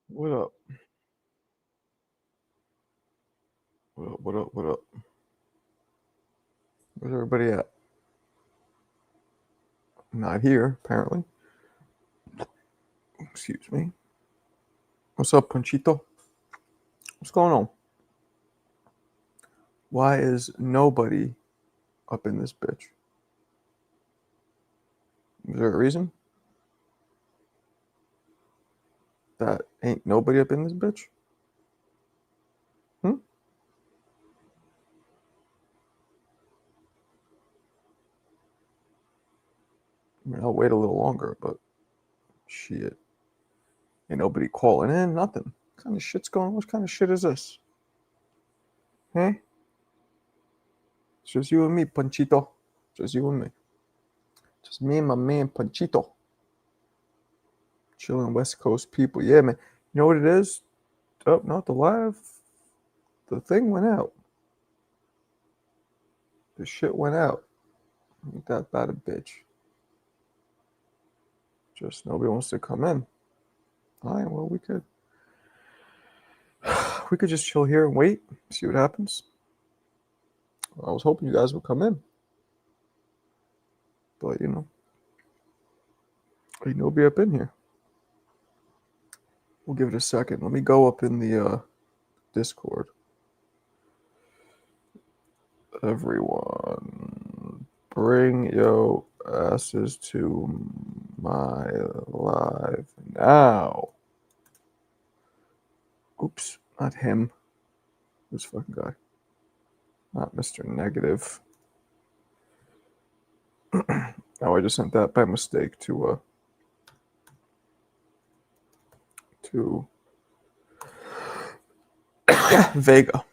What up? What up? What up? What up? Where's everybody at? Not here, apparently. Excuse me. What's up, Panchito? What's going on? Why is nobody up in this bitch? Is there a reason? That ain't nobody up in this bitch? I mean, I'll wait a little longer, but shit. Ain't nobody calling in, nothing. What kind of shit's going on? What kind of shit is this? Hey? It's just you and me, Panchito. Just you and me. Just me and my man, Panchito. Chilling West Coast people. Yeah, man. You know what it is? Oh, not the live. The thing went out. The shit went out. Ain't that bad a bitch. Just nobody wants to come in. All right, well, we could just chill here and wait, see what happens. I was hoping you guys would come in. But, you know, ain't nobody up in here. We'll give it a second. Let me go up in the Discord. Everyone, bring your asses to my live now. Oops, not him. This fucking guy. Not Mr. Negative. Oh, I just sent that by mistake to Vega.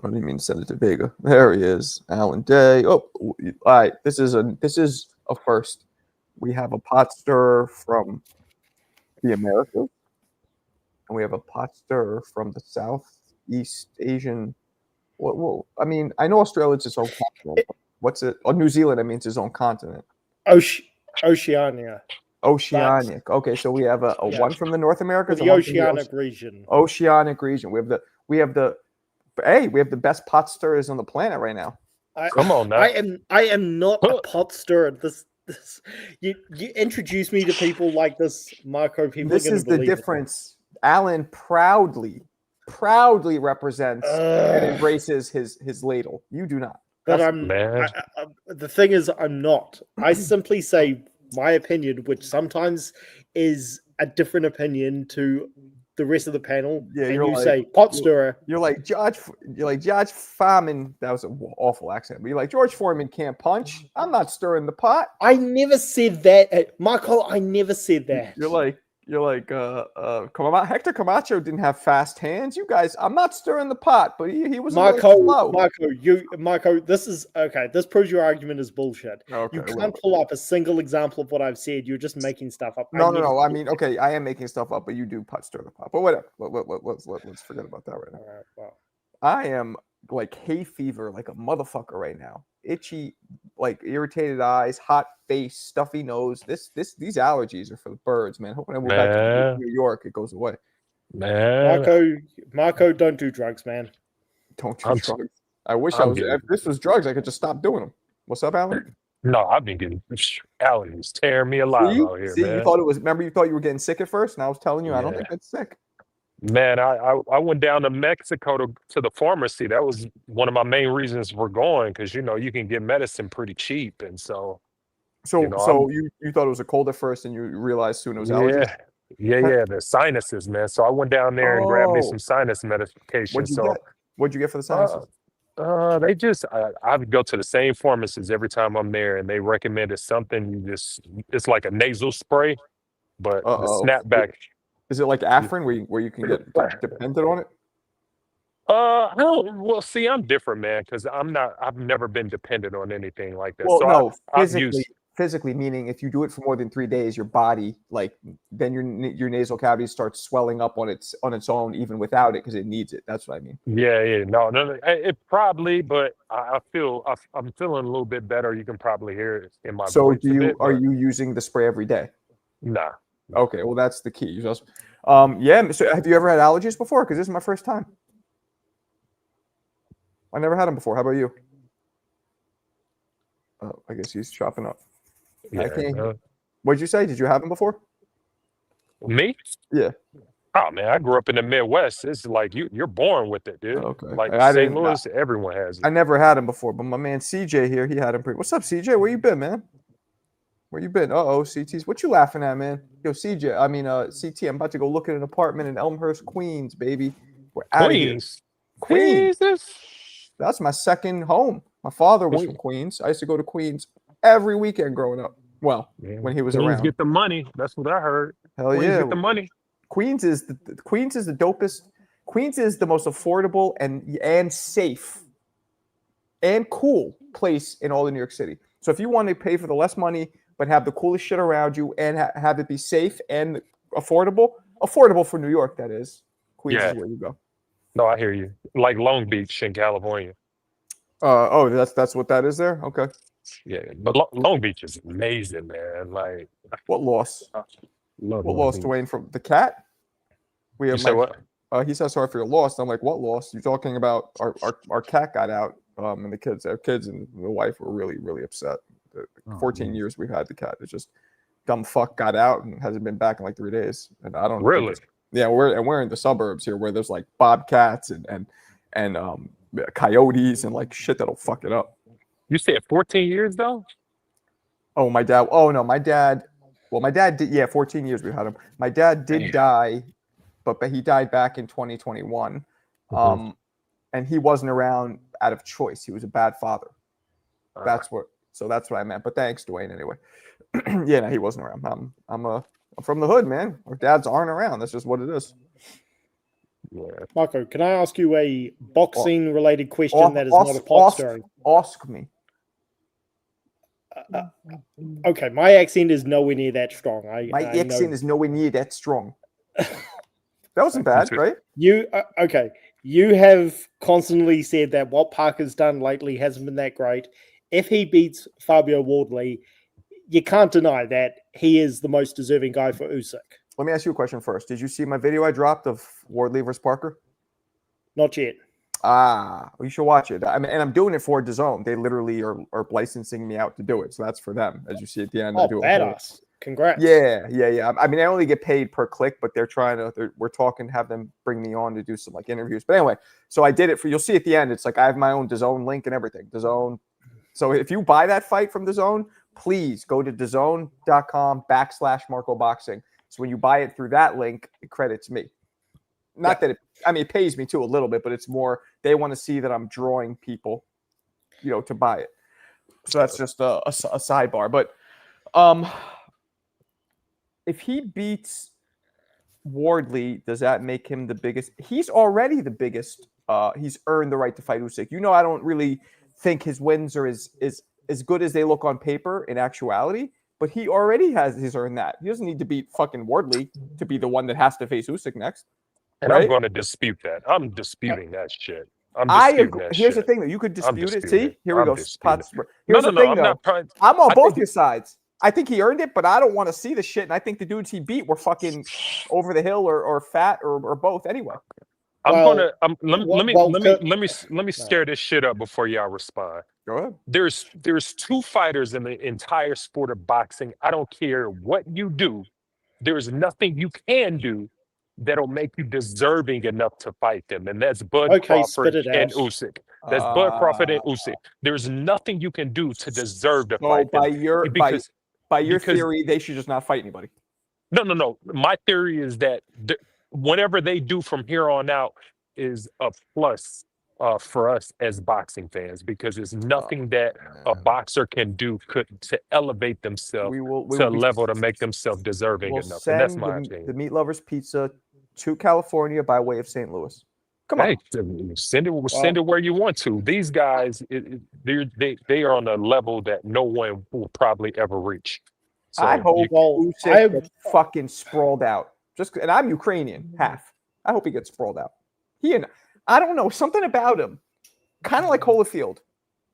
I didn't mean to send it to Vega. There he is, Alan Day. Oh, all right. This is a first. We have a pot stirrer from the Americas, and we have a pot stirrer from the Southeast Asian. Well, I mean, I know Australia is its own continent. What's it? Oh, New Zealand. I mean, it's its own continent. Oceania. Oceanic. Okay, so we have a one from the North America. The Oceanic region. Oceanic region. We have the best pot stirrers on the planet right now. Come on now. I am not a pot stirrer. You introduce me to people like this, Marco. This is the difference. Alan proudly represents and embraces his ladle. You do not. But the thing is, I'm not. I simply say my opinion, which sometimes is a different opinion to the rest of the panel. Yeah, and you say pot stirrer. You're like George Foreman. That was an awful accent. But you're like George Foreman can't punch. I'm not stirring the pot. I never said that, Michael. I never said that. You're like Hector Camacho didn't have fast hands. You guys, I'm not stirring the pot, but he was slow. Marco, this is okay. This proves your argument is bullshit. Okay, you can't pull up a single example of what I've said. You're just making stuff up. No. I mean, okay, I am making stuff up, but you do stir the pot. But whatever. Let's forget about that right now. All right, well. I am like hay fever, like a motherfucker right now. Itchy, like irritated eyes, hot face, stuffy nose. These allergies are for the birds, man. Hoping I move back to New York, it goes away. Man, Marco, don't do drugs, man. Don't do drugs. I wish I was. If this was drugs, I could just stop doing them. What's up, Alan? No, I've been getting allergies tearing me alive out here, See, you man. thought it was. Remember, you thought you were getting sick at first, and I was telling you, I don't Yeah. think that's sick. Man, I went down to Mexico to the pharmacy. That was one of my main reasons for going, because you can get medicine pretty cheap, and so So, I'm you thought it was a cold at first, and you realized soon it was allergies. yeah, yeah, the sinuses, man. So I went down there and grabbed me Oh, some sinus medication. what'd you So get? What'd you get for the uh, sinuses? they just I would go to the same pharmacist every time I'm there, and they recommended something. It's like a nasal spray, but the Uh-oh. snapback. Is it like Afrin where you can get dependent on it? I don't. Well, see, I'm different, man, because I've never been dependent on anything like that. Well, So no, I've used. physically meaning if you do it for more than 3 days, your body then your nasal cavity starts swelling up on its own, even without it, because it needs it. That's what I mean. Yeah. No. It probably, but I'm feeling a little bit better. You can probably hear it in my So voice a bit. are But you using the spray every day? nah. Okay, well that's the key. You just, yeah. So have you ever had allergies before? Because this is my first time. I never had them before. How about you? Oh, I guess he's chopping up. Yeah. I can't. What'd you say? Did you have them before? Me? Yeah. Oh man, I grew up in the Midwest. It's like you're born with it, dude. Okay. Like I St. didn't. Louis, everyone has I it. never had him before, but my man CJ here, he had him pretty. What's up, CJ? Where you been, man? Where you been? CT's. What you laughing at, man? Yo, CJ. I mean, CT. I'm about to go look at an apartment in Elmhurst, Queens, baby. We're out of here. Queens. Queens. Jesus. That's my second home. My father Which went to Queens. I used to go to Queens every weekend growing up. Well, when he was Queens around. get the money. That's what I heard. Hell Queens yeah. get the money. Queens is the dopest. Queens is the most affordable and safe and cool place in all of New York City. So if you want to pay for the less money but have the coolest shit around you and have it be safe and affordable for New York, that is, Queens is where you go. No, I hear you. Like Long Beach in California. That's what that is there. Okay. Yeah, but Long Beach is amazing, man. Like What loss? Love What Long loss, Beach. Dwayne, from the cat? We You have said what? He said sorry for your loss. I'm like, what loss? You're talking about our cat got out, and our kids and the wife were really, really upset. The 14 years we've had the cat. It's just dumb fuck got out and hasn't been back in like 3 days. And I don't Really? Yeah, we're in the suburbs here where there's like bobcats and coyotes and like shit that'll fuck it up. You said 14 years though? Oh, my dad. Oh no, my dad. Well, my dad did. Yeah, 14 years we've had him. My dad did die, but he died back in 2021. And he wasn't around out of choice. He was a bad father. That's what I meant. But thanks, Dwayne. Anyway, yeah, no, he wasn't around. I'm from the hood, man. Our dads aren't around. That's just what it is. Yeah. Marco, can I ask you a boxing-related question that is not a pot story? Ask me. Okay, my accent is nowhere near that strong. My accent is nowhere near that strong. That wasn't bad, right? Okay. You have constantly said that what Parker's done lately hasn't been that great. If he beats Fabio Wardley, you can't deny that he is the most deserving guy for Usyk. Let me ask you a question first. Did you see my video I dropped of Wardley versus Parker? Not yet. You should watch it. And I'm doing it for DAZN. They literally are licensing me out to do it. So that's for them. As you see at the end, oh, badass. Congrats. Yeah. I mean, I only get paid per click, but we're talking to have them bring me on to do some like interviews. But anyway, so I did it you'll see at the end. It's like I have my own DAZN link and everything. DAZN. So if you buy that fight from DAZN, please go to DAZN.com/Marco Boxing. So when you buy it through that link, it credits me. Not that it pays me too a little bit, but it's more they want to see that I'm drawing people, to buy it. So that's just a sidebar. But if he beats Wardley, does that make him the biggest? He's already the biggest. He's earned the right to fight Usyk. I don't really think his wins are as good as they look on paper in actuality. But he already has earned that. He doesn't need to beat fucking Wardley to be the one that has to face Usyk next. And right? I'm going to dispute that. I'm disputing that shit. Here's the thing, though. You could dispute it. See, here we go. Here's the thing, though. I'm on both your sides. I think he earned it, but I don't want to see the shit. And I think the dudes he beat were fucking over the hill or fat or both anyway. Let me stir this shit up before y'all respond. Go ahead. There's two fighters in the entire sport of boxing. I don't care what you do. There's nothing you can do that'll make you deserving enough to fight them, and that's Bud Crawford and Usyk. That's Bud Crawford and Usyk. There's nothing you can do to deserve to fight them. By your theory, they should just not fight anybody. No. My theory is that whatever they do from here on out is a plus for us as boxing fans, because there's nothing that a boxer can do to elevate themselves to a level to make themselves deserving enough. And that's my opinion. The Meat Lovers Pizza to California by way of St. Louis. Come on. Send it where you want to. These guys, they are on a level that no one will probably ever reach. So I hope Usyk gets fucking sprawled out. And I'm Ukrainian, half. I hope he gets sprawled out. I don't know, something about him, kind of like Holyfield.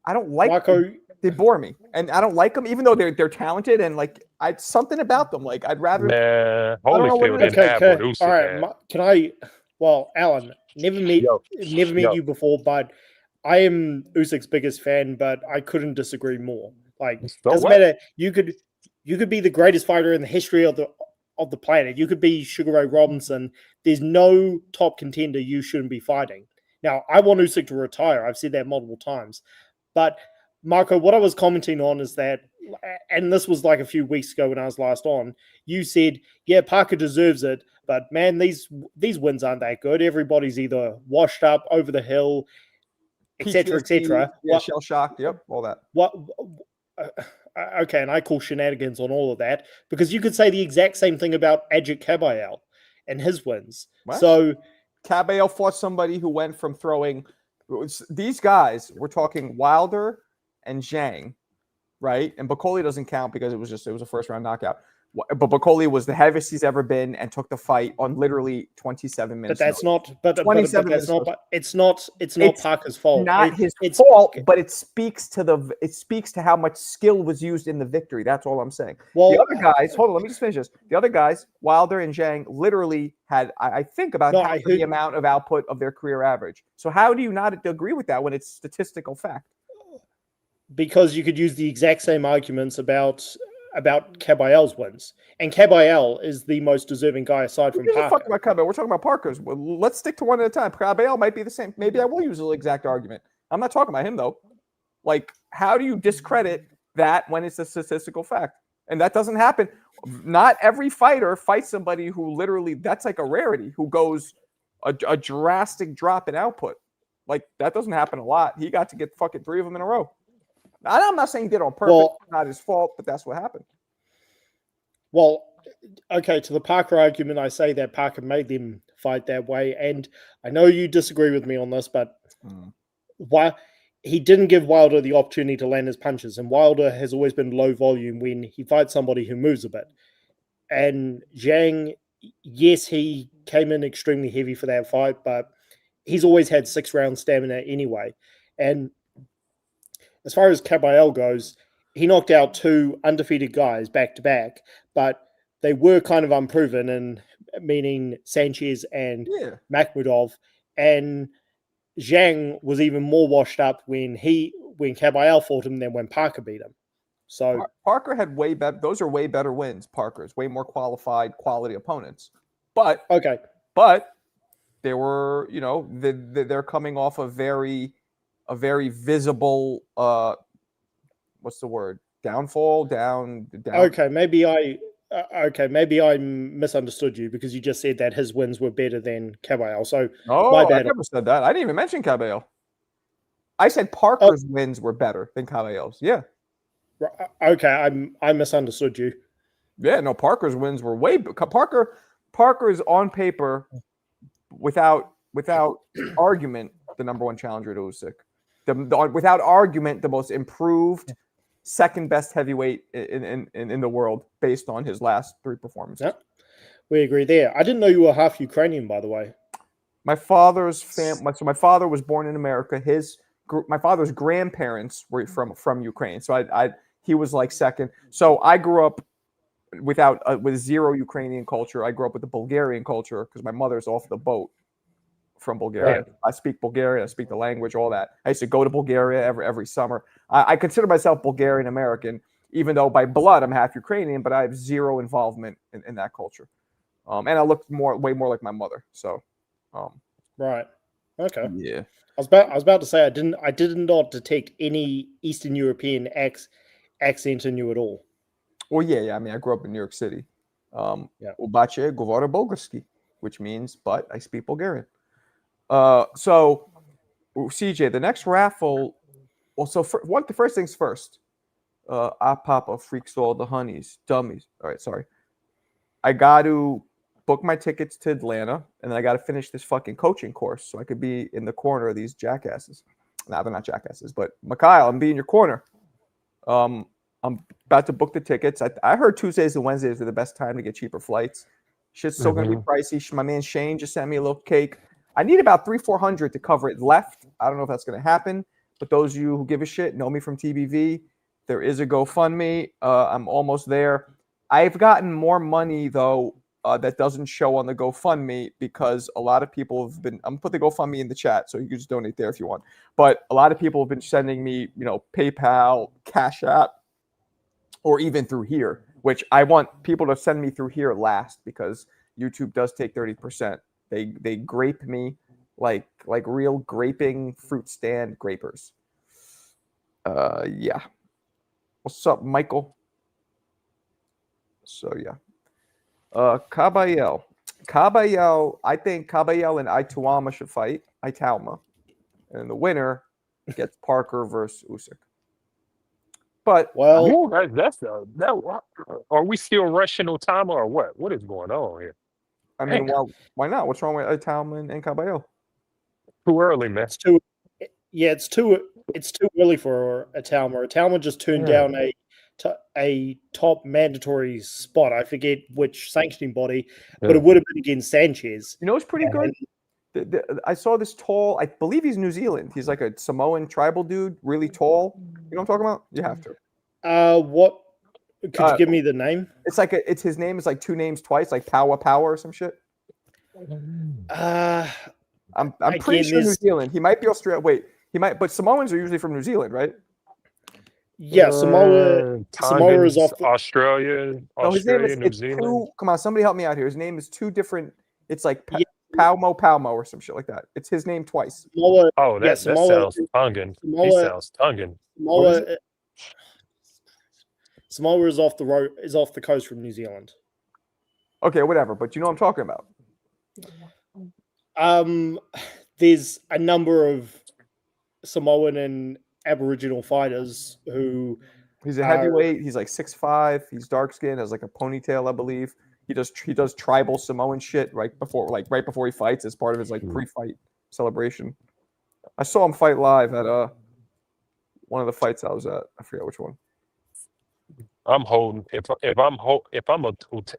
I don't like them. They bore me, and I don't like them, even though they're talented and like something about them. Like I'd rather. Holyfield didn't have what Usyk all right, had. Can I? Well, Alan, never met you before, but I am Usyk's biggest fan. But I couldn't disagree more. Like doesn't matter. You could be the greatest fighter in the history of the planet. You could be Sugar Ray Robinson. There's no top contender you shouldn't be fighting. Now, I want Usyk to retire. I've said that multiple times. But, Marco, what I was commenting on is that, and this was like a few weeks ago when I was last on, you said, yeah, Parker deserves it, but, man, these wins aren't that good. Everybody's either washed up, over the hill, etc., etc. Yeah, shell-shocked, yep, all that. Okay, and I call shenanigans on all of that, because you could say the exact same thing about Ajit Kabayel and his wins. What? So Kabayel fought somebody who went from throwing these guys. We're talking Wilder and Zhang, right? And Bakoli doesn't count because it was a first round knockout. But Bakoli was the heaviest he's ever been and took the fight on literally 27 minutes. But that's notice. not. But that's not. But it's not Parker's fault. Not his fault. But it speaks to how much skill was used in the victory. That's all I'm saying. Well, the other guys. Hold on. Let me just finish this. The other guys, Wilder and Zhang, literally had I think about half the amount of output of their career average. So how do you not agree with that when it's statistical fact? Because you could use the exact same arguments about Kabayel's wins, and Kabayel is the most deserving guy aside from Parker. Fuck about Kabayel. We're talking about Parker's. Well, let's stick to one at a time. Kabayel might be the same. Maybe I will use the exact argument. I'm not talking about him though. Like, how do you discredit that when it's a statistical fact? And that doesn't happen. Not every fighter fights somebody who literally, that's like a rarity, who goes a drastic drop in output. Like, that doesn't happen a lot. He got to get fucking 3 of them in a row. I'm not saying he did it on purpose. Well, not his fault, but that's what happened. Well, okay, to the Parker argument, I say that Parker made them fight that way. And I know you disagree with me on this, but why he didn't give Wilder the opportunity to land his punches. And Wilder has always been low volume when he fights somebody who moves a bit. And Zhang, yes, he came in extremely heavy for that fight, but he's always had 6-round stamina anyway. And as far as Kabayel goes, he knocked out 2 undefeated guys back-to-back, but they were kind of unproven, and meaning Sanchez and Makhmudov. And Zhang was even more washed up when Kabayel fought him than when Parker beat him. So Parker had way better. Those are way better wins. Parker's way more qualified, quality opponents. But they were, they're coming off a very visible, what's the word? Downfall, down. Okay, maybe I misunderstood you because you just said that his wins were better than Kabayel. So my bad. I never said that. I didn't even mention Kabayel. I said Parker's wins were better than Kabayel's. Yeah. Okay, I misunderstood you. Yeah, no, Parker's wins were way. Parker is on paper, without argument, the number 1 challenger to Usyk. Without argument, the most improved, second best heavyweight in the world based on his last 3 performances. Yep. We agree there. I didn't know you were half Ukrainian, by the way. My father's family. So my father was born in America. My father's grandparents were from Ukraine. So he was like second. So I grew up with 0 Ukrainian culture. I grew up with the Bulgarian culture because my mother's off the boat. from Bulgaria. Right. I speak Bulgarian. I speak the language, all that. I used to go to Bulgaria every summer. I consider myself Bulgarian American, even though by blood I'm half Ukrainian, but I have zero involvement in that culture. And I look way more like my mother. So, Right. Okay. yeah. I was about to say I did not detect any Eastern European accent in you at all. Well, yeah. I mean, I grew up in New York City. Yeah. Ubache govore bulgarski, which means, but I speak Bulgarian. So, CJ, the next raffle. Well, so the first things first. Papa freaks all the honeys, dummies. All right, sorry. I got to book my tickets to Atlanta, and then I got to finish this fucking coaching course so I could be in the corner of these jackasses. Nah, they're not jackasses, but Mikhail, I'm being your corner. I'm about to book the tickets. I heard Tuesdays and Wednesdays are the best time to get cheaper flights. Shit's still going to be pricey. My man Shane just sent me a little cake. I need about $300-400 to cover it left. I don't know if that's going to happen, but those of you who give a shit know me from TBV. There is a GoFundMe. I'm almost there. I've gotten more money, though, that doesn't show on the GoFundMe because a lot of people have been – I'm going to put the GoFundMe in the chat, so you can just donate there if you want. But a lot of people have been sending me, PayPal, Cash App, or even through here, which I want people to send me through here last because YouTube does take 30%. They grape me like real graping fruit stand grapers. Yeah. What's up, Michael? So, yeah. Kabayel. I think Kabayel and Ituama should fight. Italma. And the winner gets Parker versus Usyk. But, well, are we still rushing Otama or what? What is going on here? I mean, why not? What's wrong with Italma and Kabayel? Too early, man. It's too early for Italma. Italma just turned down a top mandatory spot. I forget which sanctioning body, but it would have been against Sanchez. It's pretty good. I saw this tall, I believe he's New Zealand. He's like a Samoan tribal dude, really tall. You know what I'm talking about? You have to. What? Could you give me the name? It's his name is like two names twice, like Power or some shit. I'm pretty sure New Zealand. He might be Australia. Wait, he might, but Samoans are usually from New Zealand, right? Yeah, Samoa is off Australia. No, his name is New Zealand. Come on, somebody help me out here. His name is two different. It's like Palmo or some shit like that. It's his name twice. That sounds Tongan. He sounds Tongan. Samoa is off the road. Is off the coast from New Zealand. Okay, whatever. But you know what I'm talking about. There's a number of Samoan and Aboriginal fighters who. He's a heavyweight. He's like 6'5". He's dark skinned. Has like a ponytail, I believe. He does tribal Samoan shit right before he fights as part of his pre-fight celebration. I saw him fight live at one of the fights I was at. I forget which one. I'm holding if I'm a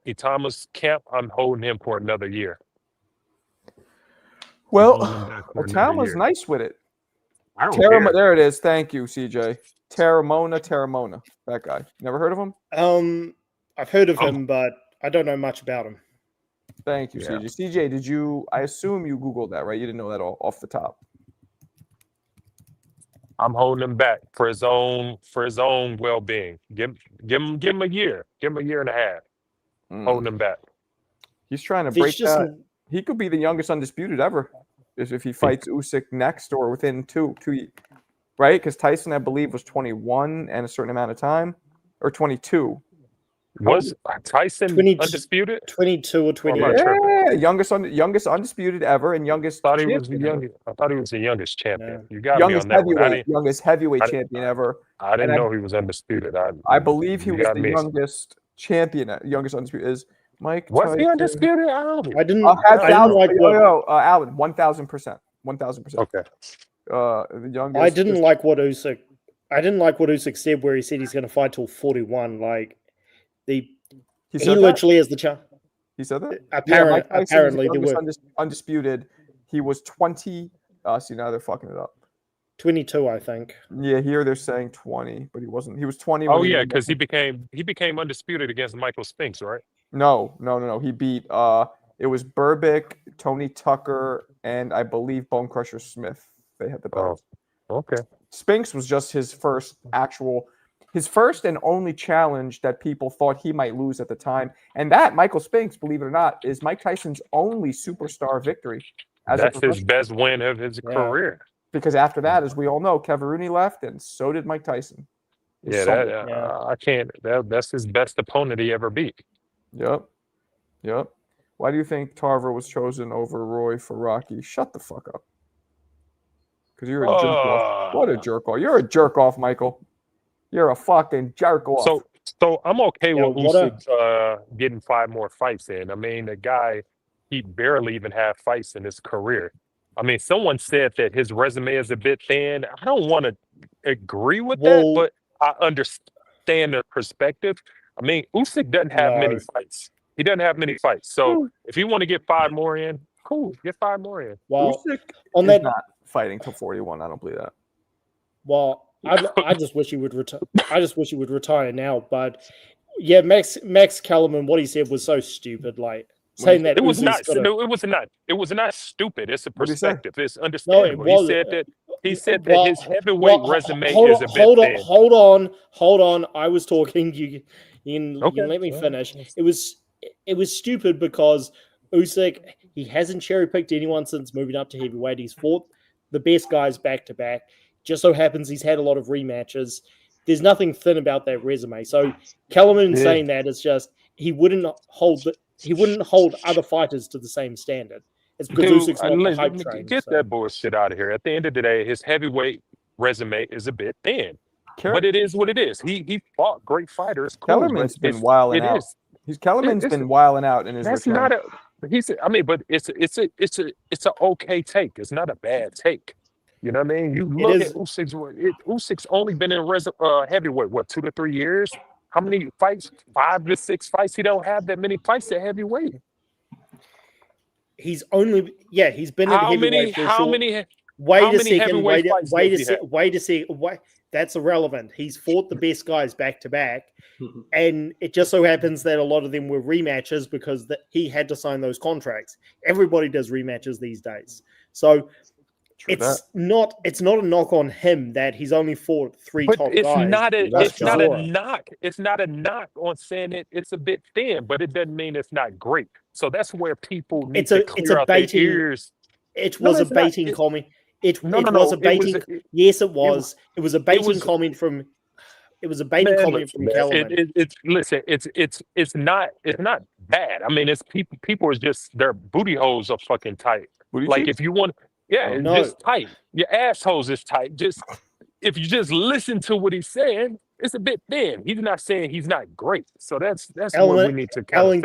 Itama's camp, I'm holding him for another year. Well, Itama's nice with it. I don't care. There it is. Thank you, CJ. Terramona. That guy. Never heard of him? I've heard of him, but I don't know much about him. Thank you, CJ. CJ, I assume you Googled that, right? You didn't know that all off the top. I'm holding him back for his own well-being. Give him a year. Give him a year and a half. Holding him back. He's trying to break that. He could be the youngest undisputed ever if he fights Usyk next or within two, right? Because Tyson, I believe, was 21 and a certain amount of time, or 22. Was Tyson undisputed? 22 or 28. Yeah, youngest undisputed ever, and youngest. I thought he was the youngest champion. You got me on that one. Youngest heavyweight champion ever. I didn't know he was undisputed. I believe he was the youngest champion. Youngest undisputed is Mike. Was he undisputed? I didn't like Alan. 1,000%. 1,000%. Okay. The youngest. I didn't like what Usyk said, where he said he's going to fight till 41. Like. He literally is the champ. He said that? Apparently, there were undisputed. He was 20. See, now they're fucking it up. 22, I think. Yeah, here they're saying 20, but he wasn't. He was 20. Oh yeah, because he became undisputed against Michael Spinks, right? No. He beat It was Burbick, Tony Tucker, and I believe Bone Crusher Smith. They had the belts. Okay. Spinks was just his first and only challenge that people thought he might lose at the time. And that, Michael Spinks, believe it or not, is Mike Tyson's only superstar victory. That's his best win of his career. Because after that, as we all know, Kevin Rooney left, and so did Mike Tyson. I can't. That's his best opponent he ever beat. Yep. Why do you think Tarver was chosen over Roy for Rocky? Shut the fuck up. Because you're a jerk off. What a jerk off. You're a jerk off, Michael. You're a fucking jerk off. So I'm okay with Usyk getting 5 more fights in. I mean, the guy, he barely even had fights in his career. I mean, someone said that his resume is a bit thin. I don't want to agree with that, but I understand the perspective. I mean, Usyk doesn't have many fights. He doesn't have many fights. So if you want to get 5 more in, cool, get 5 more in. Well, Usyk is not fighting till 41. I don't believe that. Well, I just wish he would retire. I just wish he would retire now. But yeah, Max Kellerman, what he said was so stupid. Like saying that it was not. It was not stupid. It's a perspective. It's understandable. No, he said that his heavyweight resume is a bit thin. Hold on. I was talking. You can let me finish. It was stupid because Usyk, he hasn't cherry picked anyone since moving up to heavyweight. He's fought the best guys back to back. Just so happens he's had a lot of rematches. There's nothing thin about that resume. So Kellerman saying that is just he wouldn't hold other fighters to the same standard. It's because Usyk's not the hype train. Get that bullshit out of here. At the end of the day, his heavyweight resume is a bit thin. But it is what it is. He fought great fighters. Cool, Kellerman's been wilding out. Kellerman's been wilding out in his return. But it's an okay take. It's not a bad take. You know what I mean? You look at Usyk's only been in heavyweight, 2 to 3 years? How many fights? 5 to 6 fights. He don't have that many fights at heavyweight. He's been in heavyweight for how many Wait a second. That's irrelevant. He's fought the best guys back to back, and it just so happens that a lot of them were rematches because he had to sign those contracts. Everybody does rematches these days, so it's not a knock on him that he's only fought 3 top guys. It's not a knock. It's not a knock on saying it's a bit thin, but it doesn't mean it's not great. So that's where people need to clear out their ears. It was a baiting comment. It was a baiting. Yes, it was. It was a baiting comment from. It was a baiting comment from Kellerman. It's not bad. I mean, it's people is just their booty holes are fucking tight. If you want, it's just tight. Your assholes is tight. Just if you just listen to what he's saying, it's a bit thin. He's not saying he's not great. So that's what we need to. Ellen,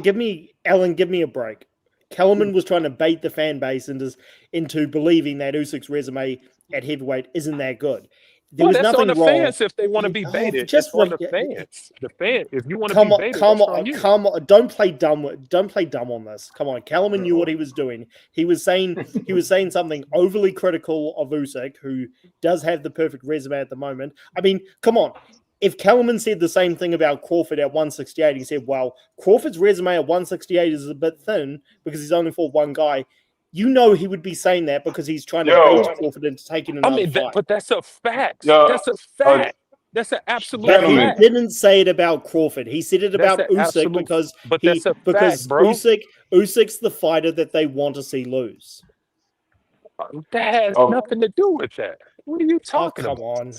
give me a break. Kellerman was trying to bait the fan base into believing that Usyk's resume at heavyweight isn't that good. That's on the fans if they want to be baited. Just on the fans. The fan, if you want to be baited, come on. Don't play dumb on this. Come on, Kellerman knew what he was doing. He was saying something overly critical of Usyk, who does have the perfect resume at the moment. I mean, come on. If Kellerman said the same thing about Crawford at 168, he said, well, Crawford's resume at 168 is a bit thin because he's only fought one guy. You know he would be saying that because he's trying to bait Crawford into taking another fight. But that's a fact. That's a fact. That's an absolute fact. But he didn't say it about Crawford. He said it about Usyk because Usyk's the fighter that they want to see lose. That has nothing to do with that. What are you talking about? Come on.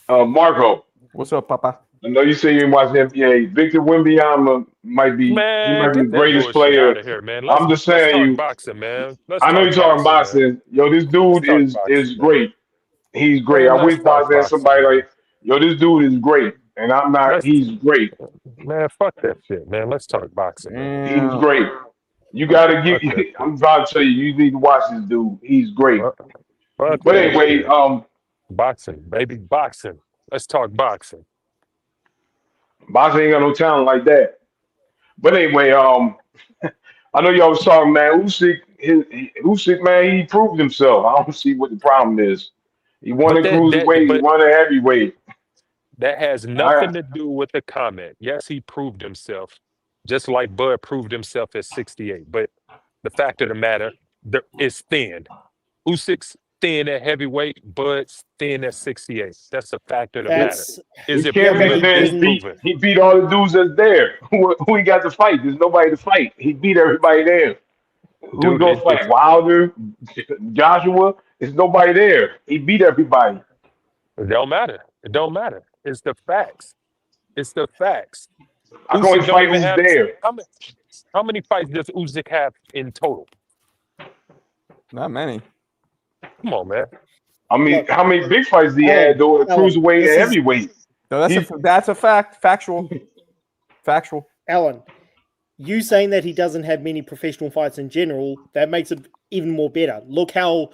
Marco. What's up, Papa? I know you say you watch NBA. Victor Wembanyama might be the greatest player. Here, man. I'm just saying boxing, man. I know you're talking boxing. Man. Yo, this dude is great. He's great. I wish boxing somebody like this dude is great. And I'm not he's great. Man, fuck that shit, man. Let's talk boxing. He's great. You gotta I'm about to tell you need to watch this dude. He's great. But anyway, boxing, baby, boxing. Let's talk boxing. Boxing ain't got no talent like that. But anyway, I know y'all was talking, man. Usyk, man, he proved himself. I don't see what the problem is. He won the cruiserweight, he won the heavyweight. That has nothing to do with the comment. Yes, he proved himself. just like Bud proved himself at 68. But the fact of the matter, there is thin. Usyk's thin at heavyweight, Bud's thin at 68. That's a fact of the matter. That's Is He it can't be proven? there. It's proven. He beat all the dudes that's there. Who he got to fight? There's nobody to fight. He beat everybody there. Who he Dude, gonna fight? Wilder, Joshua. There's nobody there. He beat everybody. It don't matter. It don't matter. It's the facts. It's the facts. I can Usyk only don't fight even who's have there. how many fights does Usyk have in total? Not many. Come on, man. I mean, Look, how many big fights he had though at Alan, cruiserweight this and is- heavyweight? No, that's a fact. Factual. Factual. Alan, you saying that he doesn't have many professional fights in general, that makes it even more better. Look how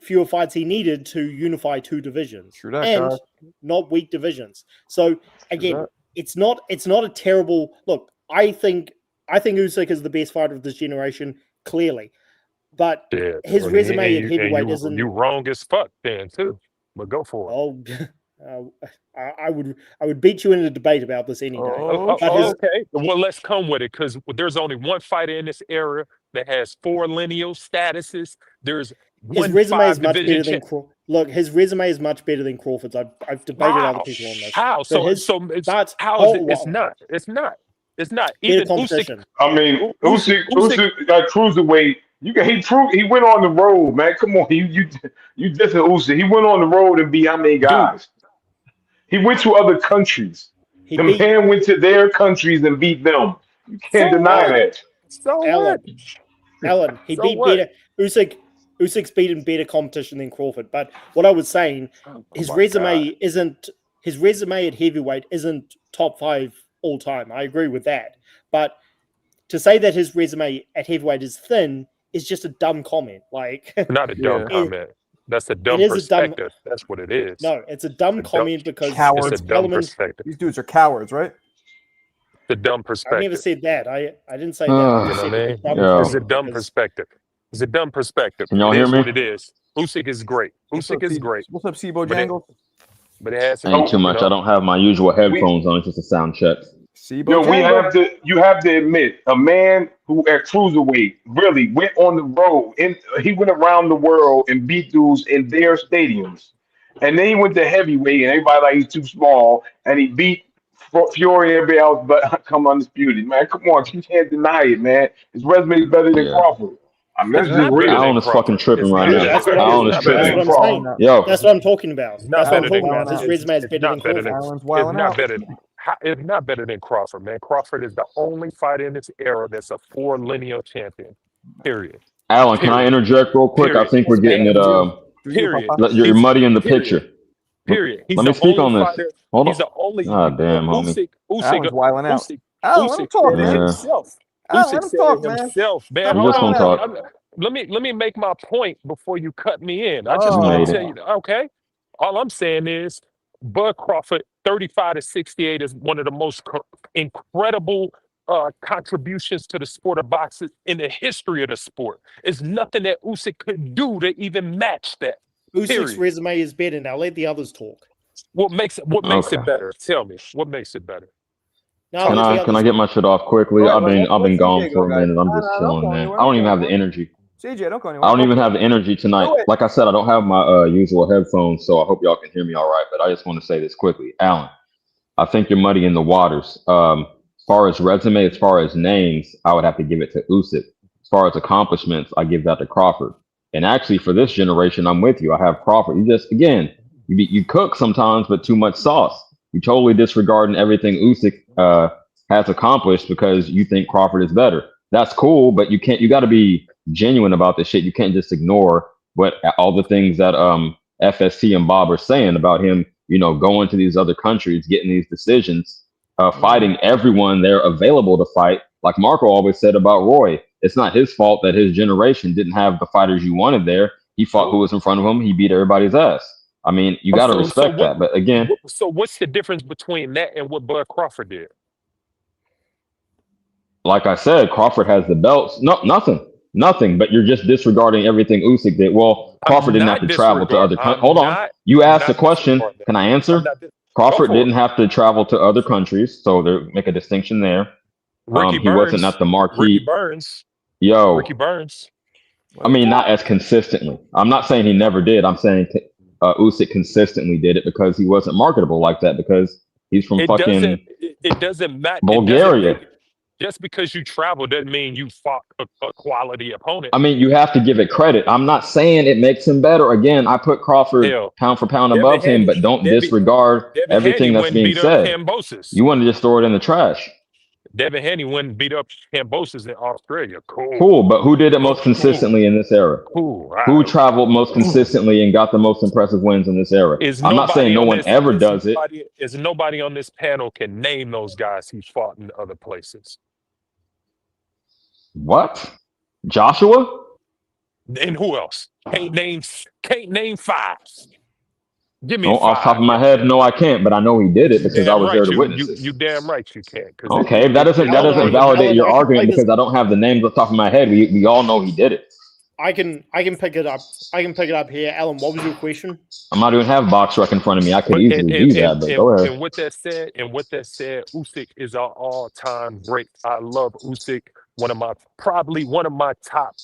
fewer fights he needed to unify two divisions. True that, and guys. not weak divisions. So again, that. it's not a terrible look. I think Usyk is the best fighter of this generation, clearly. But Yeah, his and resume and at you- heavyweight and you, isn't. you wrong as fuck then too. But go for it. Oh, I would beat you in a debate about this any day. Oh, But his- Okay, well let's come with it because there's only one fighter in this era that has 4 lineal statuses. There's His one resume is much 5-division better than look. His resume is much better than Crawford's. I've debated other people on this. How? But So his- so it's but- how is oh, it? It's wow. not. It's not. It's not. Better Even Usyk. competition. I mean, Usyk- Usyk at cruiserweight. He went on the road, man. Come on, you just Usyk. He went on the road and beat how many guys? He went to other countries. He The beat man went to their countries and beat them. You can't So deny what? that. So Alan. what? Alan. He So beat what? better. Usyk's beaten better competition than Crawford. But what I was saying, his my resume isn't. His resume at heavyweight isn't top 5 all time. I agree with that. But to say that his resume at heavyweight is thin is just a dumb comment. Like, Not a dumb Yeah. comment. That's a dumb It is a dumb- perspective. That's what it is. no, it's a dumb A dumb- comment because Coward. It's a dumb elements- perspective. These dudes are cowards, right? The dumb I perspective. never said that. I didn't say You know that. what I mean? Yeah. It's a dumb perspective. It's a dumb perspective. Can y'all It hear is me? what it is. Usyk is great. Usyk is great, What's up, Sibo But it- Jangles? but it has to Ain't too much. I don't have my usual headphones on. It's just a sound check. Sibo Yo, Jangles? you have to admit, a man who at cruiserweight really went on the road and he went around the world and beat dudes in their stadiums. And then he went to heavyweight and everybody like he's too small and he beat Fury and everybody else but come undisputed. Man, come on, you can't deny it, man. His resume is better than Yeah. Crawford. I mean, that's It's just not better real. than Alan is Crawford. fucking tripping It's right not- now. That's what Alan is I'm tripping. saying. Yo, That's what I'm talking about. It's not That's what I'm better talking than about. His Crawford. resume is It's better than not better Crawford. than Alan's It's wilding not out. better. It's not better than Crawford, man. Crawford is the only fighter in this era that's a 4 lineal champion. Period. Alan, can I interject real quick? I Period. think we're getting it. Period. You're He's- muddying the period. picture. Period. He's Let me the speak only on this. fighter. Hold on. He's the only. God damn, homie. Alan's wilding out. Usyk Alan, let him talk, said it man. himself. Alan, Usyk let him said talk, it man. himself, man. Let him Hold talk. on. Just gonna talk. Let me make my point before you cut me in. I just Oh. want Made to it. tell you, okay? All I'm saying is Bud Crawford, 35 to 68, is one of the most incredible contributions to the sport of boxing in the history of the sport. It's nothing that Usyk could do to even match that. Usyk's Period. resume is better. Now let the others talk. What makes Okay. it better? Tell me. What makes it better? Now Can let the I others get my shit off quickly? Right, I've been let's gone CJ for a go, guys. minute. I'm No, just no, don't chilling, go man. anywhere. I don't even have the energy. CJ, don't go anywhere. I don't even have the energy tonight. Do it. Like I said, I don't have my usual headphones, so I hope y'all can hear me all right. But I just want to say this quickly, Alan. I think you're muddying the waters. As far as resume, as far as names, I would have to give it to Usyk. As far as accomplishments, I give that to Crawford. And actually, for this generation, I'm with you. I have Crawford. You just you cook sometimes, but too much sauce. You totally disregarding everything Usyk has accomplished because you think Crawford is better. That's cool, but you got to be genuine about this shit. You can't just ignore all the things that FSC and Bob are saying about him, going to these other countries, getting these decisions, fighting everyone they're available to fight. Like Marco always said about Roy, it's not his fault that his generation didn't have the fighters you wanted there. He fought who was in front of him. He beat everybody's ass. I mean, you got to respect that. But again, So what's the difference between that and what Bud Crawford did? like I said, Crawford has the belts. No, nothing. But you're just disregarding everything Usyk did. Well, Crawford didn't have to travel to other countries. Hold on. You asked a question. Can I answer? Crawford didn't have to travel to other countries, so they make a distinction there. He wasn't at the Ricky marquee. Burns. Yo, Ricky Burns. I mean, not as consistently. I'm not saying he never did. I'm saying Usyk consistently did it because he wasn't marketable like that because he's from fucking It doesn't matter. Bulgaria. Just because you travel doesn't mean you fought a quality opponent. I mean, you have to give it credit. I'm not saying it makes him better. Again, I put Crawford pound for pound above him, but don't disregard everything that's being said. You want to just throw it in the trash. Devin Haney wouldn't beat up Cambosis in Australia. Cool, but who did it most consistently in this era? Who traveled most consistently and got the most impressive wins in this era? I'm not saying no one ever does it. Is nobody on this panel can name those guys he fought in other places? What? Joshua? And who else? Can't name five. Give me off the top of my head, no, I can't. But I know he did it because I was there to witness it. You damn right you can't. Okay, that doesn't validate your argument because I don't have the names off the top of my head. We all know he did it. I can pick it up. I can pick it up here. Alan, what was your question? I'm not even have BoxRec in front of me. I could easily do that, but go ahead. And with that said, Usyk is our all-time great. I love Usyk. Probably one of my top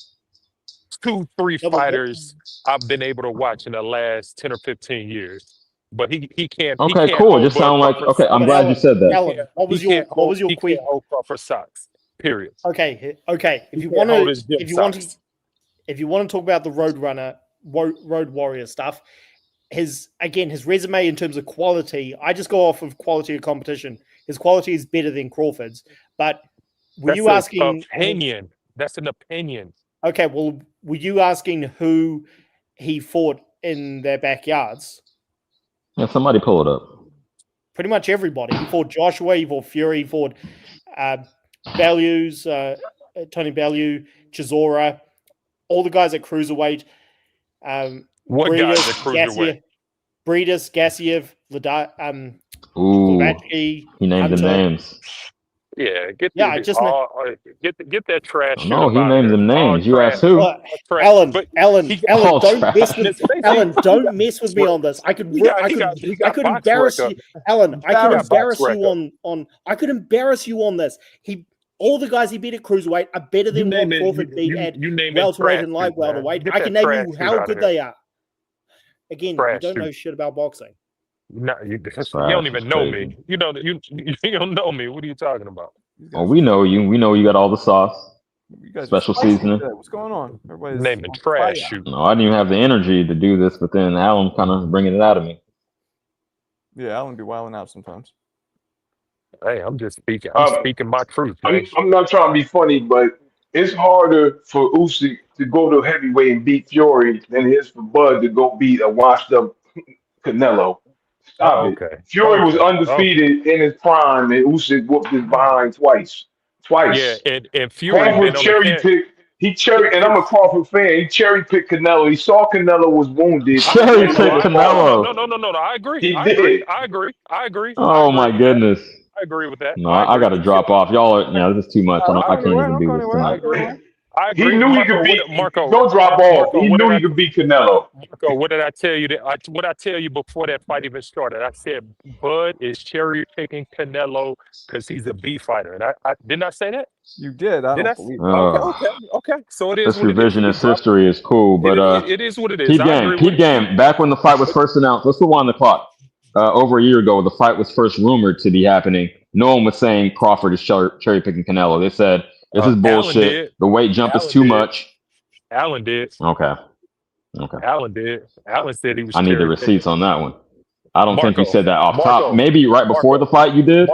2-3 fighters I've been able to watch in the last 10 or 15 years. But he can't. Okay, cool. Just sound like I'm glad you said that. Alan, what was your question? For socks. Period. Okay. If you want to talk about the Road Warrior stuff, his resume in terms of quality, I just go off of quality of competition. His quality is better than Crawford's. But were you asking opinion? That's an opinion. Okay, well, were you asking who he fought in their backyards? Yeah, somebody pull it up. Pretty much everybody. He fought Joshua, he fought Fury, he fought Values, Tony Bellew, Chisora, all the guys at cruiserweight. What Breedis, guys at cruiserweight? Breedis, Gassiev, He named the names. Yeah, get that trash. No, he named the names. You asked who? Alan, don't mess with me on this. I could embarrass you, Alan. I could embarrass you on this. All the guys he beat at cruiserweight are better than what Crawford beat at welterweight and light welterweight. I can name you how good they are. Again, you don't know shit about boxing. No, you don't even know me. You don't know me. What are you talking about? Oh, we know you. We know you got all the sauce. You guys special seasoning. What's going on? Everybody's naming trash shoot. No, I didn't even have the energy to do this, but then Alan kind of bringing it out of me. Yeah, Alan be wilding out sometimes. Hey, I'm just speaking. I'm speaking my truth. I'm not trying to be funny, but it's harder for Usyk to go to heavyweight and beat Fury than it is for Bud to go beat a washed-up Canelo. Stop it. Fury was undefeated in his prime, and Usyk whooped his behind twice. Yeah, and Fury Crawford cherry-picked. And I'm a Crawford fan. He cherry-picked Canelo. He saw Canelo was wounded. Cherry-picked Canelo. No. I agree. He did. did. I agree. Oh my goodness. I agree with that. No, I got to drop off. Y'all are. This is too much. I can't even do this tonight. I agree. He knew he could beat Marco. Don't drop off. He knew he could beat Canelo. Marco, what did I tell you? What I tell you before that fight even started? I said Bud is cherry picking Canelo because he's a B fighter, and I didn't I say that? You did. I don't believe it. Okay. So it is. This revisionist history is cool, but it is what it is. Pete Game. Back when the fight was first announced, let's rewind the clock. Over a year ago, the fight was first rumored to be happening. No one was saying Crawford is cherry picking Canelo. They said this is bullshit. The weight jump is too much. Alan did. Okay. Alan did. Alan said he was. I need the receipts on that one. I don't think you said that off top. Maybe right before the fight you did.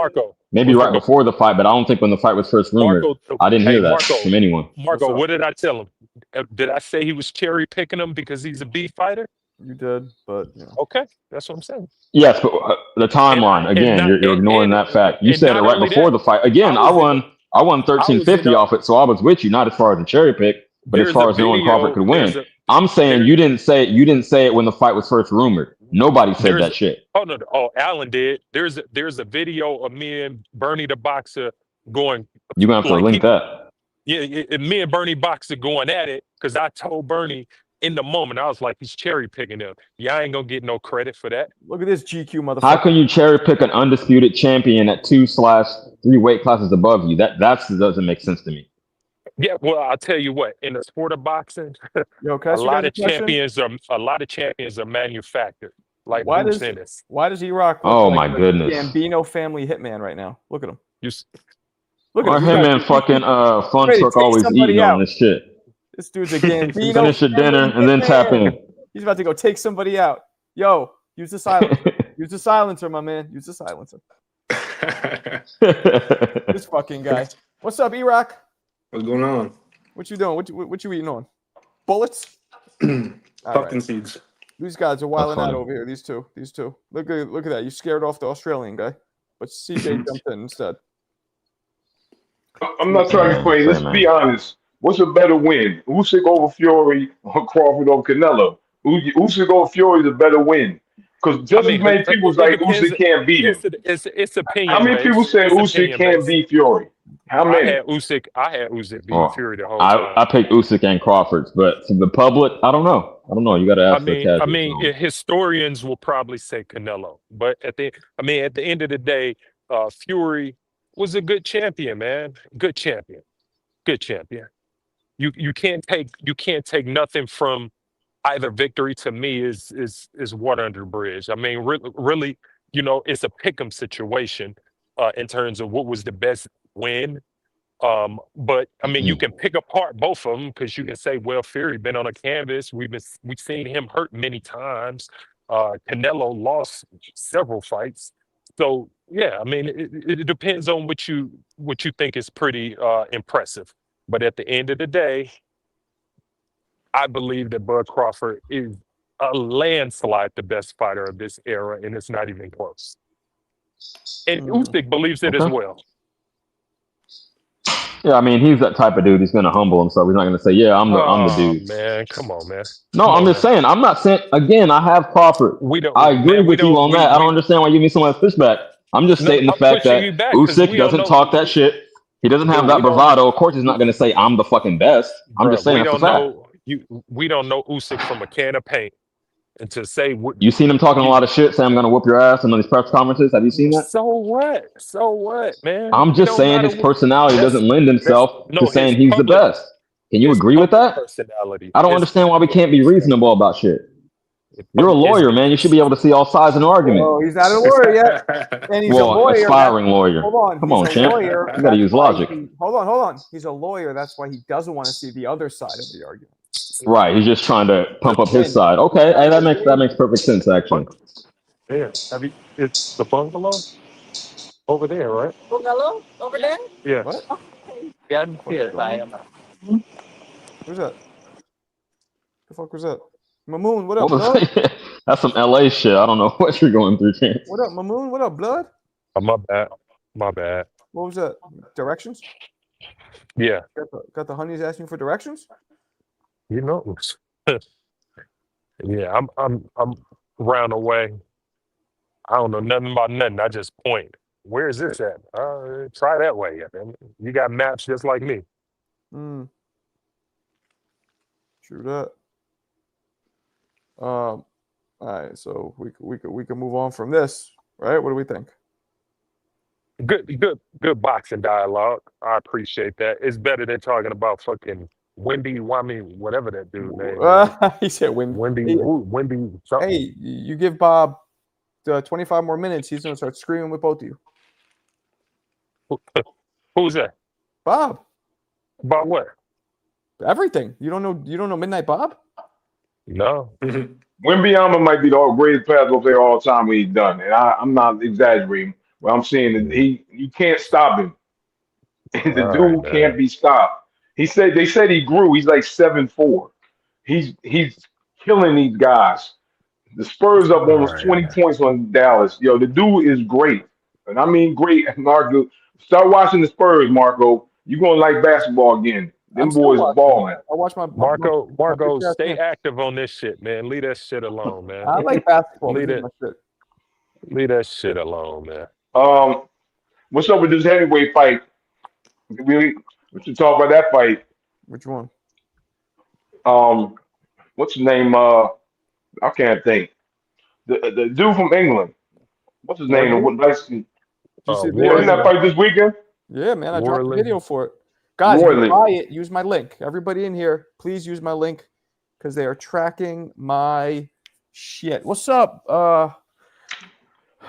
Maybe right before the fight, but I don't think when the fight was first rumored. I didn't hear that from anyone. Marco, what did I tell him? Did I say he was cherry picking him because he's a B fighter? You did, but okay, that's what I'm saying. Yes, but the timeline again, you're ignoring that fact. You said it right before the fight. Again, I won 1350 off it, so I was with you. Not as far as the cherry pick, but as far as knowing Crawford could win. I'm saying you didn't say it when the fight was first rumored. Nobody said that shit. Oh no! Oh, Alan did. There's a video of me and Bernie the boxer going. You're gonna have to link that. Yeah, me and Bernie boxer going at it because I told Bernie in the moment, I was like, he's cherry picking him. Yeah, I ain't gonna get no credit for that. Look at this GQ motherfucker. How can you cherry pick an undisputed champion at 2/3 weight classes above you? That doesn't make sense to me. Yeah, well, I'll tell you what. In the sport of boxing, Yo, can I a ask you lot guys of champions are manufactured, like Why Bruce does Ennis. E-Rock look Oh like my the goodness. Gambino family hitman right now? Look at him. You s- Look at Or him. him and fucking Fun ready to Truck take always somebody eating out. on this shit. This dude's a Gambino. Finish your dinner family and then tap hitman. in. He's about to go take somebody out. Yo, use the silencer. Use the silencer, my man. Use the silencer. This fucking guy. What's up, E-Rock? What's going on? What you doing? What you eating on? Bullets? All Pumpkin right. seeds. These guys are wilding out funny. over here. These two. Look at that. You scared off the Australian guy, but CJ jumped in instead. I'm not trying to explain. Let's be honest. What's a better win? Usyk over Fury or Crawford over Canelo? Usyk over Fury is a better win. Because just as many people say Usyk can't beat him. It's opinion. How many people say It's Usyk can't opinion-based. beat Fury? How I many? had Usyk beat Oh, Fury the whole time. I picked Usyk and Crawford, but for the public, I don't know. You got to ask the casuals. Historians will probably say Canelo, but at the end of the day, Fury was a good champion, man. Good champion. You can't take nothing from either victory. To me, is water under the bridge. I mean, really, it's a pick'em situation in terms of what was the best win. But I mean, you can pick apart both of them because you can say, well, Fury been on a canvas. We've seen him hurt many times. Canelo lost several fights. So yeah, I mean, it depends on what you think is pretty impressive. But at the end of the day, I believe that Bud Crawford is a landslide the best fighter of this era, and it's not even close. And Usyk believes it as well. Yeah, I mean, he's that type of dude. He's going to humble himself. He's not going to say, "Yeah, I'm the dude." Man, come on, man. No, I'm just saying. I'm not saying. Again, I have Crawford. I agree with you on that. I don't understand why you give me so much pushback. I'm just stating the fact that Usyk doesn't talk that shit. He doesn't have that bravado. Of course, he's not going to say, "I'm the fucking best." I'm just saying that's a fact. We don't know Usyk from a can of paint. And to say you seen him talking a lot of shit, saying I'm gonna whoop your ass in these press conferences. Have you seen that? So what, man? I'm just saying his personality doesn't lend himself to saying he's the best. Can you agree with that? I don't understand why we can't be reasonable about shit. You're a lawyer, man. You should be able to see all sides in an argument. Oh, he's not a lawyer yet. And he's a lawyer. Aspiring lawyer. Hold on. Come on, champ. Lawyer, you gotta use logic. Hold on. He's a lawyer. That's why he doesn't want to see the other side of the argument. Right, he's just trying to pump up his side. Okay, hey, that makes perfect sense, actually. Yeah, it's the bungalow over there, right? Bungalow over there? Yeah. What? Yeah, I'm here. I am. Who's that? The fuck was that? Mamoon, what up, blood? That's some LA shit. I don't know what you're going through, champ. What up, Mamoon? What up, blood? Oh, my bad. What was that? Directions? Yeah. Got the honeys asking for directions? You know. Yeah, I'm round away. I don't know nothing about nothing. I just point. Where is this at? Try that way. Man. You got maps just like me. True that. All right, so we could move on from this, right? What do we think? Good boxing dialogue. I appreciate that. It's better than talking about fucking Wendy Wami, whatever that dude name. He said Wendy. Wendy something. Hey, you give Bob 25 more minutes, he's gonna start screaming with both of you. Who's that? Bob. About what? Everything. You don't know Midnight Bob? No. Wembanyama might be the greatest basketball player of all time when he's done, and I'm not exaggerating. But I'm saying that you can't stop him. The dude can't be stopped. They said he grew. He's like 7'4". He's killing these guys. The Spurs up almost 20 points on Dallas. Yo, the dude is great. And I mean great, Marco. Start watching the Spurs, Marco. You're gonna like basketball again. Them boys balling. I watch my Marco, stay active on this shit, man. Leave that shit alone, man. I like basketball. Leave that shit alone, man. What's up with this heavyweight fight? We should talk about that fight. Which one? What what's his name? I can't think. The dude from England. What's his name? Wardley? What nice? Did you see the Yeah, isn't video? that fight this weekend? Yeah, man, I dropped a Warley. video for it. Guys, if you Warley. buy it, use my link. Everybody in here, please use my link because they are tracking my shit. What's up?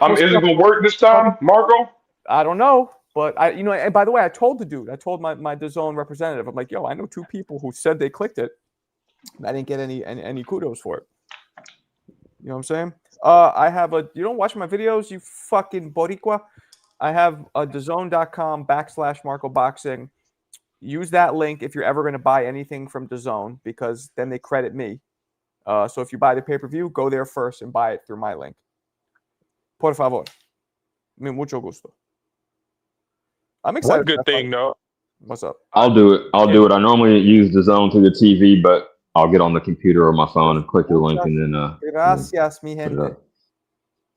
Is it gonna work this time, Marco? I don't know, but and by the way, I told the dude, I told my DAZN representative, I'm like, yo, I know 2 people who said they clicked it. And I didn't get any kudos for it. You know what I'm saying? I have you don't watch my videos, you fucking Boricua. I have a DAZN.com/Marco Boxing. Use that link if you're ever going to buy anything from DAZN because then they credit me. So if you buy the pay-per-view, go there first and buy it through my link. Por favor. Mucho gusto. I'm excited. One good thing, though. What's up? I'll do it. I'll do it. I normally use the zone through the TV, but I'll get on the computer or my phone and click your link and then. Gracias, mi put it gente. up.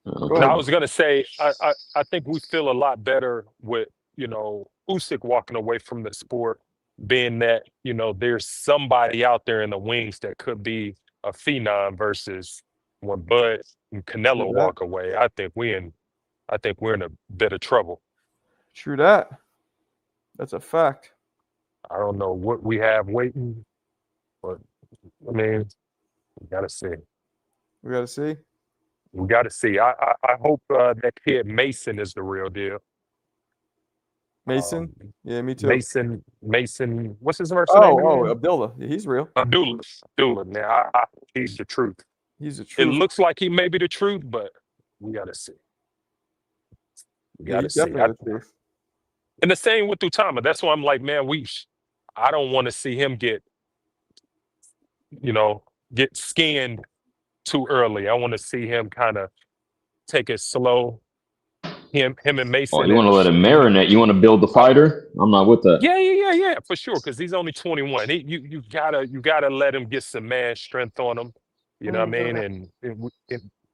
Go And I ahead. was gonna say, I think we feel a lot better with Usyk walking away from the sport, being that there's somebody out there in the wings that could be a phenom versus when Bud and Canelo True that. walk away. I think we're in a bit of trouble. True that. That's a fact. I don't know what we have waiting, but I mean, we gotta see. We got to see. We got to see. I hope that kid Mason is the real deal. Mason? Yeah, me too. Mason. What's his first Oh, name? again? Abdullah. Yeah, he's real. Abdullah. Now, he's the truth. He's the It truth. looks like he may be the truth, but we got to see. We Yeah, got to he's see. definitely the truth. And the same with Utama. That's why I'm like, man, I don't want to see him get skinned too early. I want to see him kind of take it slow. Him and Mason. Oh, you want to let him marinate? You want to build the fighter? I'm not with that. Yeah, for sure. Because he's only 21. You gotta let him get some man strength on him. You know what I mean?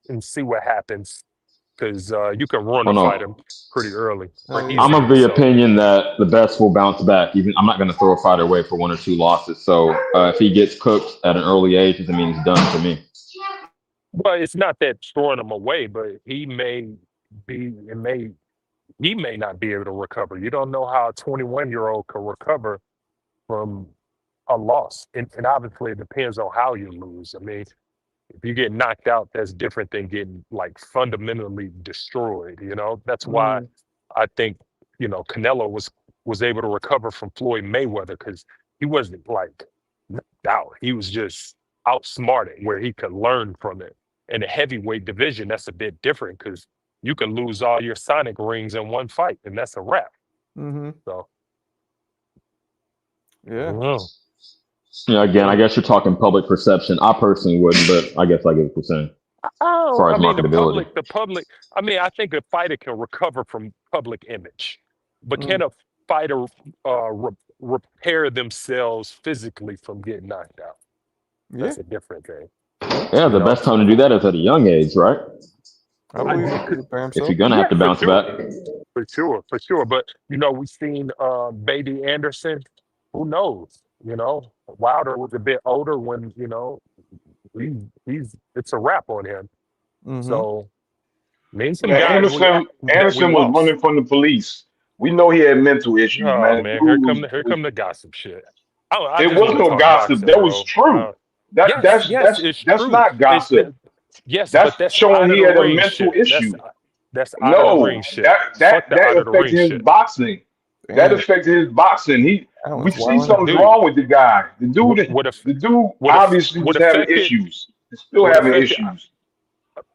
And see what happens. Because you can run a fight him pretty early. I'm of the opinion that the best will bounce back. Even I'm not going to throw a fighter away for 1 or 2 losses. So if he gets cooked at an early age, doesn't mean he's done for me. Well, it's not that throwing him away, but he may not be able to recover. You don't know how a 21-year-old can recover from a loss. And obviously it depends on how you lose. I mean, if you get knocked out, that's different than getting like fundamentally destroyed. That's why I think, Canelo was able to recover from Floyd Mayweather because he wasn't like knocked out. He was just outsmarted where he could learn from it. In the heavyweight division, that's a bit different because you can lose all your Sonic rings in one fight, and that's a wrap. Mm-hmm. So, yeah. Yeah, again, I guess you're talking public perception. I personally wouldn't, but I guess I get what you're saying. As far as marketability. the public. I mean, I think a fighter can recover from public image, but can a fighter repair themselves physically from getting knocked out? That's a different thing. Yeah, the best time to do that is at a young age, right? I believe he could repair himself. If you're gonna have to bounce back. For sure. But we've seen Baby Anderson. Who knows? Wilder was a bit older when it's a wrap on him. Mm-hmm. So, some guys Anderson was running from the police. We know he had mental issues, man. Here come the gossip shit. It was no gossip. That was true. That's not gossip. That's showing he had a mental issue. That's out of the ring shit. That affected his boxing. Damn. That affected his boxing. We see something's wrong with the guy. The dude obviously was having issues. He's still having issues.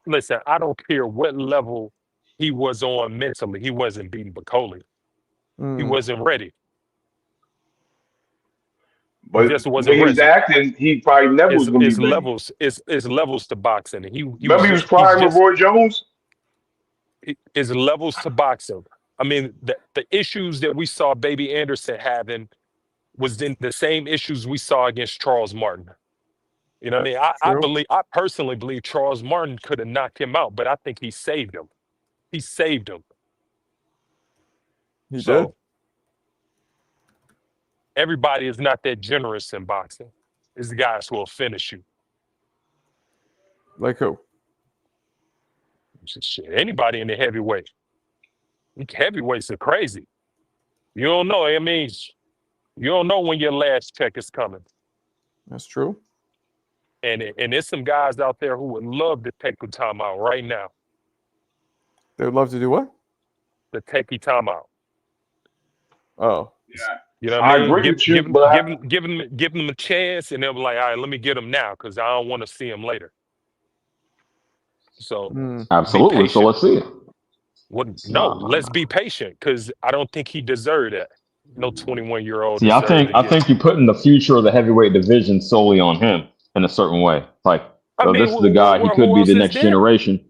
Listen, I don't care what level he was on mentally. He wasn't beating Bacoli. He wasn't ready. But just wasn't when he was acting, he probably never was going to be ready. His levels to boxing. Remember he was crying with Roy Jones? His levels to boxing. I mean, the issues that we saw Baby Anderson having was the same issues we saw against Charles Martin. You know what I mean? I personally believe Charles Martin could have knocked him out, but I think he saved him. He saved him. He did. Everybody is not that generous in boxing. It's the guys who will finish you. Like who? Shit, anybody in the heavyweight. Heavyweights are crazy. You don't know. I mean, you don't know when your last check is coming. That's true. And there's some guys out there who would love to take a timeout right now. They would love to do what? To take a timeout. Oh, Yeah. You know what I I mean? agree with you, but Give them a chance, and they'll be like, all right, let me get them now because I don't want to see them later. So Absolutely. So let's see it. Let's be patient because I don't think he deserved that. No 21-year-old. See, I think you're putting the future of the heavyweight division solely on him in a certain way. Like, this is the guy. He could be the next generation.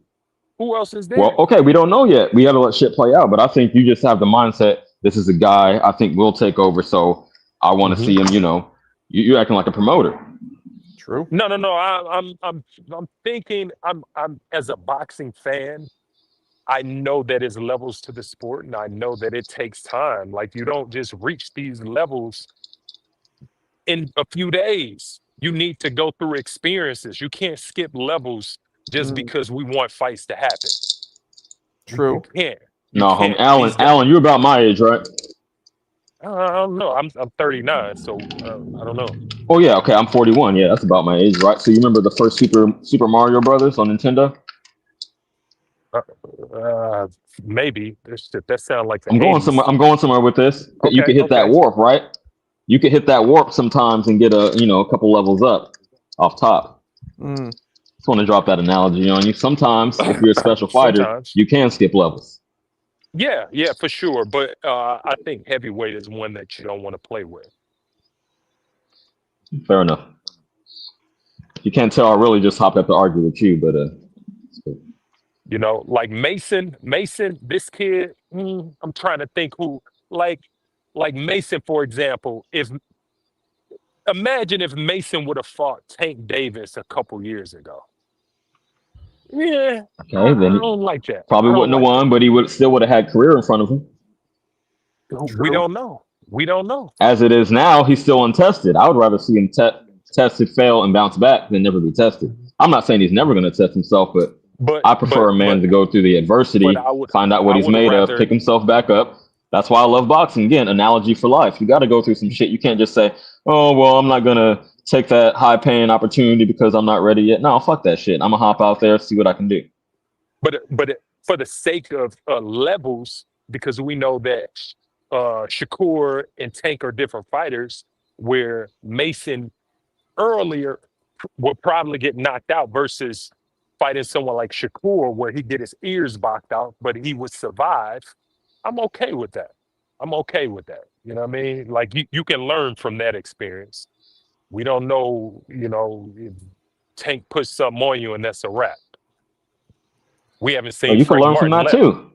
Who else is there? Well, okay, we don't know yet. We got to let shit play out. But I think you just have the mindset. This is a guy I think will take over. So I want to see him. You know, you're acting like a promoter. true. No. I'm thinking. I'm as a boxing fan. I know that there's levels to the sport, and I know that it takes time. Like, you don't just reach these levels in a few days. You need to go through experiences. You can't skip levels just because we want fights to happen. True. You can't. No, homie, Alan, you're about my age, right? I don't know. I'm 39, so I don't know. Oh yeah, okay, I'm 41. Yeah, that's about my age, right? So you remember the first Super Mario Brothers on Nintendo? Maybe. That sounds like the I'm going 80s. somewhere. I'm going somewhere with this. You Okay, can hit that warp, right? You can hit that warp sometimes and get a couple levels up off top. Just want to drop that analogy on you. Sometimes, if you're a special fighter, you can skip levels. Yeah, for sure. But I think heavyweight is one that you don't want to play with. Fair enough. You can't tell I really just hopped up to argue with you, but it's cool. You know, like Mason, this kid, I'm trying to think who, like Mason, for example, imagine if Mason would have fought Tank Davis a couple years ago. Yeah, Okay, I then don't like that. probably wouldn't have won, but he still would have had career in front of him. We don't know. As it is now, he's still untested. I would rather see him tested, fail, and bounce back than never be tested. I'm not saying he's never going to test himself, but I prefer a man to go through the adversity, find out what he's made of, pick himself back up. That's why I love boxing. Again, analogy for life. You got to go through some shit. You can't just say, oh, well, I'm not going to take that high-paying opportunity because I'm not ready yet. No, fuck that shit. I'm going to hop out there, see what I can do. But for the sake of levels, because we know that Shakur and Tank are different fighters, where Mason earlier would probably get knocked out versus fighting someone like Shakur where he get his ears boxed out, but he would survive. I'm okay with that. You know what I mean? Like, you can learn from that experience. We don't know, if Tank puts something on you and that's a wrap. We haven't seen you can learn from that too.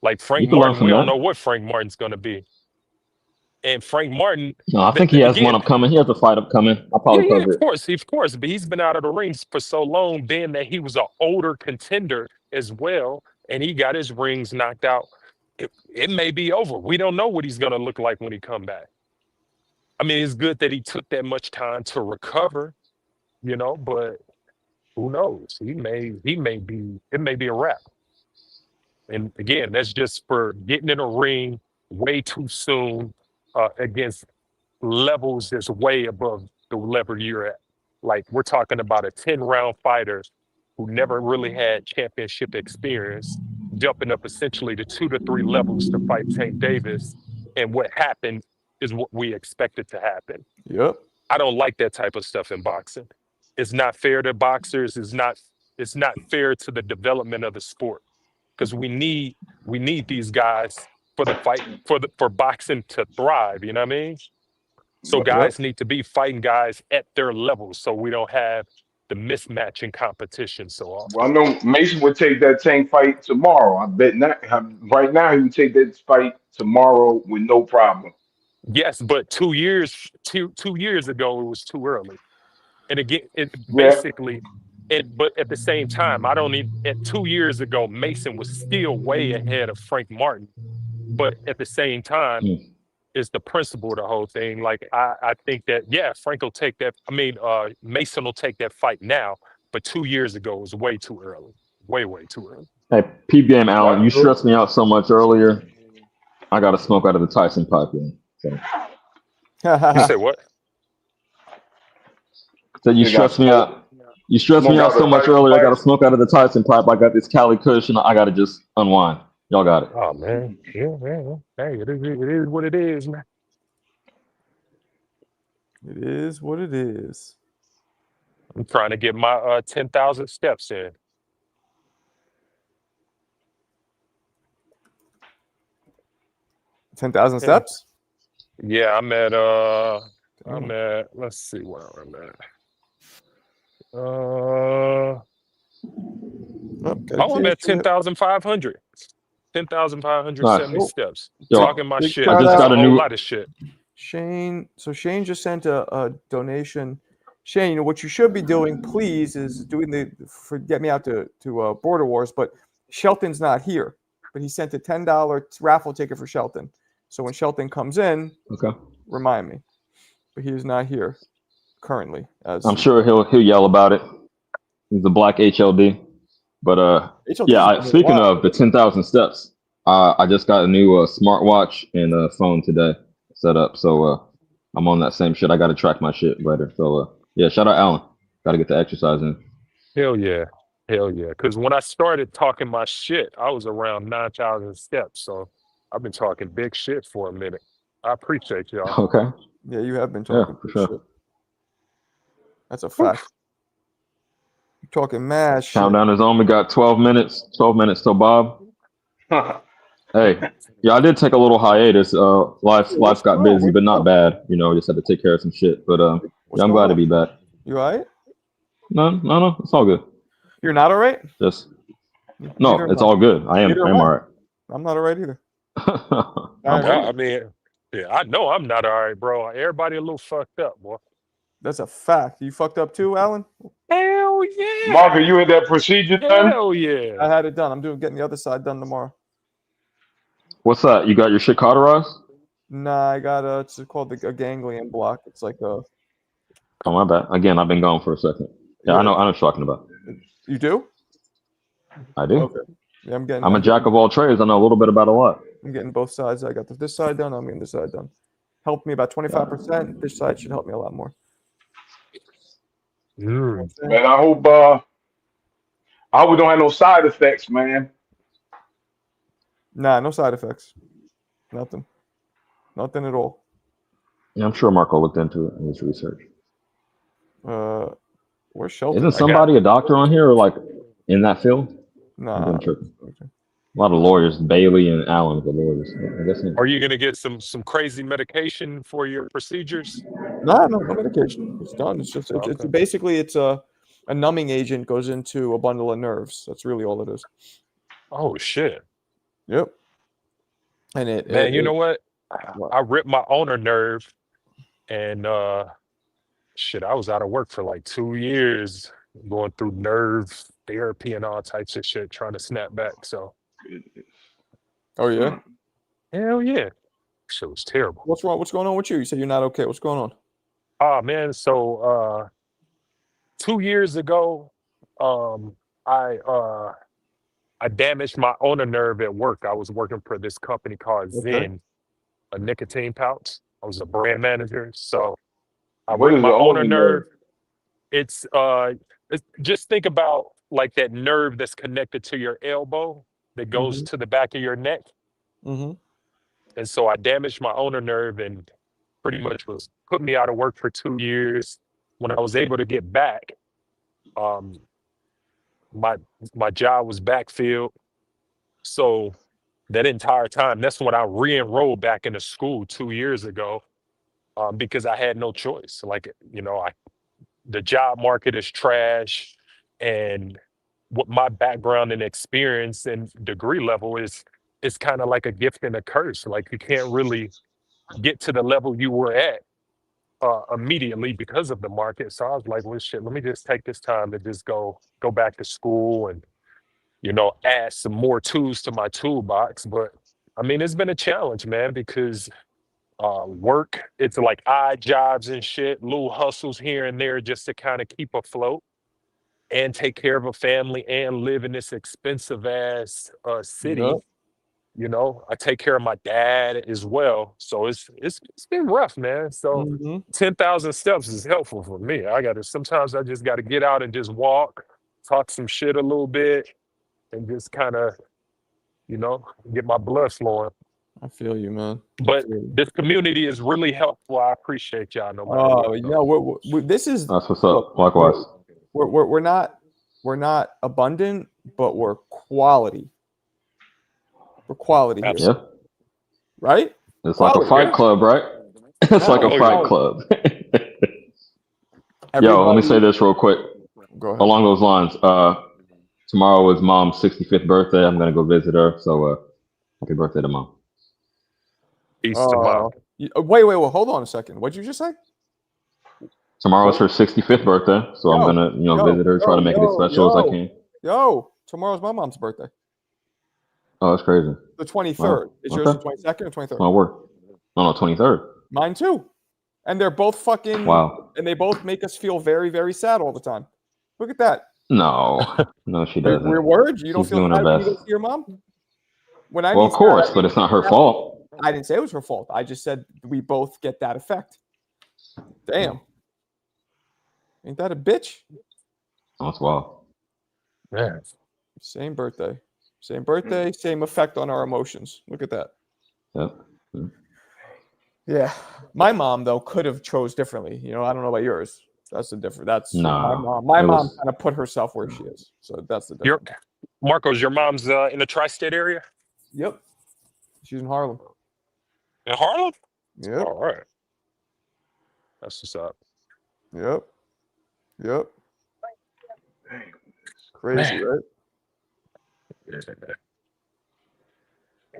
Like Frank Martin, we don't know what Frank Martin's going to be. And Frank Martin... No, I think he has one upcoming. He has a fight upcoming. I'll probably cover it. Of course. But he's been out of the rings for so long, being that he was an older contender as well, and he got his rings knocked out. It may be over. We don't know what he's going to look like when he come back. I mean, it's good that he took that much time to recover, but who knows? It may be a wrap. And again, that's just for getting in a ring way too soon against levels that's way above the level you're at. Like, we're talking about a 10-round fighter who never really had championship experience, jumping up essentially to 2 to 3 levels to fight Tank Davis. And what happened is what we expected to happen. Yep. I don't like that type of stuff in boxing. It's not fair to boxers. It's not fair to the development of the sport, because we need these guys for the fight, for boxing to thrive. You know what I mean? So guys need to be fighting guys at their level, so we don't have the mismatch in competition so often. Well, I know Mason would take that Tank fight tomorrow. I bet not. Right now, he would take that fight tomorrow with no problem. Yes, but 2 years ago, it was too early. And again, but at the same time, at 2 years ago, Mason was still way ahead of Frank Martin. But at the same time, it's the principle of the whole thing. Like, I think that, Frank will take that. I mean, Mason will take that fight now, but 2 years ago was way too early. Way too early. Hey, peep game, Allen. You What? stressed me out so much earlier. I got to smoke out of the Tyson pipeline. So, You say what? so you You got stressed me smoke. out. You stressed Smoke me out out the so much Tyson earlier. I got to pipe. smoke out of the Tyson pipe. I got this Cali Cushion. I got to just unwind. Y'all got it. Oh man, yeah. Hey, it is what it is, man. It is what it is. I'm trying to get my 10,000 steps in. 10,000 Yeah. steps? Yeah, I'm at Damn. let's see where I'm at. Oh, gotta I'm at change it. 10,500. 10,570 Nice. Oh, steps. Yo, Talking my big shit. shout I just That's out. got a a whole new. lot of shit. Shane. So Shane just sent a donation. Shane, you know, what you should be doing, please, is doing get me out to Border Wars. But Shelton's not here. But he sent a $10 raffle ticket for Shelton. So when Shelton comes in, Okay. remind me. But he is not here currently. I'm sure he'll yell about it. He's a black HLD. But HLD yeah. is doing Speaking well. of the 10,000 steps, I just got a new smartwatch and phone today set up. So I'm on that same shit. I got to track my shit better. So yeah, shout out Alan. Got to get the exercise in. Hell yeah. Because when I started talking my shit, I was around 9,000 steps. So I've been talking big shit for a minute. I appreciate y'all. Okay. Yeah, you have been Yeah, talking for big sure. shit. That's a fact. You're talking mad shit. Countdown is on. We got 12 minutes. 12 minutes till Bob. Hey, yeah, I did take a little hiatus. Life got busy, but not bad. You know, just had to take care of some shit. But yeah, I'm glad to be back. You all right? No, it's all good. You're not all right? Just Neither no, am it's I. all good. I am Neither am I. all right. I'm not all right either. I'm I mean, yeah, I know I'm not all right, bro. Everybody a little fucked up, boy. That's a fact. You fucked up too, Alan? Hell yeah. Mark, are you in that procedure done? Hell yeah. I had it done. I'm getting the other side done tomorrow. What's that? You got your shit cauterized? Nah, I got it's called a ganglion block. It's like a. Oh my bad. Again, I've been gone for a second. Yeah, I know what you're talking about. You do? I do. Okay. Yeah, I'm a jack of all trades. I know a little bit about a lot. I'm getting both sides. I got this side done. I'm getting this side done. Helped me about 25%. This side should help me a lot more. Mm. Man, I hope we don't have no side effects, man. Nah, no side effects. Nothing at all. Yeah, I'm sure Marco looked into it in his research. Where's Shelton? Isn't somebody a doctor on here or like in that field? Nah. A lot of lawyers. Bailey and Allen are the lawyers. I guess not. Are you gonna get some crazy medication for your procedures? No medication. It's done. It's just it's Okay. basically it's a numbing agent goes into a bundle of nerves. That's really all it is. Oh shit. Yep. And Man, you know what? What? I ripped my ulnar nerve and shit, I was out of work for like 2 years, going through nerve therapy and all types of shit, trying to snap back. So Oh yeah. hell yeah. Shit was terrible. What's wrong? What's going on with you? You say you're not okay. What's going on? Oh man, so 2 years ago, I damaged my ulnar nerve at work. I was working for this company called Zen, a nicotine pouch. I was a brand manager. So I What ripped is my the ulnar ulnar nerve. nerve? It's just think about like that nerve that's connected to your elbow that goes to the back of your neck. Mm-hmm. And so I damaged my ulnar nerve and pretty much was put me out of work for 2 years. When I was able to get back, my job was backfilled. So that entire time, that's when I re-enrolled back into school 2 years ago, because I had no choice. Like, you know, the job market is trash, and what my background and experience and degree level is kind of like a gift and a curse. Like you can't really get to the level you were at immediately because of the market. So I was like, well, shit, let me just take this time to just go back to school and, you know, add some more tools to my toolbox. But I mean, it's been a challenge, man, because work, it's like odd jobs and shit, little hustles here and there just to kind of keep afloat. and take care of a family and live in this expensive ass city. Yep. You know, I take care of my dad as well. So it's been rough, man. So hmm 10,000 steps is helpful for me. Sometimes I just gotta get out and just walk, talk some shit a little bit, and just kind of, you know, get my blood flowing. I feel you, man. I But feel you. this community is really helpful. I appreciate y'all no matter Oh, what. you know, this is That's what's look, up. Likewise. we're not abundant, but we're quality. We're quality here, Absolutely. Yeah. right? It's like a Quality, fight yeah. club, right? It's like a Oh, fight yeah. club. Yo, let me Everybody- say this real quick. Go ahead. Along those lines, tomorrow is Mom's 65th birthday. I'm gonna go visit her. So happy birthday to Mom. Peace to mom. Wait, hold on a second. What'd you just say? Tomorrow is her 65th birthday, so I'm gonna visit her, try to make it as special as I can. Yo, tomorrow's my mom's birthday. Oh, that's crazy. The 23rd. Is yours the 22nd or 23rd? My work. No, 23rd. Mine too. And they're both fucking Wow. and they both make us feel very, very sad all the time. Look at that. No, she doesn't. We're words. You don't She's feel doing her sad when you best. go see your mom? When I Well, mean of course, sad, but it's not her fault. I didn't say it was her fault. I just said we both get that effect. Damn. Ain't that a bitch? That's wild. Man. Same birthday. Same birthday, same effect on our emotions. Look at that. Yep. Yeah. My mom, though, could have chose differently. You know, I don't know about yours. That's the difference. That's Nah, my mom. My it mom was- kind of put herself where she is. So that's the Your difference. Marcos, your mom's in the tri-state area? Yep. She's in Harlem. In Harlem? Yep. All right. That's what's up. Yep. Yep. Crazy, Man. right?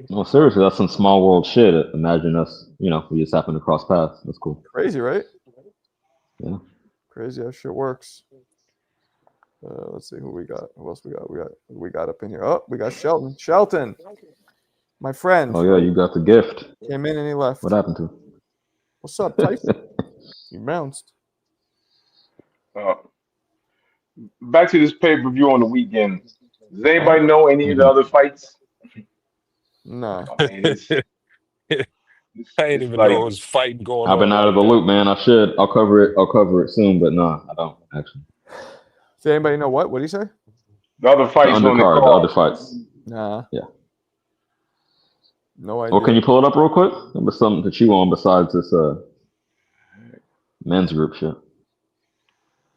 No, seriously, that's some small world shit. Imagine us, we just happen to cross paths. That's cool. Crazy, right? Yeah. Crazy how shit works. Let's see who we got. Who else we got? We got up in here. Oh, we got Shelton. Shelton, my friend. Oh, yeah, you got the gift. Came in and he left. What happened to him? What's up, Tyson? You bounced. Back to this pay-per-view on the weekend. Does anybody know any of the other fights? No. I mean, I ain't even like, know it was fighting going on. I've been out of the loop, man. I should. I'll cover it soon, but no, I don't actually. Does anybody know what? What did he say? the other The fights on the undercard, the card. other fights. Nah. Yeah. No idea. Well, can you pull it up real quick? There's something to chew on besides this men's group shit.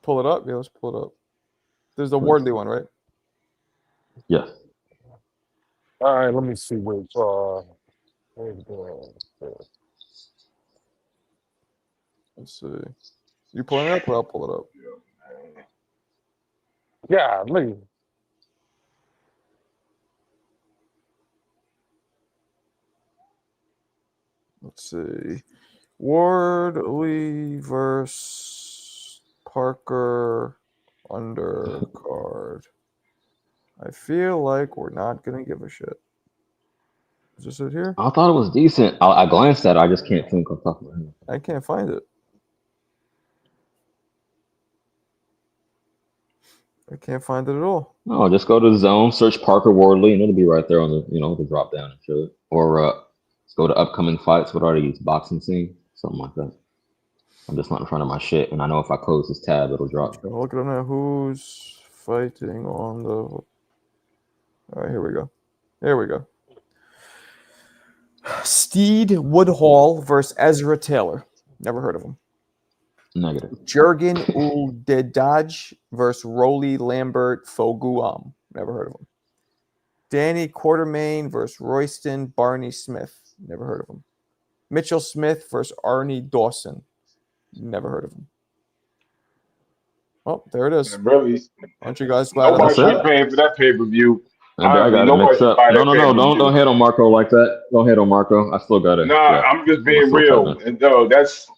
pull it up? Yeah, let's pull it up. There's the Wardley one, right? Yes. All right, let me see which. Let's see. You pulling it up or I'll pull it up? Yeah, look. Let's see. Wardley versus Parker undercard. I feel like we're not gonna give a shit. Is this it here? I thought it was decent. I glanced at it. I just can't think of top of my head. I can't find it. I can't find it at all. No, just go to the zone, search Parker Wardley, and it'll be right there on the the drop down and show it. Or let's go to upcoming fights. What are these? Boxing scene? Something like that. I'm just not in front of my shit, and I know if I close this tab, it'll drop. Look at now. Who's fighting on the? All right, here we go. Here we go. Steed Woodhall versus Ezra Taylor. Never heard of him. Negative. Jurgen Uldedaj versus Rolly Lambert Foguam. Never heard of him. Danny Quartermain versus Royston Barney Smith. Never heard of him. Mitchell Smith versus Arnie Dawson. Never heard of him. Oh, there it is. And really, Aren't you guys glad? nobody That's it? should be paying for that pay-per-view. I got it nobody mixed should up. buy that No, pay-per-view. don't hit on Marco like that. Don't hit on Marco. I still got it. Nah, I'm just being real. And no, that's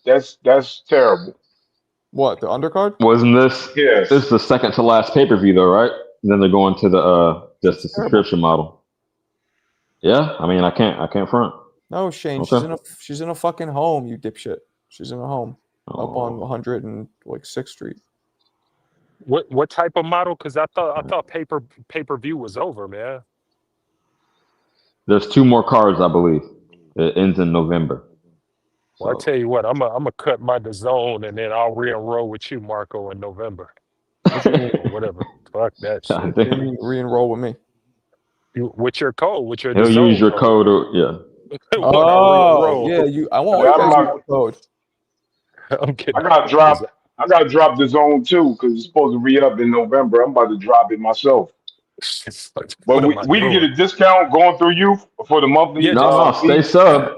terrible. What, the undercard? Wasn't this? Yes. This is the second to last pay per view though, right? And then they're going to the just the subscription model. Yeah, I mean, I can't front. No, Shane. Okay. She's in a fucking home, you dipshit. She's in a home up on Oh, 106th Street. What type of model? Because I thought pay-per-view was over, man. There's 2 more cards, I believe. It ends in November. Well, I So tell you what, I'm a cut my DAZN and then I'll re-enroll with you, Marco, in November What you mean? or whatever. Fuck that I shit. What do you think mean re-enroll with me? With your code, with your he'll DAZN use your code. code. Or, yeah. What, I'll Oh, re-enroll. yeah. I want Yeah, you I'm guys to use not. my code. I'm I kidding. got dropped. I got dropped the zone too because it's supposed to re-up in November. I'm about to drop it myself. But What am I we can get doing? a discount going through you for the monthly Yeah, No, no, stay fee. sub.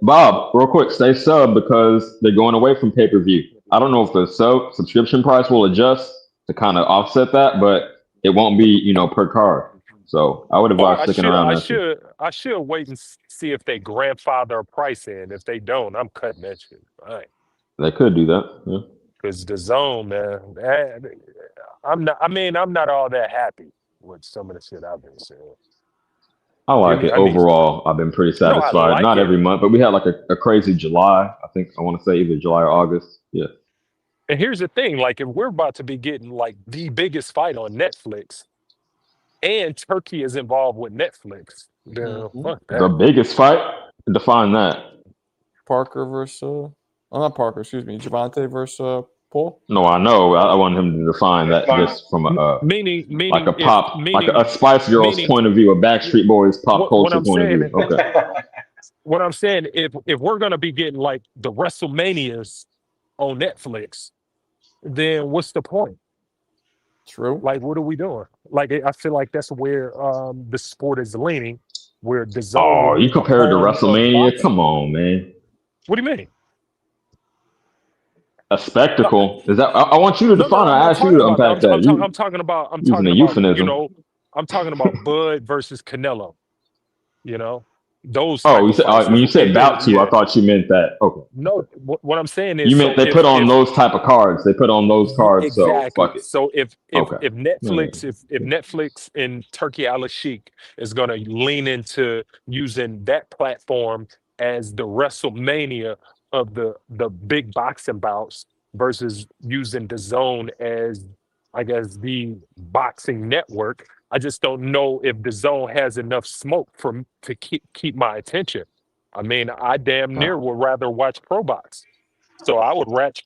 Bob, real quick, stay sub because they're going away from pay-per-view. I don't know if the subscription price will adjust to kind of offset that, but it won't be, per card. So I would Oh, advise sticking around I there. should wait and see if they grandfather a price in. If they don't, I'm cutting that shit. All right. They could do that. Yeah. Because the zone, man, I'm not all that happy with some of the shit I've been saying. I like it. I mean, Overall, I've been pretty no, I satisfied. like Not it. every month, but we had like a crazy July. I want to say either July or August. Yeah. And here's the thing, like if we're about to be getting like the biggest fight on Netflix and Turkey is involved with Netflix, then fuck The that. biggest fight? Define that. Parker versus not Parker, excuse me, Javante versus Paul. No, I know. I want him to define that Fine. just from a Meaning like a pop, like meaning a Spice Girls meaning point of view, a Backstreet Boys pop what culture I'm point of saying view. Okay. what I'm saying, if we're gonna be getting like the WrestleManias on Netflix, then what's the point? True. Like, what are we doing? Like, I feel like that's where the sport is leaning, where the zone. Oh, you compared to home of WrestleMania? boxing. Come on, man. What do you mean? A spectacle? Is that? I want you to define it. I asked you to unpack that. I'm talking about. Using a euphemism. I'm talking about Bud versus Canelo. Those. Oh, when you said bout to, I thought you meant that. Okay. No, what I'm saying is you meant they put on those type of cards. They put on those cards. Exactly. So fuck it. So if Okay. Netflix if Netflix and Turkey Al Sheikh is going to lean into using that platform as the WrestleMania of the big boxing bouts versus using DAZN as, I guess, the boxing network, I just don't know if DAZN has enough smoke to keep my attention. I mean, I damn near would rather watch Pro Box. So I would watch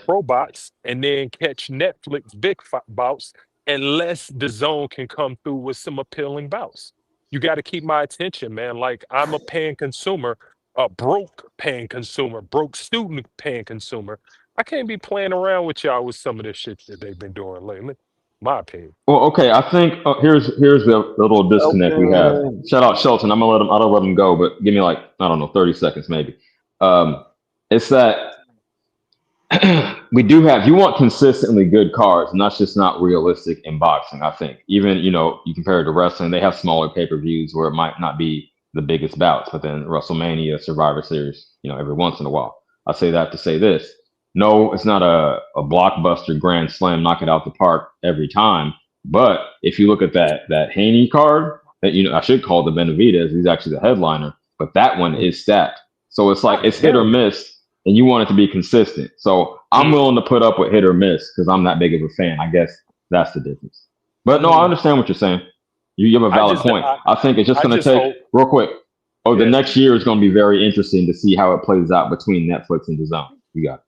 Pro Box and then catch Netflix big bouts unless DAZN can come through with some appealing bouts. You got to keep my attention, man. Like, I'm a paying consumer, a broke paying consumer, broke student paying consumer. I can't be playing around with y'all with some of this shit that they've been doing lately. My opinion. Well, okay. I think here's the little disconnect we have. Shout out Shelton. I don't let him go, but give me 30 seconds maybe. It's that we do have. You want consistently good cards, and that's just not realistic in boxing. I think even you compare it to wrestling, they have smaller pay-per-views where it might not be the biggest bouts, but then WrestleMania, Survivor Series, every once in a while. I say that to say this. No, it's not a blockbuster grand slam, knock it out the park every time. But if you look at that Haney card, that I should call the Benavidez, he's actually the headliner, but that one is stacked. So it's like it's hit or miss, and you want it to be consistent. So I'm willing to put up with hit or miss because I'm that big of a fan. I guess that's the difference. But no, I understand what you're saying. You have a valid point. I think it's just going to take real quick. The next year is going to be very interesting to see how it plays out between Netflix and DAZN. You got it.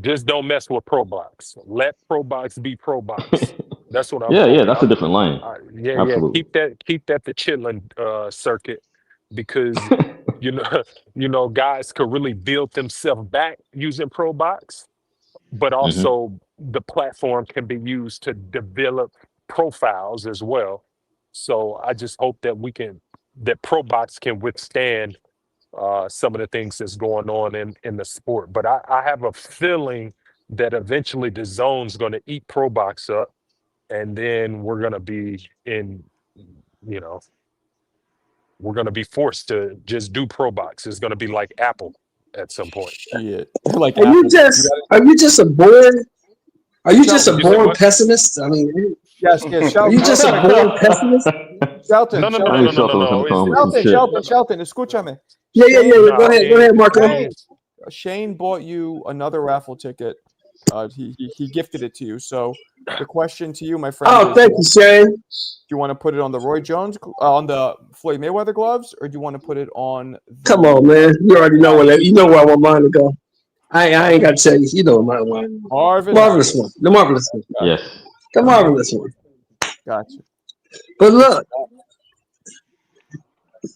Just don't mess with Pro Box. Let Pro Box be Pro Box. That's what I'm. Yeah, that's a different lane. Absolutely. Keep that the chitlin circuit, because guys could really build themselves back using Pro Box, but also the platform can be used to develop profiles as well. So I just hope that Pro Box can withstand some of the things that's going on in the sport. But I have a feeling that eventually the zone's going to eat Pro Box up, and then we're going to be we're going to be forced to just do Pro Box. It's going to be like Apple at some point. Shit. Like are you just a born pessimist? I mean, yes. Are you just a born pessimist? Shelton, No. Shelton, escúchame. Yeah. Go ahead, Marco. Shane bought you another raffle ticket He gifted it to you. So the question to you, my friend. Oh, is, thank you, Shane. do you want to put it on the Roy Jones, on the Floyd Mayweather gloves, or do you want to put it on? Come on, man. You already know you know where I want mine to go. I ain't got to tell you. You know my one. Marvelous one. The marvelous one. Yes. The marvelous one. Gotcha. But look,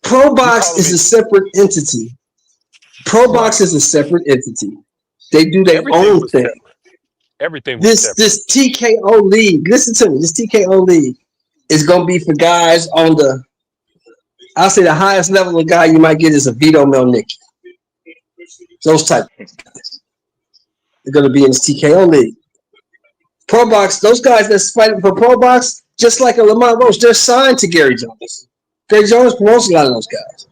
Pro Box is a separate entity. Pro Box is a separate entity. They do their own thing. Separate. Everything was separate. This TKO league. Listen to me. This TKO league is gonna be for guys on the. I'll say the highest level of guy you might get is a Vito Melnicki. Those type of guys. They're gonna be in this TKO league. Pro Box. Those guys that's fighting for Pro Box, just like a Lamont Roach, they're signed to Gary Jones. Gary Jones promotes a lot of those guys.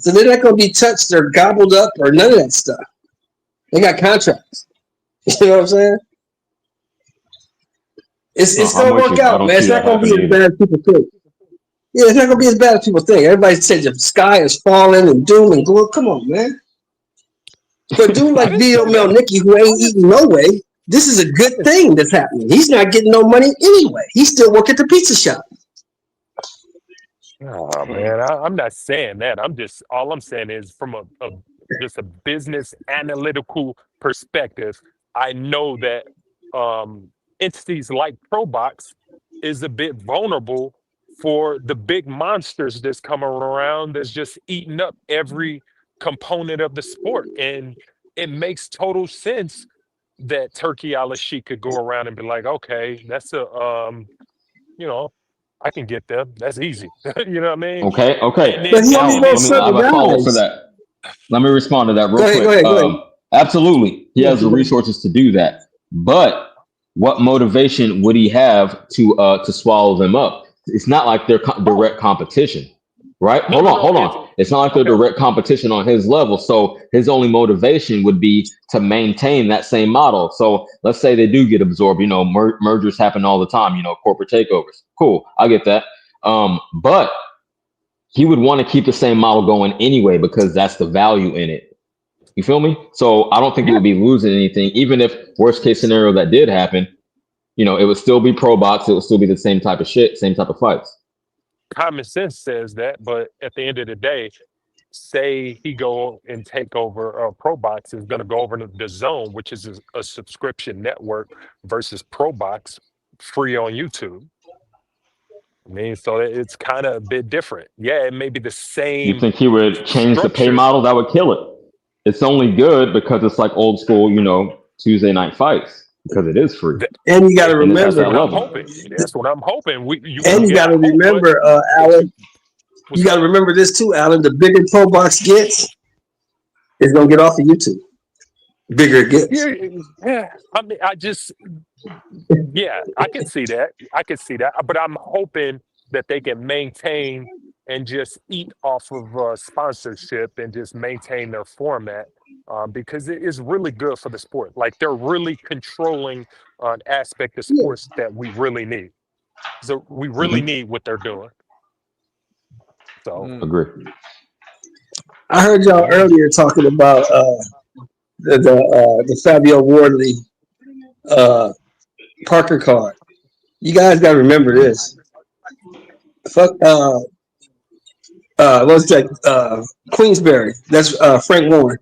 So they're not going to be touched or gobbled up or none of that stuff. They got contracts. You know what I'm saying? It's going to work out, man. It's not going to be as bad as people think. Yeah, it's not going to be as bad as people think. Everybody says the sky is falling and doom and gloom. Come on, man. But dude like Vito Melnicki, who ain't eating no way, this is a good thing that's happening. He's not getting no money anyway. He still work at the pizza shop. Oh man, I'm not saying that. All I'm saying is from just a business analytical perspective, I know that entities like ProBox is a bit vulnerable for the big monsters that's coming around that's just eating up every component of the sport. And it makes total sense that Turki Al-Sheikh could go around and be like, okay, that's I can get them. That's easy. You know what I mean? Okay. But he only wants certain guys. For that. Let me respond to that real quick. Go ahead. Absolutely. He has the resources to do that. But what motivation would he have to swallow them up? It's not like they're direct competition, right? Hold on. It's not like they're direct competition on his level. So his only motivation would be to maintain that same model. So let's say they do get absorbed. Mergers happen all the time. Corporate takeovers. Cool, I get that. But he would want to keep the same model going anyway because that's the value in it. You feel me? So I don't think he would be losing anything, even if worst case scenario that did happen. It would still be Pro Box. It would still be the same type of shit, same type of fights. Common sense says that, but at the end of the day, say he go and take over Pro Box is going to go over to the Zone, which is a subscription network, versus Pro Box free on YouTube. I mean, so it's kind of a bit different. Yeah, it may be the same. You think he would change the pay model? That would kill it. It's only good because it's like old school, Tuesday night fights. Because it is free. And you got to remember. That's what I'm hoping. You got to remember, Alan. You got to remember this too, Alan. The bigger Pro Box gets, it's going to get off of YouTube. Bigger it gets. Yeah. I mean, I can see that. But I'm hoping that they can maintain and just eat off of sponsorship and just maintain their format. Because it is really good for the sport. Like they're really controlling an aspect of sports that we really need. So we really need what they're doing. So agree. I heard y'all earlier talking about the Fabio Wardley Parker card. You guys got to remember this. Fuck. What's that? Queensberry. That's Frank Warren.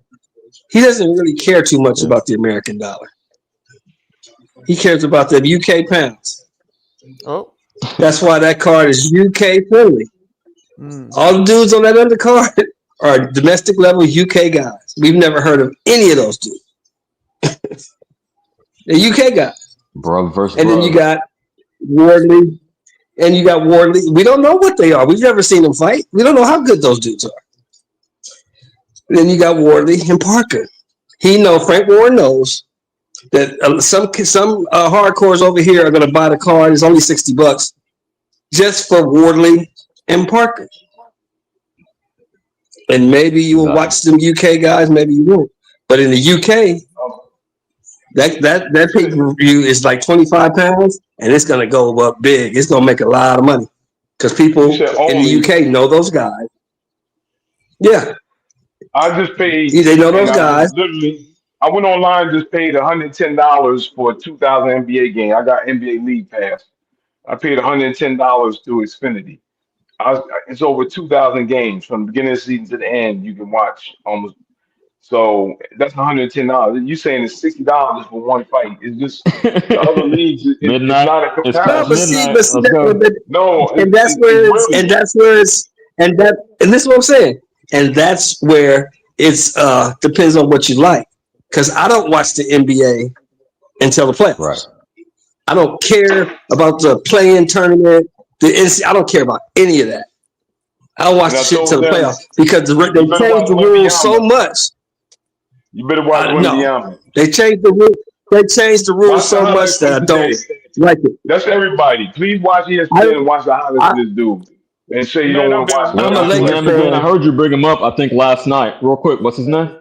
He doesn't really care too much about the American dollar. He cares about the UK pounds. Oh, that's why that card is UK friendly. All the dudes on that undercard are domestic level UK guys. We've never heard of any of those dudes. The UK guys. And then you got Wardley. And you got Wardley. We don't know what they are. We've never seen them fight. We don't know how good those dudes are. Then you got Wardley and Parker. Frank Warren knows that some hardcores over here are going to buy the card. It's only $60 just for Wardley and Parker. And maybe you will watch some UK guys, maybe you won't. But in the UK, that pay-per-view is like 25 pounds, and it's going to go up big. It's going to make a lot of money because people in the UK know those guys. Yeah. I just paid. They know those and guys. I went online, just paid $110 for a 2000 NBA game. I got NBA League Pass. I paid $110 through Xfinity. It's over 2,000 games from the beginning of the season to the end. You can watch almost. So that's $110. You saying it's $60 for one fight? It's just the other leagues. It's Midnight. not a It's No, past comparison. but midnight. Let's go. No, and that's where it's, really. and that's where it's, and this is what I'm saying, and that's where it's depends on what you like. Because I don't watch the NBA until the playoffs. Right. I don't care about the play-in tournament. I don't care about any of that. I don't watch And I the shit told till the them, playoffs because they better changed the watch rules so Wembanyama. much. You better watch No. Wembanyama. They changed the rules. They changed the rules Watch the so much highlights that I from don't today. like it. That's everybody. Please watch ESPN and watch the highlights of this dude. And say you Man, don't I've want to watch been- I'm a What's his Lakers name again? I fan. heard you bring him up. I think last night. Real quick, what's his name?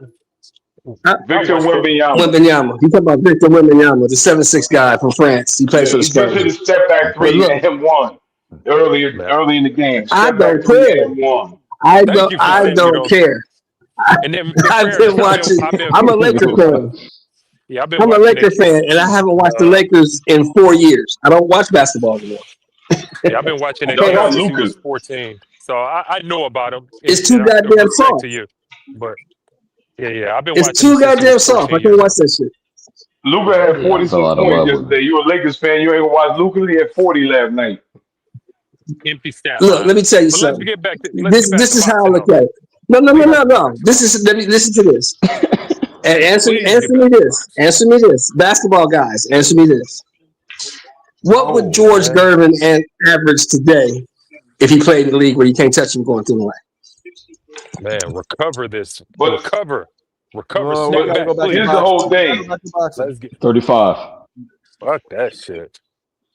Victor Wembanyama. Wembanyama. You talking about Victor Wembanyama, the 7'6" guy from France. He plays for He the just hit a Spurs. step back three But look, and him one early in the game. I Step don't back three care. and him one. I Thank you for I saying you don't don't. care. And then I've been watching. I'm a Laker fan. Yeah, I've been I'm a watching Laker it. fan, and I haven't watched the Lakers in 4 years. I don't watch basketball anymore. Yeah, I've been watching it Hey, since he Luka. was 14. So I know about him. It's too And goddamn respect soft. to you. But yeah, I've been It's watching too him since he goddamn was soft. 14 I can't years watch that shit. Luka had I 46 fell out of points love with yesterday. You a Lakers fan? You ain't gonna watch Luka? He had 40 last night. empty stat Look, line. let me tell you But let's something. get back to This is how I boxing, look though. at it. No. This is let me listen to this. And answer Please me get back. this. Answer me this. Basketball guys, answer me this. What would George man. Gervin average today if he played in the league where you can't touch him going through the line? Man, recover this. But- Recover. Oh, Snap we gotta back, go back to please. Here's the boxing. whole thing. Gotta go back to boxing. Let's get 35. fuck that shit.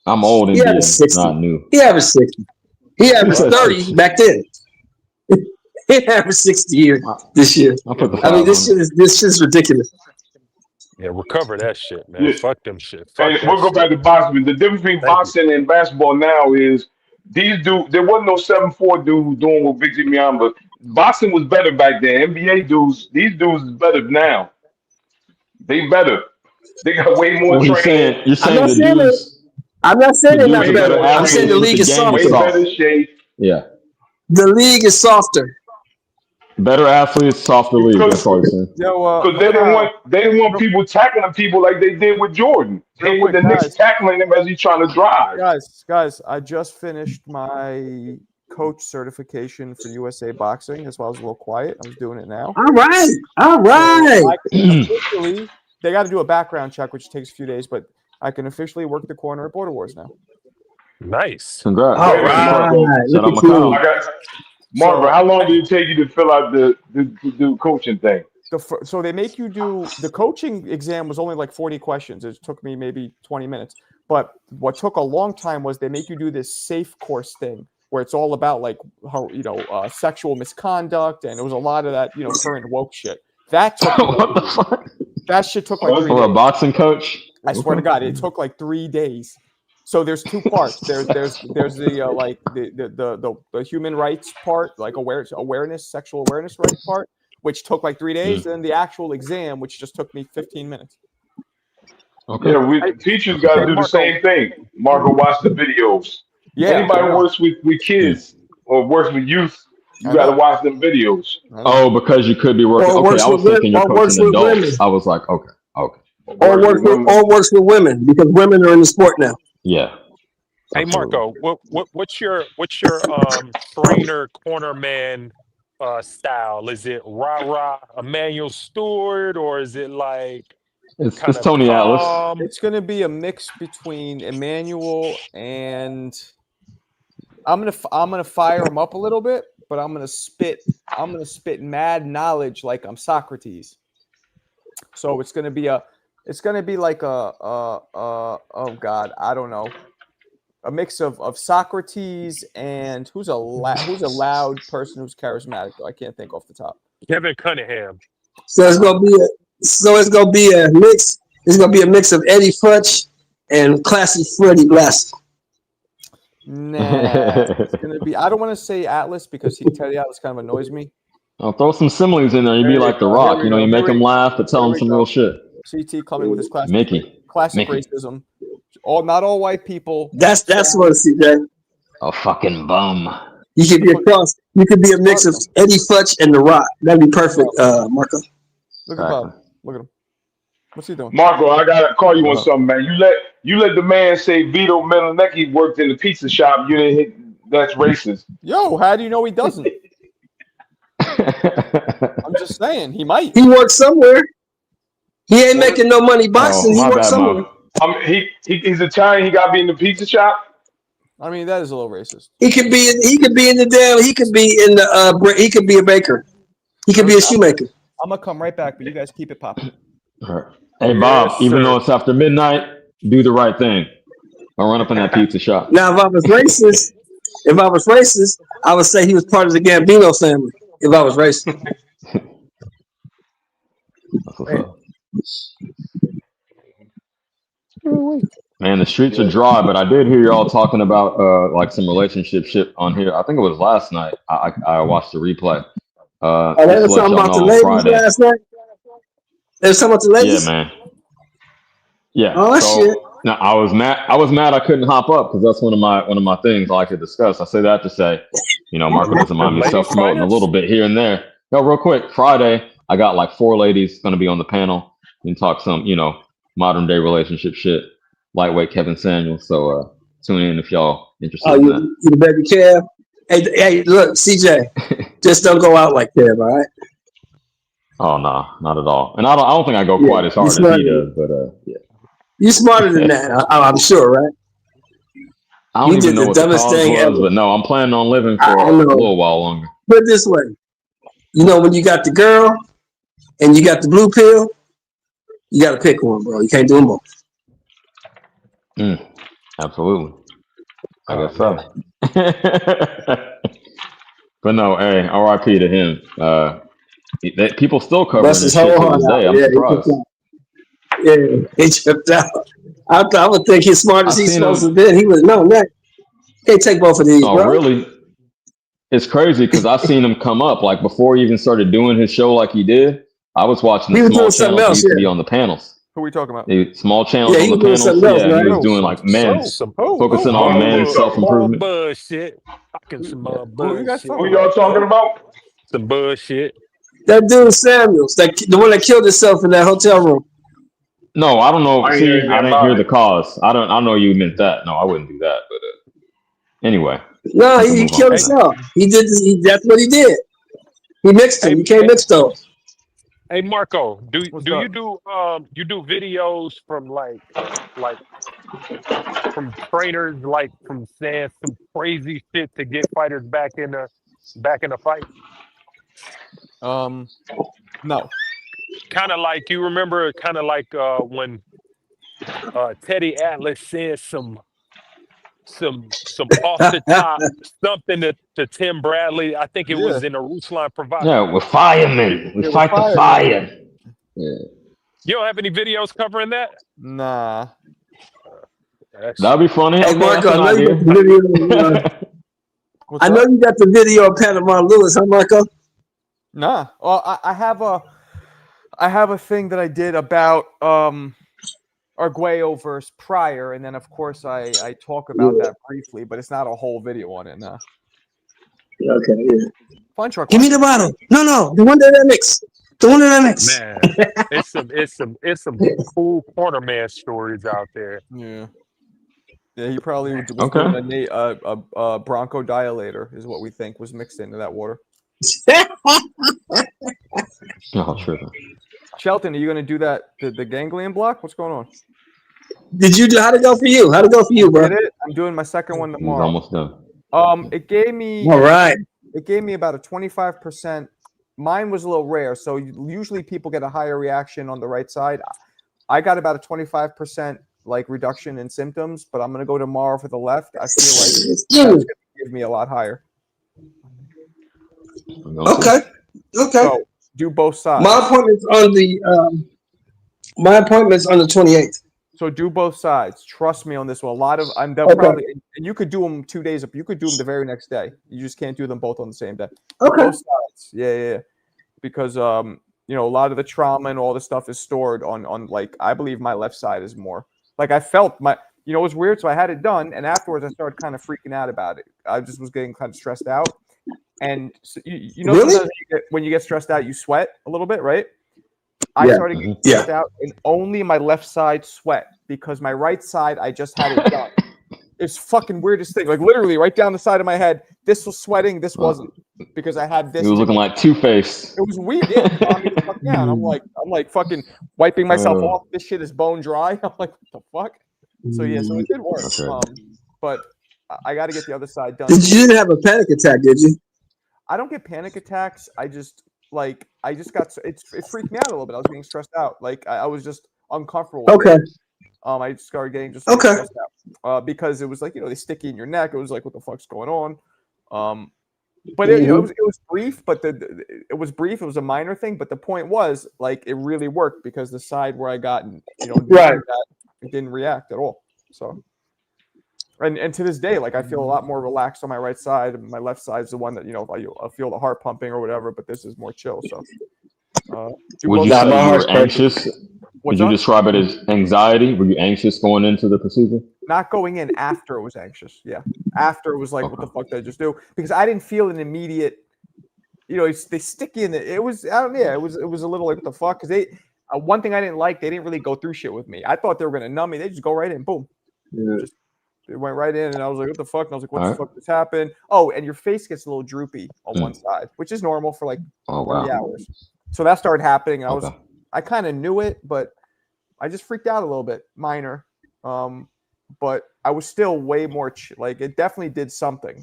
I'm old He NBA, averaged 60. not new. He averaged 60. He averaged Fuck. 30 back then. He averaged 60 here this year. I put the I mean, 5 this shit is ridiculous. Yeah, recover that shit, man. Yeah. Fuck them shit. Fuck And that we'll go shit. back to boxing. The difference between Thank you. boxing and basketball now is these dudes. There wasn't no 7'4" dude doing what Victor Wembanyama. Boxing was better back then. NBA dudes, these dudes is better now. They better. They got way more Well, training. you're saying not the saying dudes. I'm not saying The they're not dudes are better. better I'm saying the athletes, league the is game Way is softer. soft. better shape. Yeah. The league is softer. Better athletes, softer league. That's all you're saying. Yo, Because they didn't want people tackling people like they did with Jordan. Real They with the quick, Knicks guys. tackling him as he's trying to drive. guys, I just finished my coach certification for USA Boxing. That's why I was a little quiet. I was doing it now. All right. All right. I can officially, they got to do a background check, which takes a few days, but I can officially work the corner at Border Wars now. Nice. Congrats. All Wait, right. Shout out Look at you. McCown. I got Marvin. How long did it take you to fill out the do coaching thing? So they make you do the coaching exam was only like 40 questions. It took me maybe 20 minutes. But what took a long time was they make you do this safe course thing where it's all about like how sexual misconduct, and it was a lot of that current woke shit. That took What the fuck? that shit took like 3 For a days. boxing coach? I swear to God, it took like 3 days. So there's two parts. There's the like the human rights part, like sexual awareness right part, which took like 3 days, and then the actual exam, which just took me 15 minutes. Okay. Yeah, teachers got to do the Marco. same thing. Marco, watch the videos. Yeah. Anybody I who know. works with kids or works with youth, you I got to know. watch them videos. Oh, because you could be working. Or Okay, works I was with thinking you're women- or works coaching with adults. women. I was like, okay. Or works with women because women are in the sport now. Yeah. Hey Absolutely. Marco, what's your trainer corner man style? Is it rah Emmanuel Stewart, or is it like It's kind of Tony Atlas. calm? It's going to be a mix between Emmanuel and I'm gonna fire him up a little bit, but I'm gonna spit mad knowledge like I'm Socrates. So it's gonna be like oh God, I don't know, a mix of Socrates and who's a loud person who's charismatic though. I can't think off the top. Kevin Cunningham. So it's gonna be a mix. It's gonna be a mix of Eddie Futch and classy Freddie Glass. Nah, it's gonna be. I don't want to say Atlas because Teddy Atlas kind of annoys me. I'll throw some similes in there. You be like The Rock. You know, you make them laugh, but tell them some real shit. CT coming with his classic Mickey. racism. Not all white people. That's what CJ. A fucking bum. You could be a cross. You could be a mix of Eddie Futch and The Rock. That'd be perfect, Marco. Look at Bob. Look at him. What's he doing? Marco, I gotta call you on something, man. You let the man say Vito Melanecki worked in the pizza shop. You didn't hit. That's racist. Yo, how do you know he doesn't? I'm just saying he might. He works somewhere. He ain't making no money boxing. He works somewhere. He's Italian. He got to be in the pizza shop. I mean, that is a little racist. He could be in the damn. He could be in the. He could be a baker. He could be a shoemaker. I'm gonna come right back, but you guys keep it popping. All right. Hey Bob, even though it's after midnight, do the right thing. I'll run up in that pizza shop. Now, if I was racist, I would say he was part of the Gambino family. If I was racist. Man, the streets are dry, but I did hear y'all talking about like some relationship shit on here. I think it was last night. I watched the replay. There was something about the ladies last night. There's something about the ladies. Yeah, man. Yeah. Oh shit. Now I was mad I couldn't hop up because that's one of my things I like to discuss. I say that to say, you know, Marco doesn't mind me self-promoting a little bit here and there. Yo, real quick, Friday, I got like 4 ladies gonna be on the panel and talk some, you know, modern day relationship shit. Lightweight Kevin Samuels. So tune in if y'all interested in that. You the baby Kev? Hey, look, CJ, just don't go out like Kev, all right? Oh no, not at all. And I don't think I go quite as hard as he does, but yeah. You smarter than that, I'm sure, right? I don't even know what the cause was, but no, I'm planning on living for a little while longer. Put it this way, you know, when you got the girl and you got the blue pill, you got to pick one, bro. You can't do them both. Absolutely. I guess so. But no, hey, RIP to him. People still covering this shit to this day. I'm surprised. He tripped out. I would think he's smart as he's supposed to be. He was that. Can't take both of these, bro. Really? It's crazy because I seen him come up like before he even started doing his show like he did. I was watching the small channels. He used to be on the panels. Who are we talking about? The small channels on the panels. Yeah, he was doing like men's, focusing on men's self-improvement. Bullshit. Fucking some bullshit. Who y'all talking about? Some bullshit. That dude Samuels, the one that killed himself in that hotel room. No, I don't know. I didn't hear the cause. I know you meant that. No, I wouldn't do that. But anyway. No, he killed himself. He did. That's what he did. He mixed them. You can't mix those. Hey Marco, do you do videos from like from trainers, like from saying some crazy shit to get fighters back in the fight? No. Kind of like you remember, when Teddy Atlas said some off the top something to Tim Bradley. I think it was in a Ruslan Provider. Yeah, we're firemen. We fight the fire. Yeah. You don't have any videos covering that? Nah. That'd be funny. Hey, Marco, I know you got the video of Panama Lewis, huh, Marco? Nah. Well, I have a thing that I did about Arguello versus Pryor, and then of course I talk about that briefly, but it's not a whole video on it now. Okay, yeah. Fine truck. Give me the bottle. No, the one that mix. The one that mix. Man, it's some cool corner man stories out there. Yeah, he probably was doing a Bronco dilator is what we think was mixed into that water. Oh, true. Shelton, are you going to do that? The ganglion block? What's going on? Did you do? How'd it go for you? How'd it go for you, bro? I'm doing my second one tomorrow. He's almost done. It gave me. All right. It gave me about a 25%. Mine was a little rare, so usually people get a higher reaction on the right side. I got about a 25% like reduction in symptoms, but I'm going to go tomorrow for the left. I feel like that's going to give me a lot higher. Okay. So, do both sides. My appointment's on the 28th. So do both sides. Trust me on this one. They'll Okay. probably, and you could do them 2 days. You could do them the very next day. You just can't do them both on the same day. Okay. Both sides. Yeah. Because a lot of the trauma and all the stuff is stored on like I believe my left side is more. Like I felt it was weird. So I had it done, and afterwards I started kind of freaking out about it. I just was getting kind of stressed out, and so, Really? sometimes when you get stressed out, you sweat a little bit, right? I started getting stressed out, and only my left side sweat because my right side I just had it done. It's fucking weirdest thing. Like literally right down the side of my head, this was sweating, this wasn't because I had this. It was looking like Two-Face. It was weird. Yeah, it calmed me the fuck down. I'm like fucking wiping myself off. This shit is bone dry. I'm like, what the fuck? So yeah, so it did work. Okay. But I got to get the other side done. You didn't have a panic attack, did you? I don't get panic attacks. I just got it freaked me out a little bit. I was getting stressed out. Like I was just uncomfortable. Okay. I just started getting just Okay. stressed out because it was like they sticky in your neck. It was like, what the fuck's going on? But it was brief. But it was brief. It was a minor thing. But the point was like it really worked because the side where I got Right. it didn't react at all. So. And to this day, like I feel a lot more relaxed on my right side. My left side is the one that I feel the heart pumping or whatever. But this is more chill. So, Would you say you were anxious? Would you describe it as anxiety? Were you anxious going into the procedure? Not going in. After it was anxious. Yeah, after it was like, what the fuck did I just do? Because I didn't feel an immediate. They stick you in it. It was it was a little like what the fuck because they. One thing I didn't like, they didn't really go through shit with me. I thought they were gonna numb me. They just go right in, boom. Yeah. It went right in, and I was like, what the fuck? And I was like, what the fuck just happened? Oh, and your face gets a little droopy on one side, which is normal for like 3 hours. So that started happening. And I kind of knew it, but I just freaked out a little bit, minor. But I was still way more, like it definitely did something,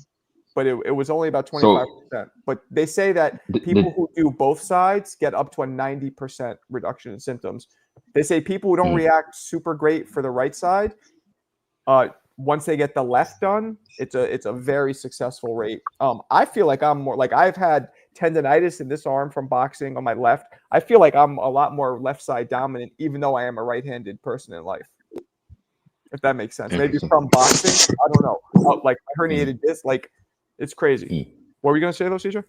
but it was only about 25%. But they say that people who do both sides get up to a 90% reduction in symptoms. They say people who don't react super great for the right side, once they get the left done, it's a very successful rate. I feel like I'm more like I've had tendonitis in this arm from boxing on my left. I feel like I'm a lot more left side dominant, even though I am a right-handed person in life. If that makes sense. Maybe from boxing, I don't know. Like my herniated disc, like it's crazy. What were you gonna say though, CJ?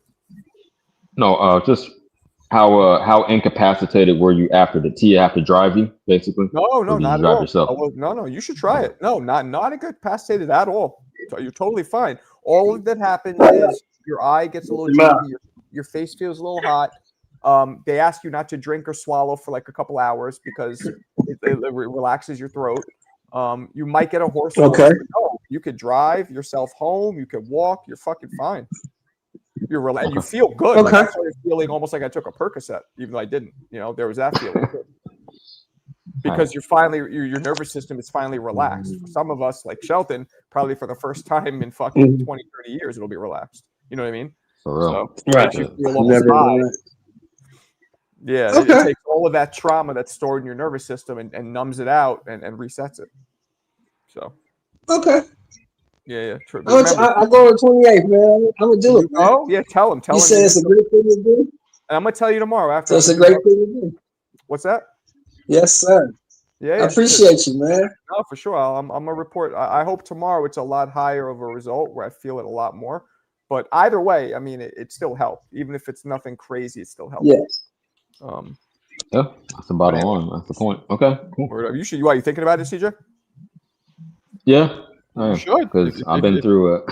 No, just how incapacitated were you after the Tia have to drive you, basically? No, not at all. Yourself? No, you should try it. No, not incapacitated at all. You're totally fine. All that happens is your eye gets a little droopy, your face feels a little hot. They ask you not to drink or swallow for like a couple hours because it relaxes your throat. You might get a horse. Okay. No, you could drive yourself home. You could walk. You're fucking fine. You feel good. Okay. Like I started feeling almost like I took a Percocet, even though I didn't. There was that feeling. Because your nervous system is finally relaxed. For some of us, like Shelton, probably for the first time in fucking 20, 30 years, it'll be relaxed. You know what I mean? For real. So, right. You feel almost high. Yeah, it takes all of that trauma that's stored in your nervous system and numbs it out and resets it. So. Okay. Yeah. True. I go on 28th, man. I'm gonna do it. Man. Oh, yeah. Tell him. You said it's a great thing to do. And I'm gonna tell you tomorrow after. So it's a great thing to do. What's that? Yes, sir. Yeah. I appreciate you, man. No, for sure. I'm gonna report. I hope tomorrow it's a lot higher of a result where I feel it a lot more. But either way, I mean, it still helped. Even if it's nothing crazy, it still helps. Yes. Yeah, that's the bottom line. That's the point. Okay, cool. You thinking about it, CJ? Yeah, you should, because I've been through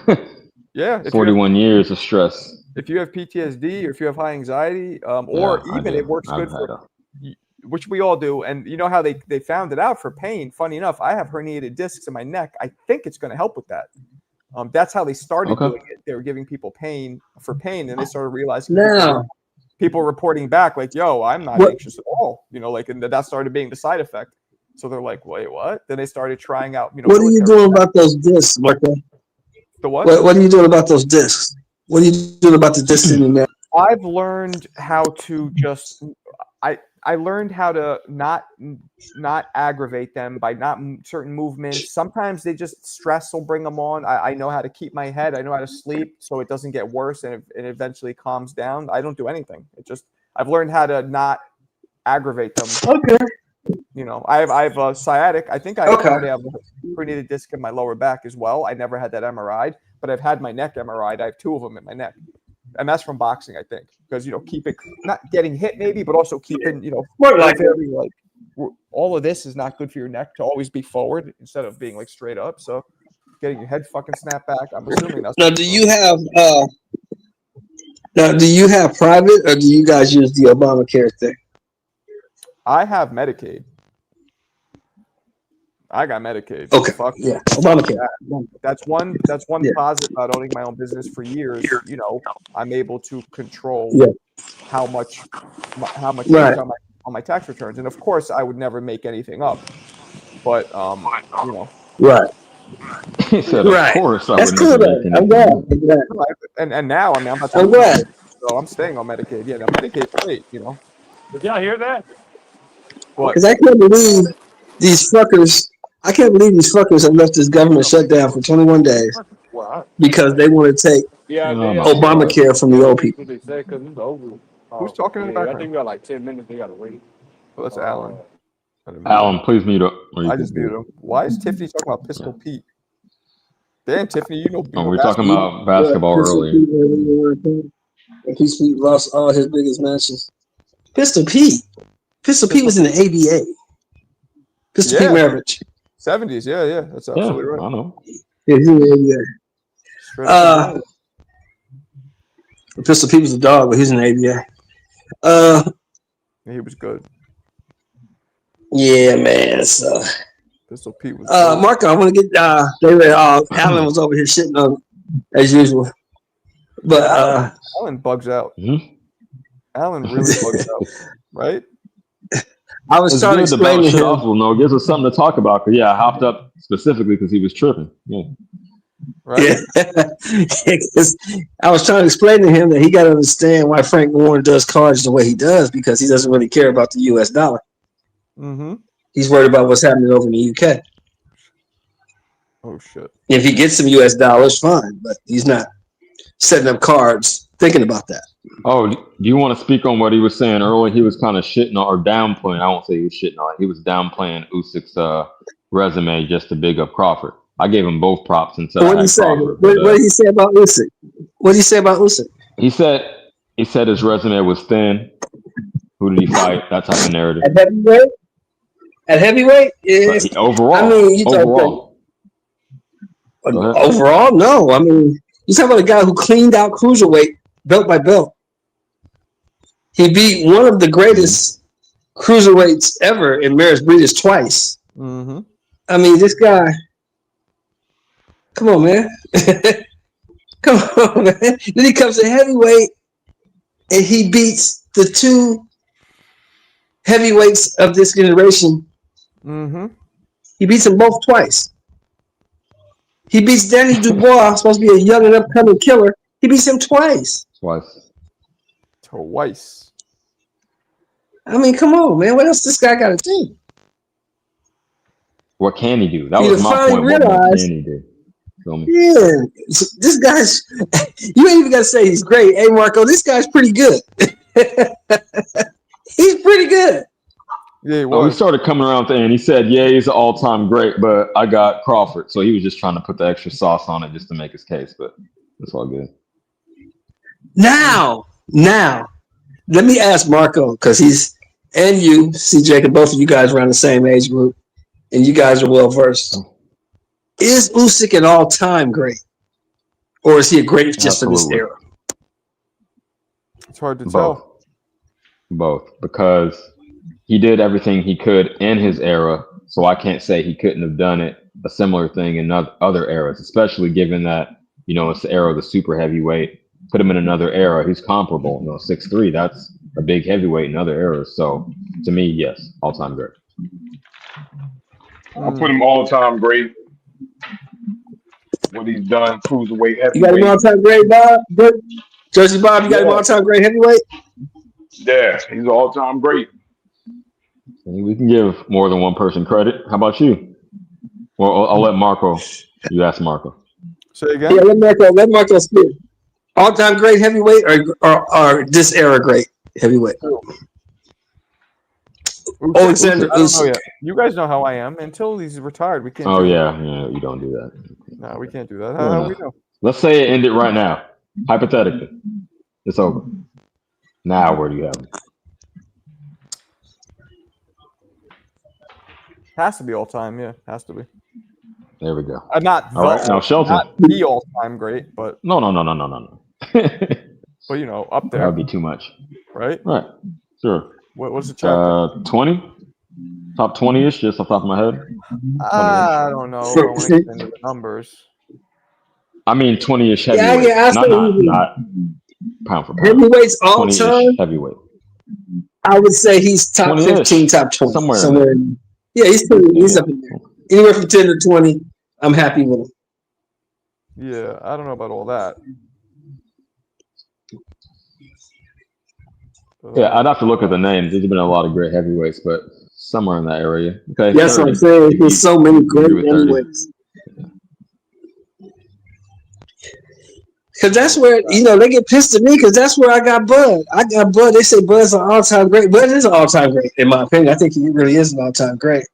41 years of stress. If you have PTSD or if you have high anxiety, or even it works good for, which we all do. And you know how they found it out for pain. Funny enough, I have herniated discs in my neck. I think it's going to help with that. That's how they started doing it. They were giving people pain, and they started realizing people reporting back like, yo, I'm not anxious at all. And that started being the side effect. So they're like, wait, what? Then they started trying out, what are you doing about those discs, Marco? The what? What are you doing about those discs? What are you doing about the discs in your neck? I've learned how to just I learned how to not aggravate them by not certain movements. Sometimes they just stress will bring them on. I know how to keep my head. I know how to sleep so it doesn't get worse and it eventually calms down. I don't do anything. I've learned how to not aggravate them. Okay. You know, I have sciatic. I think I Okay. already have a herniated disc in my lower back as well. I never had that MRI, but I've had my neck MRI'd. I have 2 of them in my neck, and that's from boxing, I think, because keeping not getting hit maybe, but also keeping More likely. all of this is not good for your neck to always be forward instead of being like straight up. So getting your head fucking snapped back. I'm assuming that's Now, do you have private, or do you guys use the Obamacare thing? I have Medicaid. I got Medicaid. Okay. Fuck Yeah, Obamacare. That's one Yeah. positive about owning my own business for years. I'm able to control Yeah. how much Right. income on my tax returns, and of course, I would never make anything up. But Right. He said, Right. of course, I That's would cool, never though. make I'm anything. glad. and now I'm about to I'm glad. so I'm staying on Medicaid. Yeah, now Medicaid's great. Did y'all hear that? But Because I can't believe these fuckers. I can't believe these fuckers have left this government shutdown for 21 days because they want to take Yeah, No, no. Obamacare from the old people. They said because it's over. Who's talking in the background? I think we got like 10 minutes. They gotta wait. well, that's Alan. I didn't mute him. Alan, please mute up. Or you I can just muted him. Why is Tiffany talking about Pistol Pete? Damn, Tiffany, Oh, we were talking about basketball earlier. Pistol Pete lost all his biggest matches. Pistol Pete was in the ABA. Pistol Pete Yeah. Maravich. 70s. Yeah, that's Yeah, absolutely right. I know. Yeah, he's in the ABA. Straight up Pistol Pete was a dog, but he's in the ABA. he was good. Yeah, man. So, Pistol Pete was good. Marco, I want to get Alan was over here shitting on him, as usual. But Alan bugs out. Mhm. Alan really bugs out, right? I was It's trying to good to explain bounce to shit him. off. Well, no, it gives us something to talk about. Cause I hopped up specifically because he was tripping. Yeah. Right. Yeah. 'Cause I was trying to explain to him that he got to understand why Frank Warren does cards the way he does, because he doesn't really care about the U.S. dollar. Mm-hmm. He's worried about what's happening over in the U.K. Oh shit. If he gets some U.S. dollars, fine, but he's not setting up cards thinking about that. Oh, do you want to speak on what he was saying earlier? He was kind of shitting on, or downplaying. I won't say he was shitting on it. He was downplaying Usyk's resume just to big up Crawford. I gave him both props until What I did he had say? Crawford. What But, did he say about Usyk? What did he say about Usyk? he said his resume was thin. Who did he fight? That type of narrative. At heavyweight? At heavyweight? But overall, I mean, you talking overall. Go ahead. overall, no. I mean, you talking about a guy who cleaned out cruiserweight belt by belt. He beat one of the greatest cruiserweights ever in Maris Breeders twice. Mm-hmm. I mean, this guy. Come on, man. Come on, man. Then he comes to heavyweight and he beats the 2 heavyweights of this generation. Mm-hmm. He beats them both twice. He beats Danny Dubois, supposed to be a young and upcoming killer. He beats him twice. Twice. I mean, come on, man. What else this guy got to do? What can he do? That He was my finally point. What more realized- can he do? Feel me? Yeah, this guy's. You ain't even got to say he's great. Hey, Marco, this guy's pretty good. He's pretty good. Yeah, he Oh, he was. started coming around to, and he said, "Yeah, he's an all-time great, but I got Crawford." So he was just trying to put the extra sauce on it just to make his case. But it's all good. Now, let me ask Marco, because he's, and you, CJ, and both of you guys around the same age group, and you guys are well versed. Is Usyk an all-time great, or is he a great just for this Absolutely. era? It's hard to tell. Both, because he did everything he could in his era, so I can't say he couldn't have done it a similar thing in other eras, especially given that it's the era of the super heavyweight. Put him in another era, he's comparable. 6'3", that's a big heavyweight in other eras. So to me, yes, all-time great. I put him all time great. What he's done, cruiserweight, You got him heavyweight. all-time great, Bob? Good. Jersey Bob, you got him Yeah. all-time great heavyweight? Yeah, he's all time great. We can give more than one person credit. How about you? Well, I'll let Marco. You ask Marco. Say again. Yeah, let Marco speak. All-time great heavyweight or this era great heavyweight? Alexander I don't know Usyk. yet. You guys know how I am. Until he's retired, we can't. Oh do yeah, you don't do that. No, we can't do that. Fair How we enough. know? Let's say it ended right now. Hypothetically, it's over. Now, where do you have him? Has to be all time. Yeah, has to be. There we go. Not All right, now Shelton. not the all time great, but No. but you know, up That there, would be too much. right? Right. Sure. What's the chart? 20? Top 20-ish, just off the top of my head. I don't know. I don't want to get into the numbers. I mean 20-ish Yeah, heavyweight. yeah, I not pound for pound. Heavyweights all 20-ish time. heavyweight. I would say he's top 20-ish. 15, top 20. Somewhere in Yeah, he's up in there. Anywhere from 10 to 20, I'm happy with him. Yeah, I don't know about all that. Yeah, I'd have to look at the names. There's been a lot of great heavyweights, but somewhere in that area. Okay, That's what 30. I'm saying. There's so many great Agree with 30. heavyweights. Because that's where, they get pissed at me because that's where I got Bud. They say Bud's an all-time great. Bud is an all-time great, in my opinion. I think he really is an all-time great.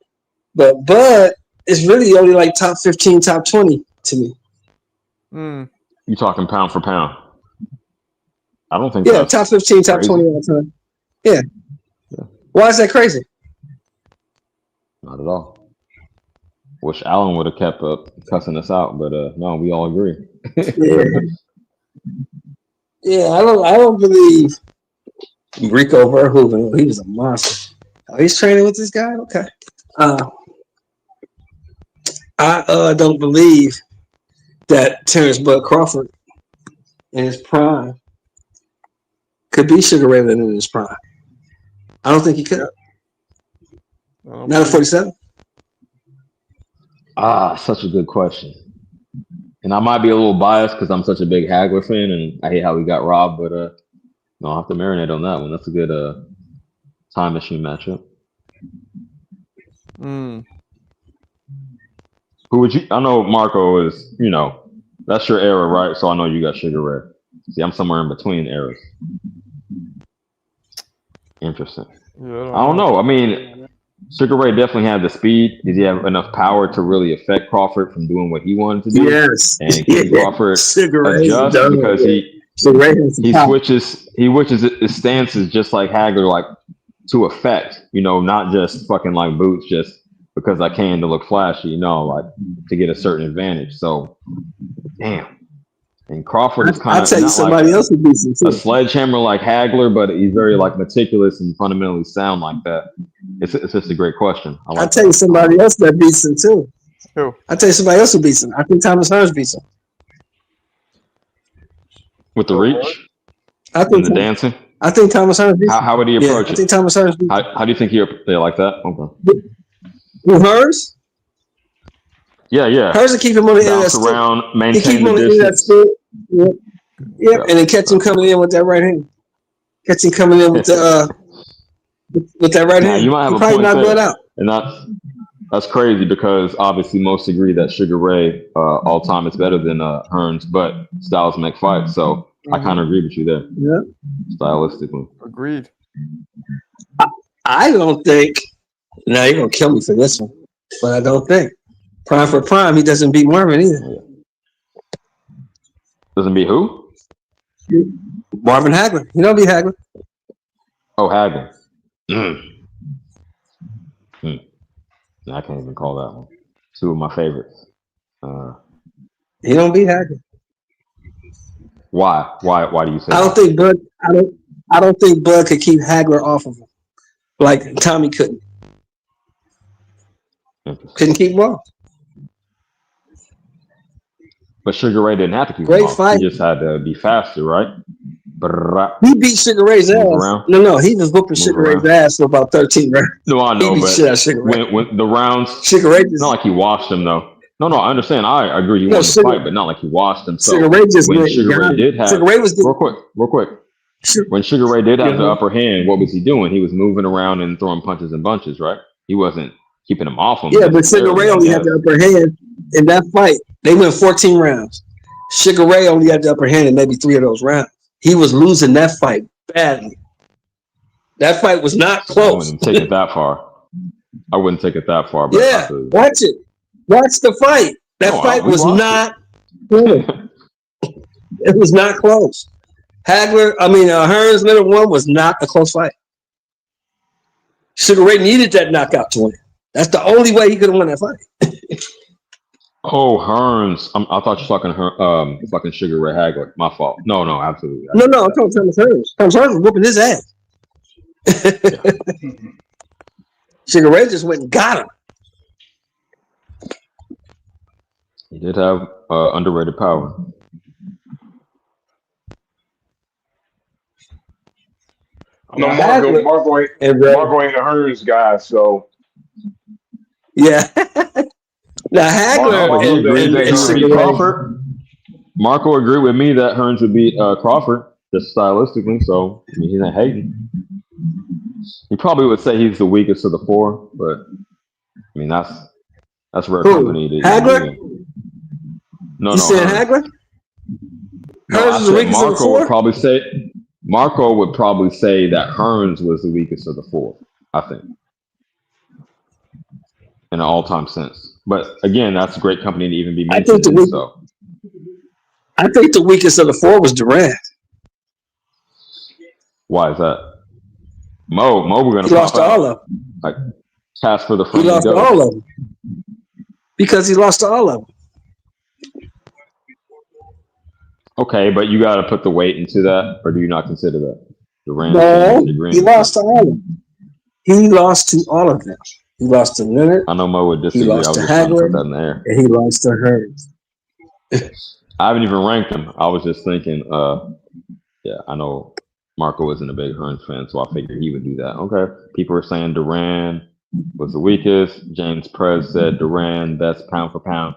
But Bud is really only like top 15, top 20 to me. You talking pound for pound? I don't think. Yeah, that's top 15, top crazy. 20 all time. Yeah. Why is that crazy? Not at all. Wish Alan would have kept cussing us out, but no, we all agree. Yeah, I don't believe Rico Verhoeven. He was a monster. Oh, he's training with this guy? Okay. I don't believe that Terrence Bud Crawford in his prime could be Sugar Ray Leonard in his prime. I don't think he could. Not at 47. Such a good question. And I might be a little biased because I'm such a big Hagler fan and I hate how he got robbed, but no, I'll have to marinate on that one. That's a good time machine matchup. Who would you? I know Marco is, that's your era, right? So I know you got Sugar Ray. See, I'm somewhere in between eras. Interesting. Yeah, I don't know. I mean, Sugar Ray definitely had the speed. Did he have enough power to really affect Crawford from doing what he wanted to do? Yes. And can Crawford Sugar Ray adjust because he switches his stances just like Hagler, like to effect, not just fucking like boots just because I can to look flashy, like to get a certain advantage. So, damn. And Crawford is kind of tell you somebody else would be a sledgehammer like Hagler, but he's very like meticulous and fundamentally sound like that. It's just a great question. I'll tell you somebody else that beats him too. Who? I'll tell you somebody else who beats him. I think Thomas Hearns beats him. With the reach? I think and the dancing? I think Thomas Hearns beats him. How would he approach I think Thomas Hearns beats him. How do you think he like that? Okay. With Hearns? Yeah. Hearns will keep him on the end of that Bounce stick. around, He maintain keep him on the the end of that distance. stick. Yep. And then catch him coming in with that right hand. Catch him coming in with the with that right hand. You might have He a probably point not there. going out. And that's crazy because obviously most agree that Sugar Ray all time is better than Hearns, but styles make fights. So I kind of agree with you there. Yeah. Stylistically. Agreed. I don't think. Now you're gonna kill me for this one, but I don't think prime for prime he doesn't beat Marvin either. Doesn't beat who? Marvin Hagler. You don't beat Hagler. Oh, Hagler. I can't even call that one. Two of my favorites. He don't beat Hagler. Why? Why do you say I don't think Bud. I don't think Bud could keep Hagler off of him like Tommy couldn't. Couldn't keep him off. But Sugar Ray didn't have to keep Great him off. fight. He just had to be faster, right? He beat Sugar Ray's ass. around. No, he was whooping Move Sugar around. Ray's ass for about 13 rounds. No, I know, He beat but shit out of Sugar Ray. when the rounds, Sugar Ray just not like he washed him though. No, I understand. I agree. He No, won the Sugar- fight, but not like he washed him. So Sugar Ray just when went Sugar Ray down. did have Sugar Ray was getting, real quick. When Sugar Ray did have the Mhm. upper hand, what was he doing? He was moving around and throwing punches and bunches, right? He wasn't keeping him off him. yeah, but Sugar Ray only had the upper hand in that fight. They went 14 rounds. Sugar Ray only had the upper hand in maybe 3 of those rounds. He was losing that fight badly. That fight was not I close. wouldn't take it that far. I wouldn't take it that far, but Yeah, watch it. Watch the fight. That fight was not close. It was not close. Hearns Leonard one was not a close fight. Sugar Ray needed that knockout to win. That's the only way he could have won that fight. Oh, Hearns. I thought you were talking fucking Sugar Ray Hagler. My fault. No, absolutely. No, I'm talking Thomas Hearns. Thomas Hearns was whooping his ass. Sugar Ray just went and got him. He did have underrated power. No, Marco ain't a Hearns guy, so yeah. Now Hagler and Sugar Crawford. Marco agreed with me that Hearns would beat Crawford just stylistically. So I mean, he's not hating. He probably would say he's the weakest of the four, but I mean that's rare company. Hagler? No, you said Hagler? No, I said Marco would probably say that Hearns was the weakest of the four, I think. In an all-time sense. But again, that's a great company to even be mentioned. I think the weakest of the four was Durant. Why is that? Mo, we're gonna lost to all of them. Like pass for the he lost to all of them. Because he lost to all of them. Okay, but you got to put the weight into that, or do you not consider that? No, he lost to all of them. He lost to all of them. He lost to Leonard. I know Mo would disagree. He lost to Hagler, and he lost to Hearns. I haven't even ranked him. I was just thinking, I know Marco isn't a big Hearns fan, so I figured he would do that. Okay. People are saying Duran was the weakest. James Prez said Duran best pound for pound.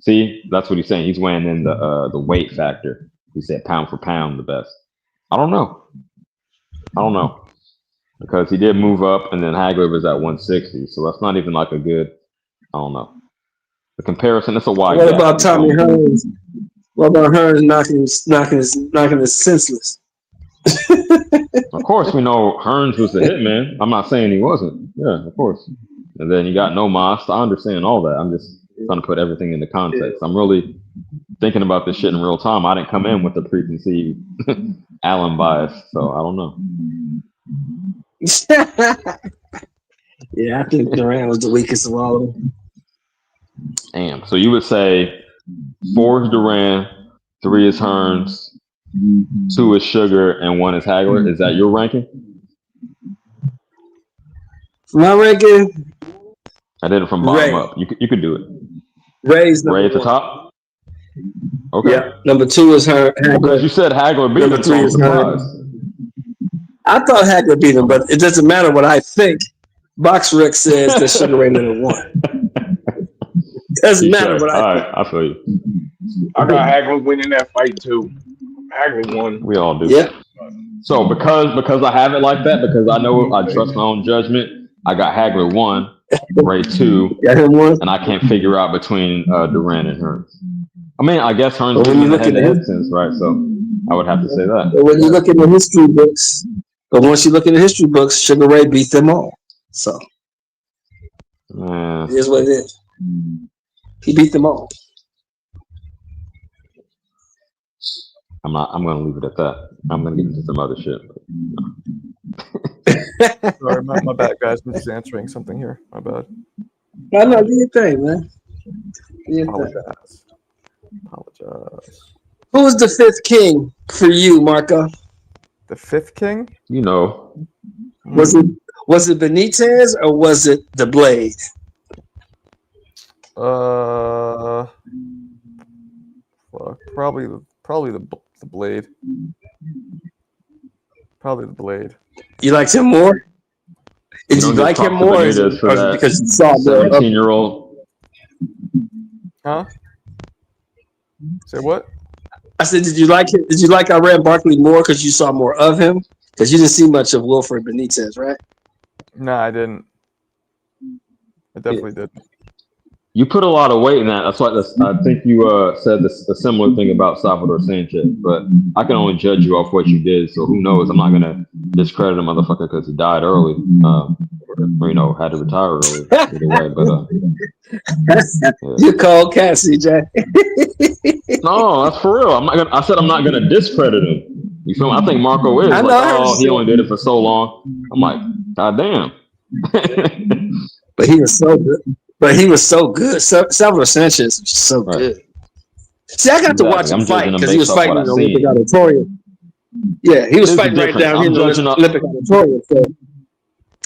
See, that's what he's saying. He's weighing in the weight factor. He said pound for pound the best. I don't know. Because he did move up, and then Hagler was at 160, so that's not even like a good. I don't know. The comparison, it's a wide. What about Tommy Hearns? What about Hearns knocking his senseless? Of course, we know Hearns was the hitman. I'm not saying he wasn't. Yeah, of course. And then you got No Mas. I understand all that. I'm just trying to put everything into context. I'm really thinking about this shit in real time. I didn't come in with a preconceived Allen bias, so I don't know. Yeah, I think Durant was the weakest of all of them. Damn. So you would say 4 is Durant, 3 is Hearns, 2 is Sugar, and 1 is Hagler. Is that your ranking? My ranking. I did it from bottom up. You could do it. Ray's Ray at the top. Okay. Yeah. Number 2 is Hagler. Because you said Hagler beat him, so I'm surprised. I thought Hagler beat him, but it doesn't matter what I think. BoxRec says that Sugar Ray Leonard won. Doesn't matter what I think. I feel you. I got Hagler winning that fight too. Hagler won. We all do. Yeah. So because I have it like that, because I know I trust my own judgment, I got Hagler 1, Ray 2, got him 1, and I can't figure out between Durant and Hearns. I mean, I guess Hearns when you look at the sense, right? So I would have to say that. But when you look in the history books, once you look in the history books, Sugar Ray beat them all. So it is what it is. He beat them all. I'm going to leave it at that. I'm going to get into some other shit. Sorry, my bad, guys. I'm just answering something here. My bad. No, do your thing, man. Apologize. Who was the 5th king for you, Marco? The 5th king? You know. Was it Benitez or was it the Blade? Probably the Blade. Probably the Blade. You liked him more? Did you like him more? Because you saw the 17-year-old. Huh? Say what? I said, did you like him? Did you like Iran Barkley more because you saw more of him? Because you didn't see much of Wilfred Benitez, right? No, I didn't. I definitely didn't. You put a lot of weight in that. That's why I think you said a similar thing about Salvador Sanchez, but I can only judge you off what you did. So who knows? I'm not gonna discredit a motherfucker because he died early, or had to retire early. Either way, but you called cat, CJ. no, that's for real. I said I'm not gonna discredit him. You feel me? I think Marco is. He only did it for so long. I'm like, God damn. But he was so good. Salvador Sanchez was so good. See, I got to watch him fight because he was fighting in the Olympic Auditorium. Yeah, he was fighting right down here in the Olympic Auditorium. So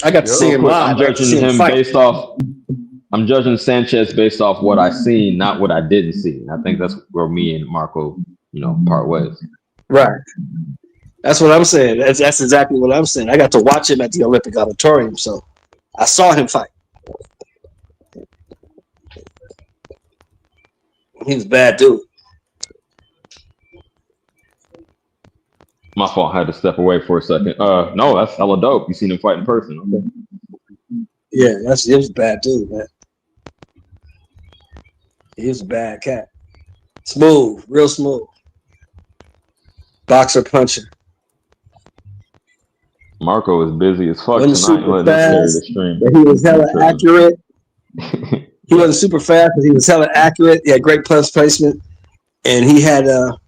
I got to see him live. I'm judging Sanchez based off what I seen, not what I didn't see. I think that's where me and Marco, part ways. Right. That's what I'm saying. That's exactly what I'm saying. I got to watch him at the Olympic Auditorium, so I saw him fight. He was a bad dude. My fault. I had to step away for a second. No, that's hella dope. You seen him fight in person. Okay. Yeah, he was a bad dude, man. He was a bad cat. Smooth, real smooth. Boxer puncher. Marco was busy as fuck tonight. But he was hella accurate. He wasn't super fast, but he was hella accurate. He had great punch placement. And he had that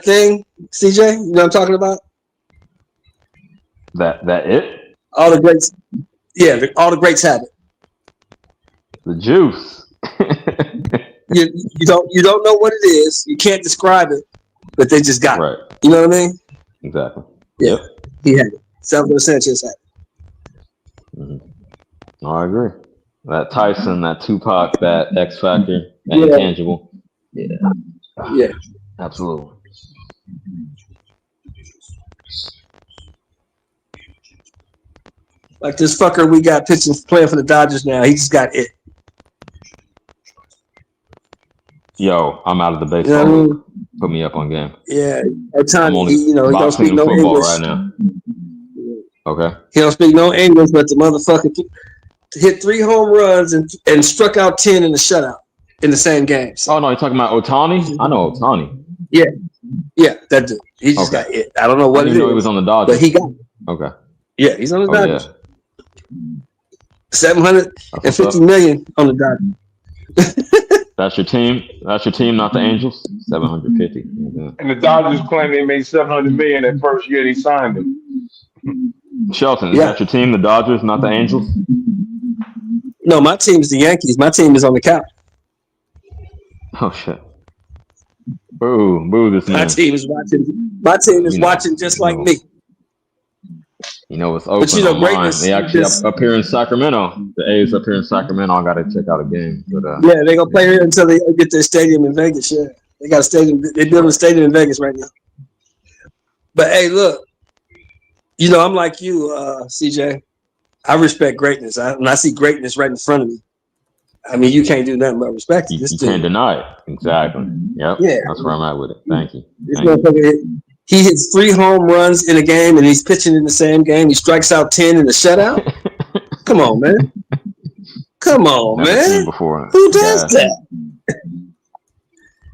thing, CJ? You know what I'm talking about? That it? All the greats. Yeah, all the greats have it. The juice. you don't know what it is. You can't describe it, but they just got it. You know what I mean? Exactly. Yeah. He had it. Salvador Sanchez had it. Mm-hmm. No, I agree. That Tyson, that Tupac, that X Factor, that intangible. Yeah. Yeah. Absolutely. Like this fucker we got playing for the Dodgers now. He just got it. Yo, I'm out of the baseball. You know what I mean? Put me up on game. Yeah. At times, he don't speak no English right now. Okay. He don't speak no English, but the motherfucker hit 3 home runs and struck out 10 in the shutout in the same game. So. Oh no, you're talking about Ohtani? I know Ohtani. Yeah, that dude. He just got it. I don't know what it is. He was on the Dodgers, but he got it. Okay. Yeah, he's on the Dodgers. Yeah. $750 million on the Dodgers. That's your team. That's your team, not the Angels. 750. And the Dodgers claim they made $700 million that first year they signed him. Shelton, is that your team, the Dodgers, not the Angels? No, my team is the Yankees. My team is on the couch. Oh shit! Boo this man. My team is watching just like me. You know it's open. But greatness. They actually up here in Sacramento. The A's up here in Sacramento. I got to check out a game. But, yeah, they're gonna play here until they get their stadium in Vegas. Yeah, they got a stadium. They're building a stadium in Vegas right now. But hey, look. I'm like you, CJ. I respect greatness. When I see greatness right in front of me, I mean, you can't do nothing but respect it. You can't deny it. Exactly. Yep. Yeah. That's where I'm at with it. Thank you. He hits 3 home runs in a game, and he's pitching in the same game. He strikes out 10 in the shutout. Come on, man. Come on, man. Who does that?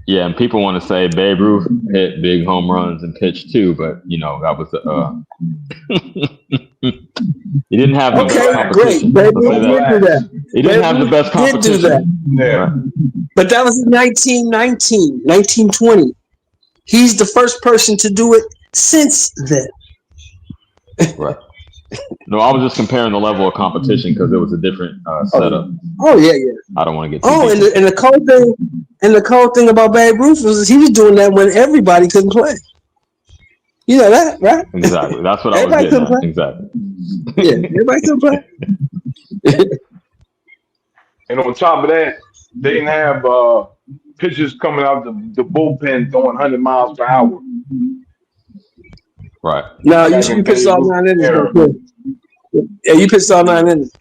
Yeah, and people want to say Babe Ruth hit big home runs and pitched too, but that was he didn't have the best competition. Great. Babe Ruth did do that. He didn't have the best competition. Did do that. Yeah. But that was in 1919, 1920. He's the first person to do it since then. Right. No, I was just comparing the level of competition because it was a different setup. Oh yeah. I don't want to get. And the cool thing about Babe Ruth was he was doing that when everybody couldn't play. You know that, right? Exactly. That's what I was getting at. Exactly. Yeah, everybody couldn't play. And on top of that, they didn't have pitchers coming out the bullpen throwing 100 miles per hour. Right. No, you pitched all 9 innings. Yeah, you pitched all 9 innings.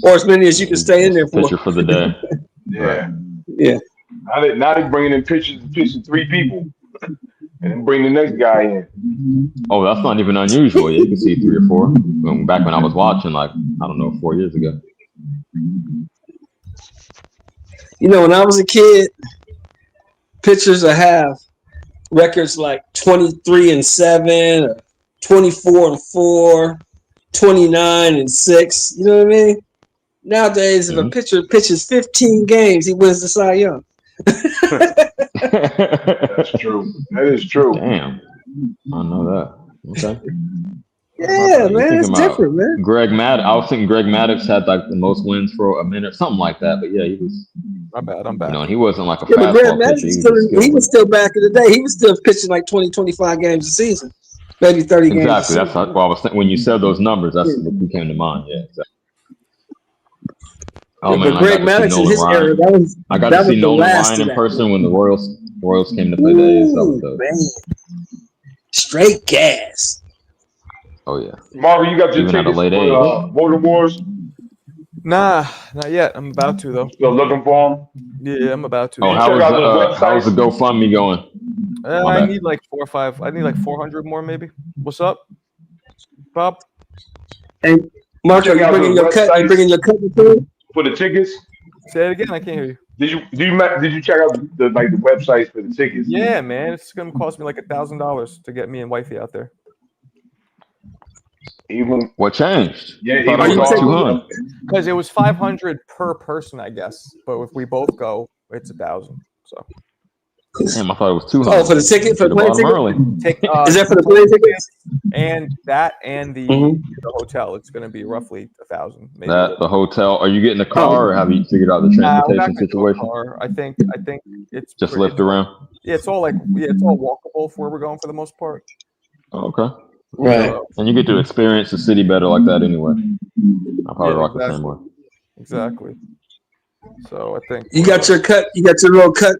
Or as many as you can stay in there for. Pitcher for the day. Yeah. Yeah. Now they bringing in pitchers to pitch to 3 people. and then bring the next guy in. Oh, that's not even unusual. Yeah, you can see 3 or 4. Back when I was watching, like, I don't know, 4 years ago. You know, when I was a kid, pitchers would have records like 23-7, or 24-4, 29-6. You know what I mean? Nowadays, if a pitcher pitches 15 games, he wins the Cy Young. That's true. That is true. Damn. I know that. Okay. Yeah, man, it's different, man. Greg Maddox. I was thinking Greg Maddox had like the most wins for a minute, something like that. But yeah, he was. My bad. I'm back. You know, he wasn't like a Yeah, but Greg fastball Maddox pitcher. he was still back in the day. He was still pitching like 20, 25 games a season, maybe 30 games. Exactly. That's what I was thinking. When you said those numbers, that's what came to mind. Yeah, exactly. Oh Yeah, man, but Greg Maddox in his era, I got to see Nolan Ryan in person when the Royals came to play the A's. That was dope. Man. Straight gas. Oh yeah. Marvin, you got your Even at a tickets late for Voter Wars? Nah, not yet. I'm about to though. Still looking for them? Yeah, I'm about to. Oh, check out the how's the GoFundMe going? I need like 4 or 5. I need like 400 more, maybe. What's up, Bob? And Mark, are you bringing your cut? You bringing your cut too? For the tickets? Say it again. I can't hear you. Did you check out the websites for the tickets? Yeah, man. It's gonna cost me like $1,000 to get me and wifey out there. Even what changed? Yeah, it was all 200. Because it was 500 per person, I guess. But if we both go, it's 1,000. So. Damn, I thought it was 200. Oh, for the ticket, for the plane ticket. Is that for the plane ticket? And that and the hotel, it's going to be roughly 1,000. Maybe. That the hotel. Are you getting a car, or have you figured out the transportation situation? I think it's just lift around. Yeah, it's all it's all walkable for where we're going for the most part. Oh, okay. Right. And you get to experience the city better like that anyway. I'll probably rock the same way. Exactly. So I think you got your cut. You got your little cut.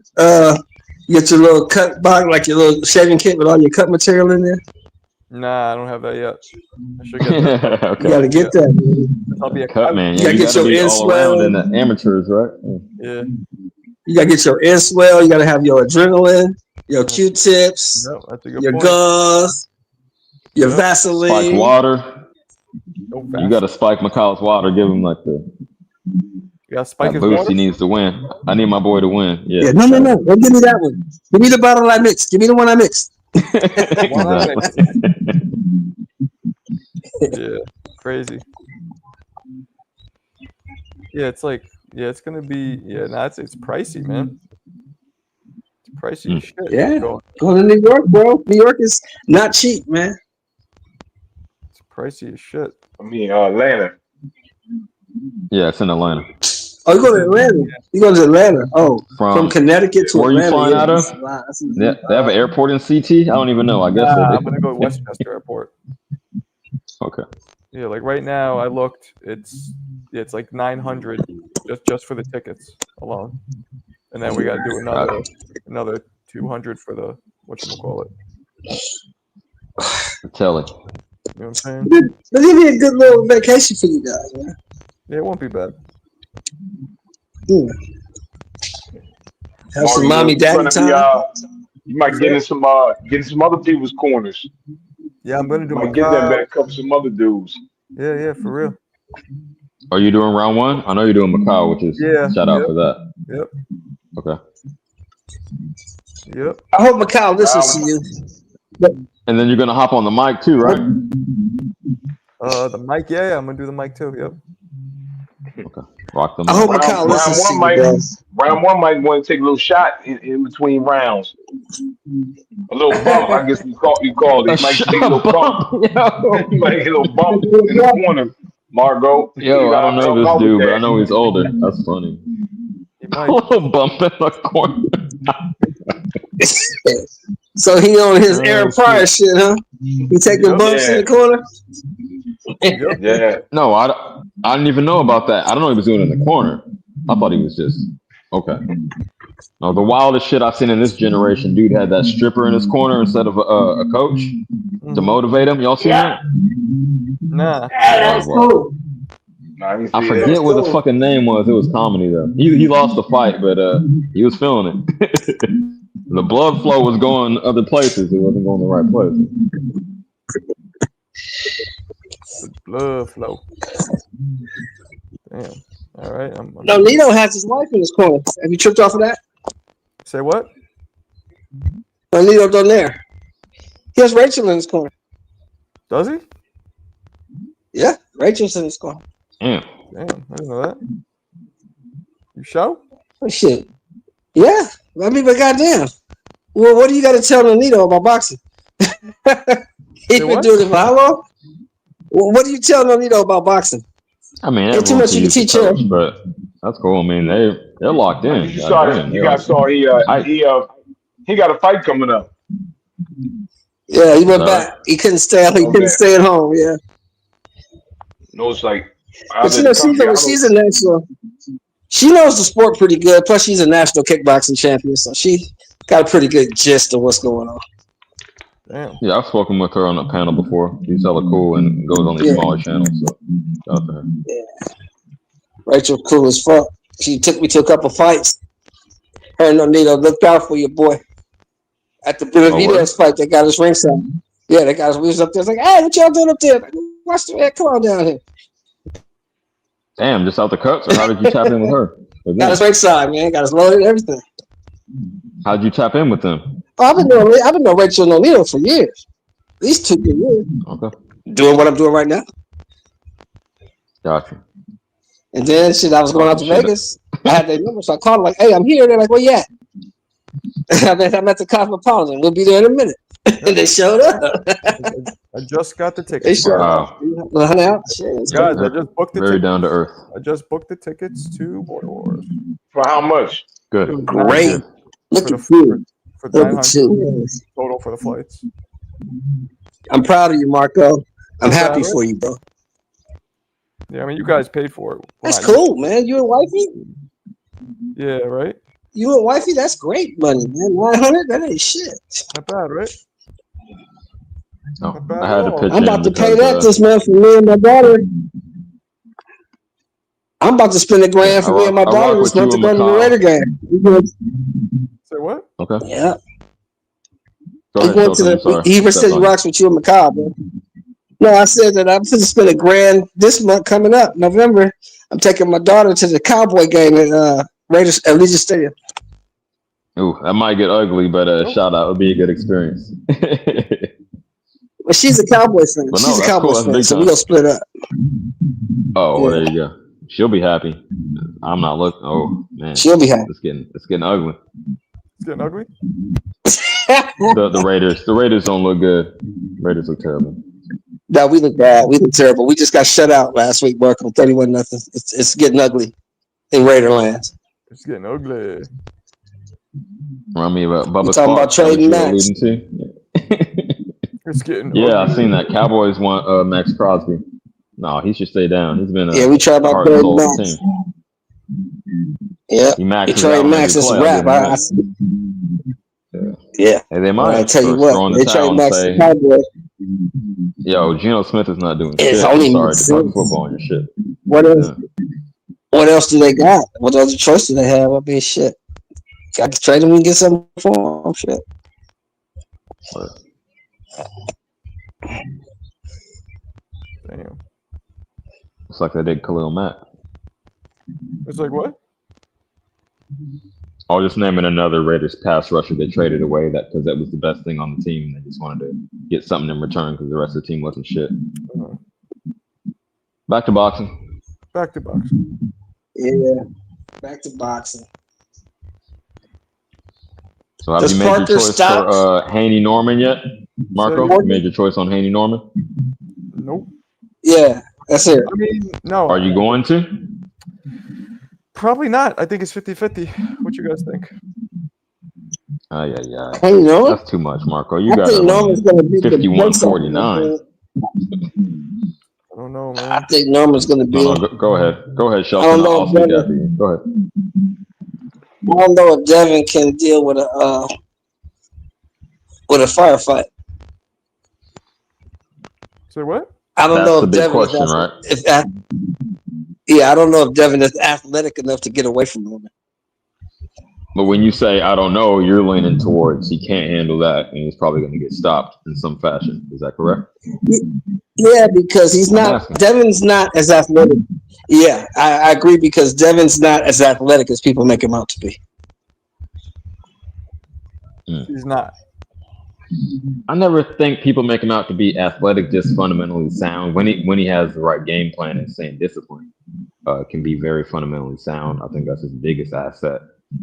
You get your little cut box, like your little shaving kit with all your cut material in there. Nah, I don't have that yet. I should get that. Okay. You got to get that. Man. I'll be a cut man. You got to get your air swell in the amateurs, right? Yeah. You got to get your air swell. You got to have your adrenaline, your Q-tips, your gauze, your Vaseline, spike water. You got to spike McCall's water. Give him like the. Yeah, spike his boost. water? He needs to win. I need my boy to win. Yeah. No. Don't give me that one. Give me the bottle I mixed. Give me the one I mixed. Yeah, crazy. Yeah, it's like, it's gonna be, it's pricey, man. It's pricey as shit. Yeah, go to New York, bro. New York is not cheap, man. It's pricey as shit. I mean, Atlanta. Yeah, it's in Atlanta. Oh, you go to Atlanta? You go to Atlanta? Oh, from Connecticut to where Atlanta. Where you flying out of? They have an airport in CT? I don't even know. I guess I'm gonna go to Westchester Airport. Okay. Yeah, like right now, I looked. It's like 900 just for the tickets alone, and then we got to do another 200 for the whatchamacallit. Telly. You know what I'm saying? It'll be a good little vacation for you guys, man. Yeah, it won't be bad. Have some mommy daddy time. You might get in some other people's corners. Yeah, I'm gonna do. Might get that back up some other dudes. Yeah, for real. Are you doing round one? I know you're doing Macau, which is shout out for that. Yep. Okay. Yep. I hope Macau listens to you. And then you're gonna hop on the mic too, right? The mic, I'm gonna do the mic too. Yep. Okay. Rock the mic. I hope Macau listens to you. Round one might want to take a little shot in between rounds. A little bump, I guess you call it. You might take a little bump. You might get a little bump in the corner, Margot. Yo, I don't know this dude, but I know he's older. That's funny. A little bump in the corner. So he on his Aaron Pryor shit, huh? He taking bumps in the corner? Yeah. No, I didn't even know about that. I don't know he was doing it in the corner. I thought he was just okay. No, the wildest shit I've seen in this generation, dude had that stripper in his corner instead of a coach to motivate him. Y'all seen that? Nah. That's cool. I forget what his fucking name was. It was comedy though. He lost the fight, but he was feeling it. The blood flow was going other places. It wasn't going the right place. The blood flow. Damn. All right. No, Nito has his wife in his corner. Have you tripped off of that? Say what? No, Nito down there. He has Rachel in his corner. Does he? Yeah, Rachel's in his corner. Damn. Damn, I didn't know that. You show? Oh, shit. Yeah. I mean, but goddamn. Well, what do you got to tell Nito about boxing? He's been what? doing it for how long? Well, what do you tell Nito about boxing? I mean, Ain't too everyone much you can use the teach him. coach, but that's cool. I mean, they're locked in. You got a fight coming up. Yeah, he went Sorry. back. He couldn't stay at home. He Okay. couldn't stay at home. Yeah. No, it's like But you know, she's a national. She knows the sport pretty good. Plus, she's a national kickboxing champion, so she got a pretty good gist of what's going on. Damn. Yeah, I've spoken with her on a panel before. She's hella cool and goes on these Yeah. smaller channels. So, shout out to her. Rachel, cool as fuck. She took me to a couple fights. Her and Nito looked out for your boy. At the Benavidez fight, they got us ringside. Yeah, they got us. We was up there. It's like, hey, what y'all doing up there? Like, watch the man. Come on down here. Damn, just out the cuts, or how did you tap in with her? Got us ringside, man. Got us loaded and everything. How'd you tap in with them? Oh, I've been knowing Rachel and Nito for years. At least 2 years. Okay, Doing what I'm doing right now. gotcha. And then shit, I was going out to Shit. Vegas. I had their number, so I called them like, hey, I'm here. They're like, where you at? I'm at the Cosmopolitan. We'll be there in a minute. And they showed up. I just got the They tickets. showed Wow. up. Hung out. Shit, it's Guys, good. I just booked the Very tickets. down to earth. I just booked the tickets to Border Wars. For how much? Good. Great. Look For at the you. for Look 900 at you. total for the flights. I'm proud of you, Marco. I'm Okay. happy for you, bro. Yeah, I mean, you guys paid for it. That's Why? cool, man. You and wifey? Yeah, right? You and wifey? That's great money, man. 900? That ain't shit. Not bad, right? Oh, Not bad I had at to all. pitch I'm in about to pay because, that this month for me and my daughter. I'm about to spend $1 grand for I me and my rock daughter with this month to you go and to the Macau. Raider game. Say what? Okay. Yeah. Go He ahead, went to Shelton. I'm sorry. he even said Step he on rocks with you and Macau, bro. No, I said that I'm going to spend $1 grand this month coming up, November. I'm taking my daughter to the Cowboy game at Raiders at Legion Stadium. you. Ooh, that might get ugly, but shout out. It'll be a good experience. But she's a Cowboy fan. But no, She's a that's Cowboy cool. That's fan, big so time. we're going to split up. Oh, well, Yeah. there you go. She'll be happy. I'm not looking. Oh man, She'll be happy. it's getting ugly. It's getting ugly? The Raiders don't look good. Raiders look terrible. No, we look bad. We look terrible. We just got shut out last week, Marco. 31-0. It's getting ugly in Raiderland. It's getting ugly. Remind me about Bubba You talking about Clark, trading that Max? what you were alluding to? It's getting Yeah, ugly. I seen that. Cowboys want Max Crosby. No, he should stay down. He's been Yeah, we tried the about heart and trading soul of the Max. team. Yeah, He we maxes out trade on Max. every It's a play. I'll wrap. give him that. Yeah. Hey, they I might. tell you Or throw what, in they the towel trade and Max to say, Cowboys. yo, Geno Smith is not doing It's shit. only I'm sorry to six. talk football and your shit. What else? Yeah. What else do they got? What other choice do they have? I mean, shit. Got to trade them and get something for them. Shit. But Damn. it's like they did Khalil Mack. It's like what? I was just naming another Raiders pass rusher they traded away because that was the best thing on the team. They just wanted to get something in return because the rest of the team wasn't shit. Uh, Back to boxing. back to boxing. Yeah. Back to boxing. So have Does you made Parker your choice stop? for Haney Norman yet, Marco? Sorry? You made your choice on Haney Norman? Nope. Yeah, that's it. I mean, no. Are you going to? Probably not. I think it's 50-50. What you guys think? Yeah. Hey, you know, That's too much, Marco. You I got think Norman's going to beat the 51-49. I don't know, man. I think Norman's going to beat No, him. go ahead. Go ahead, I Shelton. don't know I'll if speak Devin- after you. Go ahead. I don't know if Devin can deal with a firefight. Say what? I don't That's know the if big Devin question, is right? yeah, I don't know if Devin is athletic enough to get away from Norman. But when you say I don't know, you're leaning towards he can't handle that, and he's probably going to get stopped in some fashion. Is that correct? Yeah, because he's I'm not. asking. Devin's not as athletic. Yeah, I agree because Devin's not as athletic as people make him out to be. He's not. I never think people make him out to be athletic, just fundamentally sound. When he has the right game plan and same discipline, can be very fundamentally sound. I think that's his biggest asset.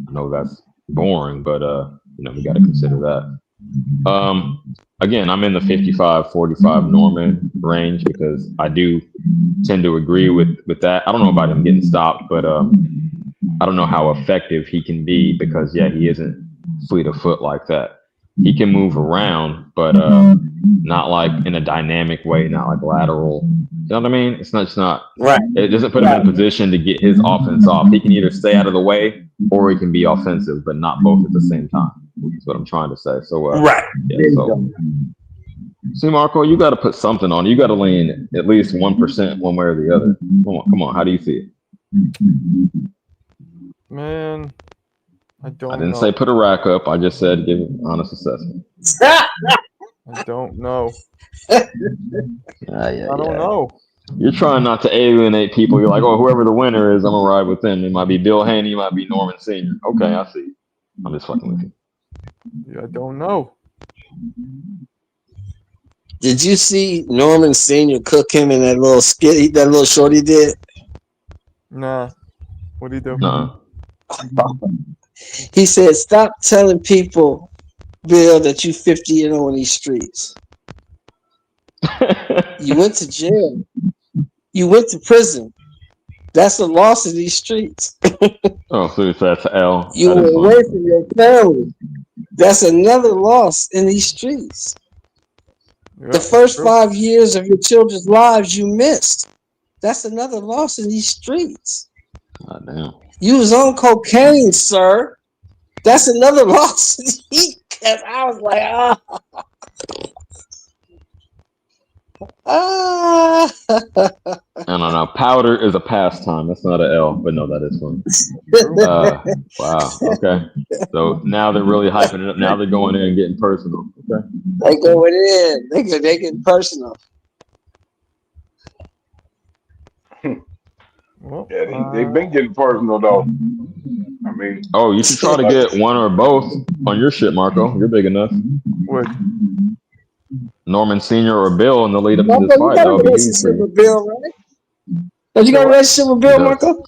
I know that's boring, but we got to consider that. Again, I'm in the 55-45 Norman range because I do tend to agree with that. I don't know about him getting stopped, but I don't know how effective he can be because he isn't fleet of foot like that. He can move around, but not like in a dynamic way, not like lateral. You know what I mean? It's not Right. It doesn't put him in a position to get his offense off. He can either stay out of the way or he can be offensive, but not both at the same time. That's what I'm trying to say. So Right. yeah, so see, Marco, you got to put something on. You got to lean at least 1% one way or the other. Come on. How do you see it? Man, I don't I didn't know. say put a rack up. I just said give an honest assessment. I don't know. I don't know. You're trying not to alienate people. You're like, oh, whoever the winner is, I'm gonna ride with them. It might be Bill Haney, it might be Norman Sr. Okay, I see. I'm just fucking with you. Yeah, I don't know. Did you see Norman Sr. cook him in that little skit, that little short he did? Nah. What do you do? No. He said, "Stop telling people, Bill, that you 50 and 0 in these streets. You went to jail. You went to prison. That's a loss in these streets. Oh, so that's L. You That were is funny. away from your family. That's another loss in these streets. Yeah, The first true. 5 years of your children's lives you missed. That's another loss in these streets. God damn. You was on cocaine, sir. That's another loss." I was like, I don't know. Powder is a pastime. That's not an L, but no, that is funny. Wow. Okay. So now they're really hyping it up. Now they're going in and getting personal. Okay. They going in. They get personal. Well, Yeah, they've been getting personal though. I mean, Oh, you should try to get one or both on your shit, Marco. You're big enough. would. Norman Sr. or Bill in the lead up to Marco, this you fight. got That a would be huge for relationship you. with Bill, right? Don't you got a relationship with Bill, He does. Marco?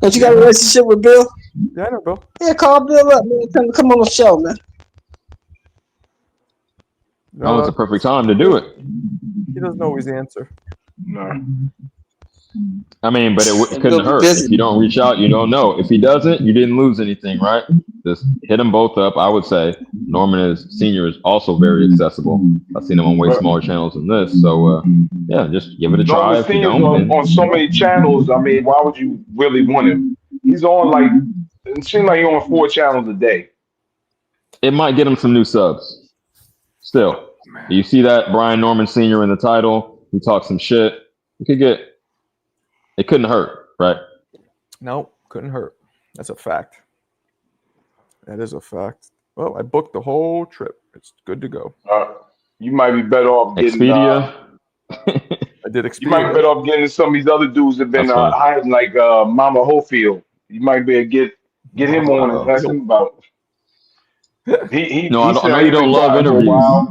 Don't you got a relationship with Bill? Yeah, I know, Bill. Yeah, call Bill up, man. Come on the show, man. Oh, it's a perfect time to do it. He doesn't always answer. no. I mean, but it And couldn't Bill be hurt. busy. If you don't reach out, you don't know. If he doesn't, you didn't lose anything, right? Just hit them both up. I would say Norman Sr. is also very accessible. I've seen him on way Right. smaller channels than this. So, yeah, just give it a try. Norman If you Senior's don't, then on so many channels. I mean, why would you really want him? He's on like it seems like he's on 4 channels a day. it might get him some new subs. Still, you see that Brian Norman Sr. in the title. He talks some shit. It couldn't hurt, right? No, couldn't hurt. That's a fact. That is a fact. Well, I booked the whole trip. It's good to go. You might be better off getting. Expedia. I did You might be Expedia. better off getting some of these other dudes that been That's fine. hiding, like Mama Hofield. You might be able to get him on and ask him about. He No, I said know you don't he's been love quiet for a interviews. while.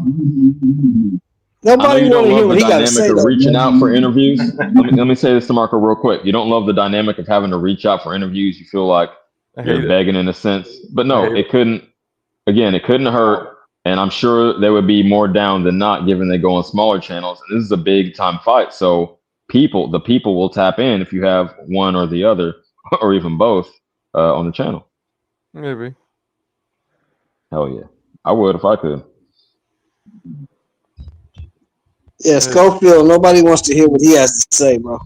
I know Nobody you want don't to hear love what the he got to dynamic say, of though. reaching out for interviews. Let me say this to Marco real quick. You don't love the dynamic of having to reach out for interviews. You feel like I you're hate it. begging in a sense. But no, I hate it couldn't. Again, it couldn't hurt. And I'm sure they would be more down than not, given they go on smaller channels. And this is a big time fight. So the people will tap in if you have one or the other, or even both, on the channel. Maybe. Hell yeah, I would if I could. Yeah, Schofield, nobody wants to hear what he has to say, bro.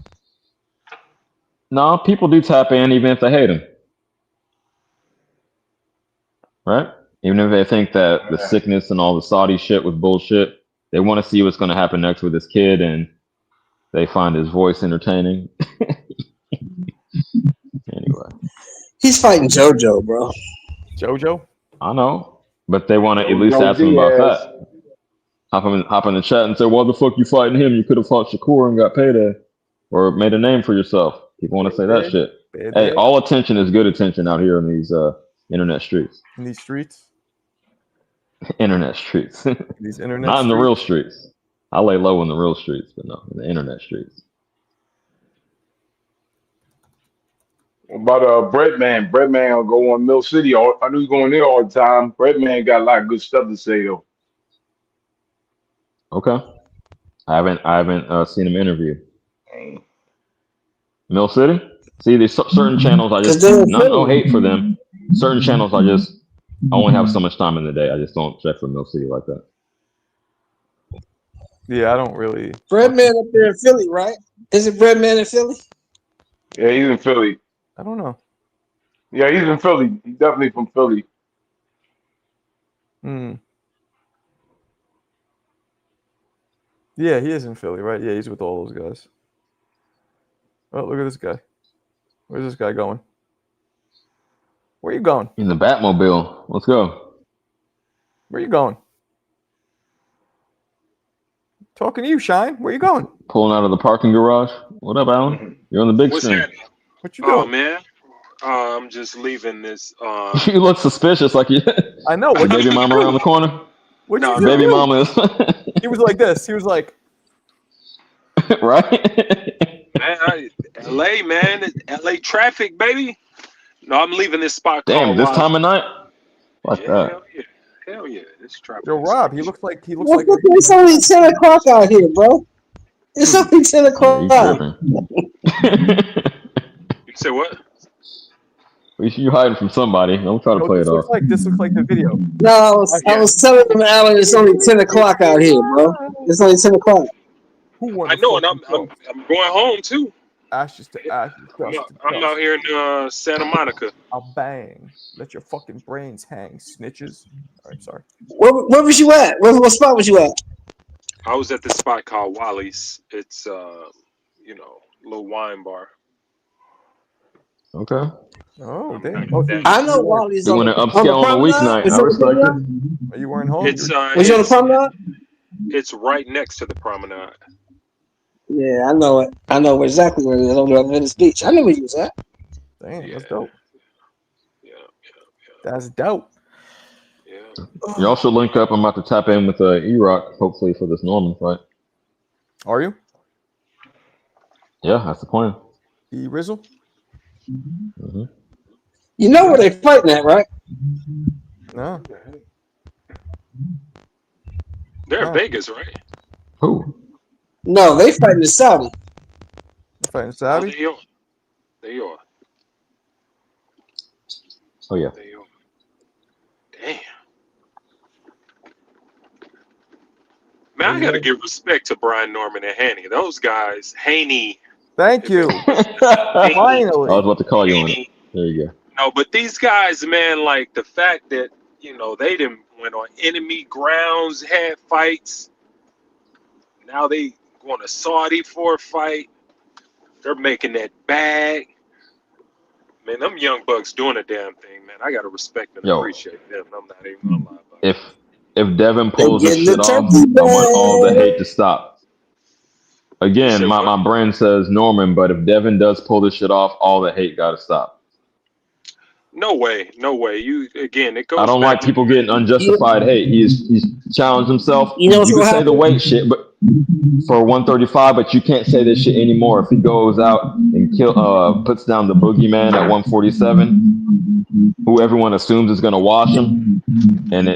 No, people do tap in even if they hate him. Right? Even if they think that the sickness and all the Saudi shit was bullshit, they want to see what's going to happen next with this kid, and they find his voice entertaining. Anyway. He's fighting JoJo, bro. JoJo. I know, but they want to at least Joe ask him about Diaz. that. Hop in the chat and say, "Why the fuck you fighting him? You could have fought Shakur and got payday, or made a name for yourself." People want to say that shit. Hey, all attention is good attention out here in these internet streets. In these streets. Internet streets. These internet. Not in the real streets. I lay low in the real streets, but no, in the internet streets. About Bread Man. Bread Man will go on Mill City. I knew he's going there all the time. Bread Man got a lot of good stuff to say though. Okay. I haven't seen him interview. Mill City? See, there's certain channels I just no hate for them. Certain channels I only have so much time in the day. I just don't check for Mill City like that. Yeah, I don't really. Breadman up there in Philly, right? Is it Breadman in Philly? Yeah, he's in Philly. I don't know. Yeah, he's in Philly. He's definitely from Philly. Yeah, he is in Philly, right? Yeah, he's with all those guys. Oh, look at this guy. Where's this guy going? Where you going? In the Batmobile. Let's go. Where you going? Talking to you, Shine. Where you going? Pulling out of the parking garage. What up, Alan? You're on the big screen. What you doing? Oh man, I'm just leaving this. You look suspicious, like you. I know. What baby mama around the corner? What No, you Baby do? mama is. He was like this. He was like, right? Man, LA, man, LA traffic, baby. No, I'm leaving this spot. Damn, called this time of night? Like yeah, that. hell yeah, this traffic. Yo, Rob. He looks like It's only 10 o'clock out here, bro. It's only 10 Yeah, o'clock. You say what? You hiding from somebody. Don't try to play it off. This looks like the video. No, I was telling him, Alan, it's only 10 o'clock out here, bro. It's only 10 o'clock. Who won? I know, and I'm going home too. Ashes to ashes. I'm out here in Santa Monica. I'll bang. Let your fucking brains hang, snitches. All right, sorry. Where was you at? What spot was you at? I was at this spot called Wally's. It's little wine bar. Okay. Oh, damn. I know Wally's You on want to the upscale on a weeknight. I respect it. Are you wearing home? It's Was you on the promenade? It's right next to the promenade. Yeah, I know it. I know exactly where it is on Venice Beach. I know where you was at. Damn, that's dope. Yeah. That's dope. Yeah. Y'all should link up. I'm about to tap in with E-Rock, hopefully, for this Norman fight. Are you? Yeah, that's the plan. E-Rizzle? Mm-hmm. You know where they fighting at, right? No. They're in Vegas, right? Who? No, they fighting in Saudi. They're fighting Saudi? They are. Oh, yeah. They are. Damn. Man, I gotta give respect to Brian Norman and Haney. Those guys, Haney. Thank you. I Finally. was about to call you on it. There you go. No, but these guys, man, like the fact that, they didn't went on enemy grounds, had fights. Now they going to Saudi for a fight. They're making that bag. Man, them young bucks doing a damn thing, man. I gotta respect and appreciate them. I'm not even gonna lie about it. If Devin pulls this shit off, I want all the hate to stop. Again, my brain says Norman, but if Devin does pull this shit off, all the hate gotta stop. No way. It goes. I don't like people getting unjustified hate. He's challenged himself. You can say the weight shit, but for 135, but you can't say this shit anymore. If he goes out and puts down the boogeyman at 147, who everyone assumes is gonna wash him, and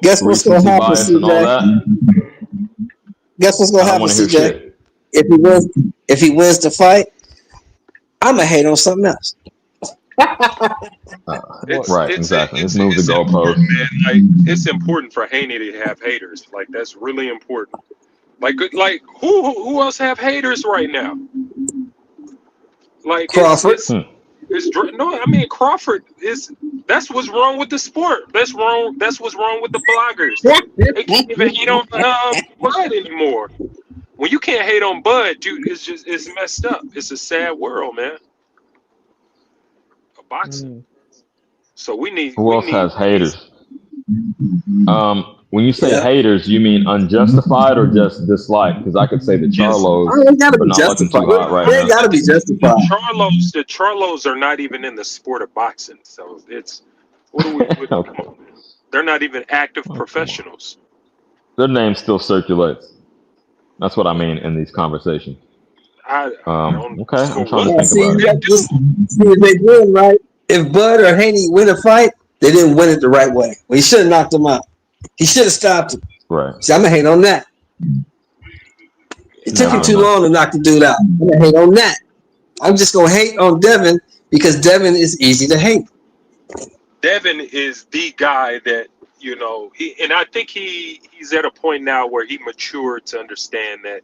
guess what's gonna happen, CJ? And all that. Guess what's gonna happen, CJ? If he wins the fight, I'ma hate on something else. Right, exactly. Let's move the goalpost. Like, it's important for Haney to have haters. Like, that's really important. Like who else have haters right now? Like Crawford. Crawford is. That's what's wrong with the sport. That's wrong. That's what's wrong with the bloggers. They can't even hate on Bud anymore. When you can't hate on Bud, dude, it's messed up. It's a sad world, man. Boxing. So we need. Who else has we need haters? When you say Yeah. haters, you mean unjustified or just dislike? Because I could say the just Charlos, Oh, it gotta but be not looking justified. too hot right It now. gotta be the justified. Charlos are not even in the sport of boxing. So it's what do we? Come Okay. on, man. They're not even active Oh, come on. professionals. Their name still circulates. That's what I mean in these conversations. I don't. Okay, For I'm trying what? to Yeah, think see, about you it. They got do. this. See what they doing, right? If Bud or Haney win a fight, they didn't win it the right way. Well, he should have knocked him out. He should have stopped him. Right. See, I'm gonna hate on that. It took No, him too no. long to knock the dude out. I'm gonna hate on that. I'm just gonna hate on Devin because Devin is easy to hate. Devin is the guy that and I think he's at a point now where he matured to understand that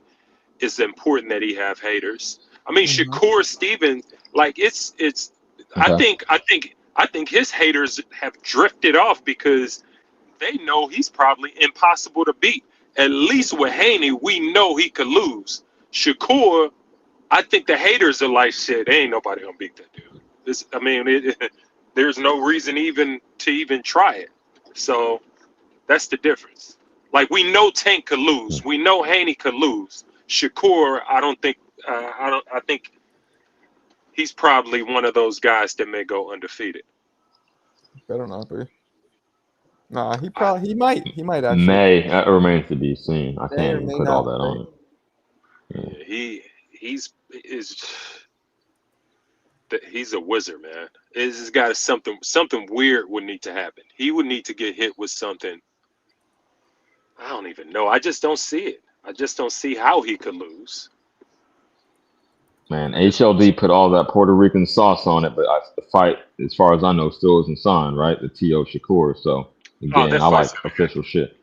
it's important that he have haters. I mean, Shakur Stevens, like it's. Okay. I think his haters have drifted off because they know he's probably impossible to beat. At least with Haney, we know he could lose. Shakur, I think the haters are like, shit, ain't nobody gonna beat that dude. There's no reason to try it. So that's the difference. Like we know Tank could lose. We know Haney could lose. Shakur, I don't think. I think he's probably one of those guys that may go undefeated. Better not be. Nah, he might actually. May. That remains to be seen. I May can't or even may put all not that be. on it. Yeah. He's a wizard, man. It's got something weird would need to happen. He would need to get hit with something. I don't even know. I just don't see it. I just don't see how he could lose. Man, HLD put all that Puerto Rican sauce on it, but the fight, as far as I know, still isn't signed, right? The T.O. Shakur. So again, that I like fight's gonna official shit.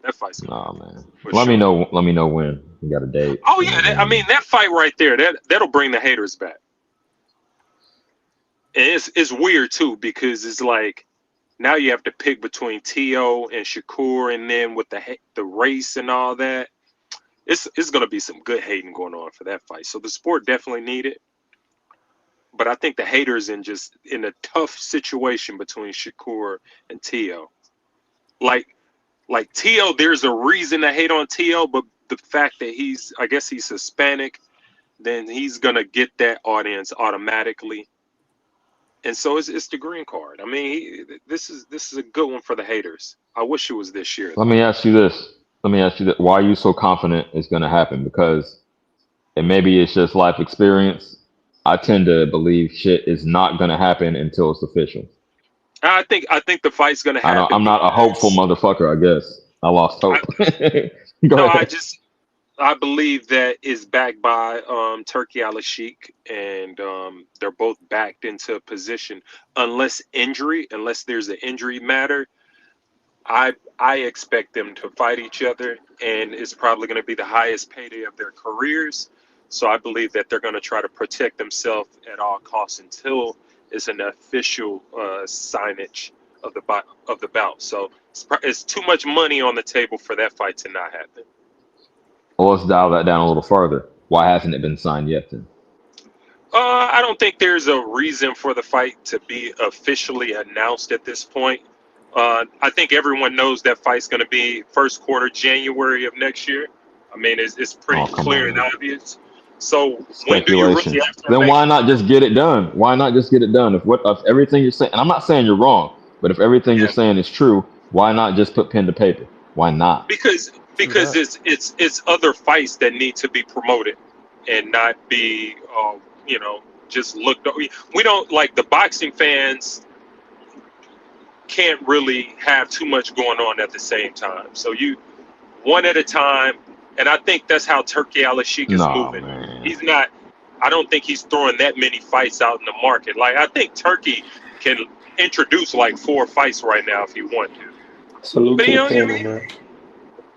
That fight's gonna Nah, man. for Let me sure. know. Let me know when we got a date. Oh yeah, I mean that fight right there, that'll bring the haters back. And it's weird too because it's like now you have to pick between T.O. and Shakur, and then with the race and all that, it's gonna be some good hating going on for that fight. So the sport definitely need it, but I think the haters in a tough situation between Shakur and T.O. Like T.O., there's a reason to hate on T.O., but the fact that he's Hispanic, then he's gonna get that audience automatically. And so it's the green card. I mean, this is a good one for the haters. I wish it was this year. Let me ask you this. Why are you so confident it's going to happen? Because, and maybe it's just life experience, I tend to believe shit is not going to happen until it's official. I think the fight's gonna happen. I'm not a hopeful motherfucker, I guess. I lost hope. Go ahead. I believe that is backed by Turki Al-Sheikh, and they're both backed into a position. Unless there's an injury matter, I expect them to fight each other, and it's probably going to be the highest payday of their careers. So I believe that they're going to try to protect themselves at all costs until it's an official signage of the bout. So it's too much money on the table for that fight to not happen. Well, let's dial that down a little further. Why hasn't it been signed yet then? I don't think there's a reason for the fight to be officially announced at this point. I think everyone knows that fight's going to be first quarter January of next year. I mean, it's pretty clear and obvious. So when do you really have to then why not just get it done? Why not just get it done? If everything you're saying, and I'm not saying you're wrong, but if everything you're saying is true, why not just put pen to paper? Why not? Because it's other fights that need to be promoted and not be just looked. We don't, like, the boxing fans can't really have too much going on at the same time. So you one at a time, and I think that's how Turki Al-Sheikh is moving. Man. He's not. I don't think he's throwing that many fights out in the market. Like, I think Turki can introduce like 4 fights right now if he want to. Salute But to the panel, man.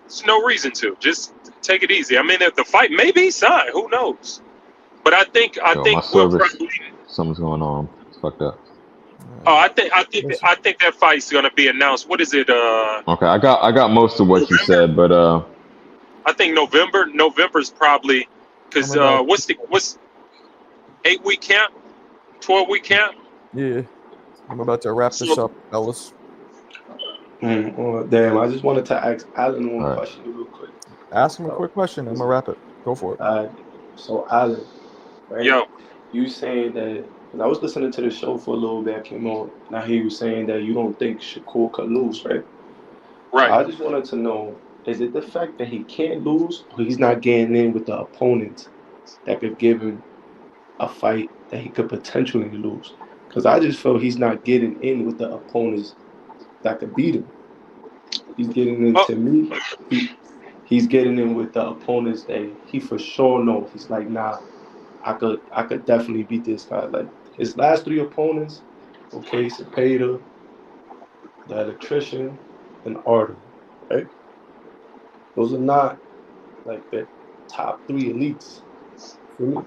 there's no reason to. Just take it easy. I mean, if the fight may be signed, who knows? But I think my we'll service, probably. something's going on. It's fucked up. Oh, I think that fight's gonna be announced. What is it? Okay, I got most of what you said, but I think November's probably because what's 8-week camp, 12-week camp? Yeah. I'm about to wrap this up, fellas. Damn, I just wanted to ask Alan one All right. question real quick. Ask him a quick question. I'm gonna wrap it. Go for it. So Alan, right? Yo, You saying that, because I was listening to the show for a little bit, I came on, and I hear you saying that you don't think Shakur could lose, right? right. So I just wanted to know, is it the fact that he can't lose, or he's not getting in with the opponent that could give him a fight that he could potentially lose? Because I just feel he's not getting in with the opponents that could beat him. He's getting in, to me, he's getting in with the opponents that he for sure knows. He's like, nah, I could definitely beat this guy. Like his last 3 opponents, okay, Cepeda, the Electrician, and Artem, right? Those are not like the top 3 elites for me.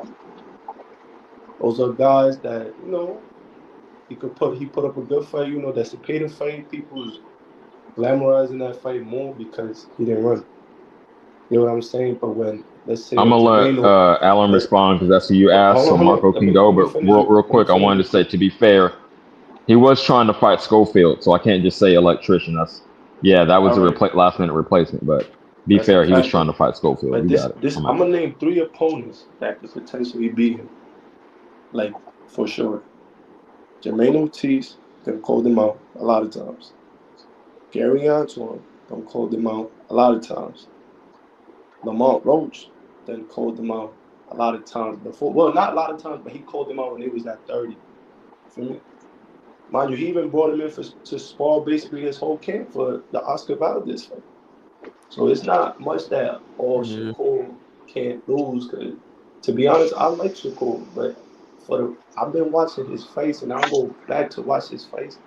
Those are guys that, you know, he put up a good fight. You know, that Cepeda fight, people's glamorizing that fight more because he didn't run. You know what I'm saying? But when, let's say, I'm gonna let Alan respond because that's who you asked, so Marco can go. But real quick, I wanted to say, to be fair, he was trying to fight Schofield, so I can't just say Electrician. That was a last minute replacement. But be fair, he was trying to fight Schofield. But You got it. I'm gonna name 3 opponents that could potentially beat him, like for sure. Jermaine Ortiz, then called him out a lot of times. Gary Antoine, then called him out a lot of times. Lamont Roach, then called him out a lot of times before. Well, not a lot of times, but he called him out when he was at 30. Feel me? Mind you, he even brought him in to spar basically his whole camp for the Oscar Valdez fight. So it's not much that Shakur can't lose. Cause to be honest, I like Shakur, but I've been watching his face, and I'll go back to watch his face,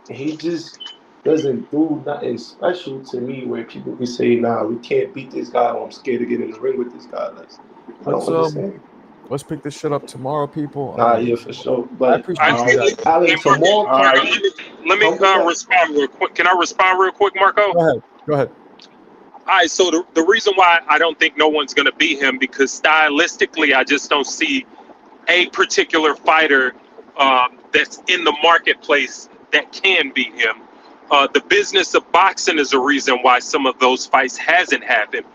and he just doesn't do nothing special to me where people can say, nah, we can't beat this guy, or I'm scared to get in the ring with this guy. Like, I don't understand. Let's pick this shit up tomorrow, people. Yeah, for sure. But I appreciate Alan, tomorrow, let me respond real quick. Can I respond real quick, Marco? Go ahead. All right, so the reason why I don't think no one's going to beat him, because stylistically, I just don't see a particular fighter that's in the marketplace that can beat him. The business of boxing is a reason why some of those fights hasn't happened.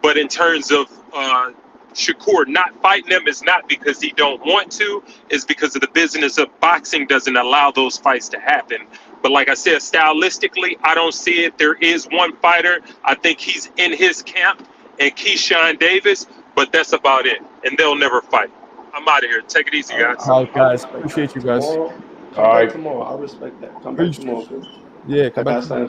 But in terms of Shakur not fighting him, is not because he don't want to, is because of the business of boxing doesn't allow those fights to happen. But like I said, stylistically, I don't see it. There is one fighter. I think he's in his camp, and Keyshawn Davis, but that's about it. And they'll never fight. I'm out of here. Take it easy, guys. All right, guys. Appreciate you guys. Come back tomorrow. I respect that. Come back tomorrow. Yeah, come back tomorrow.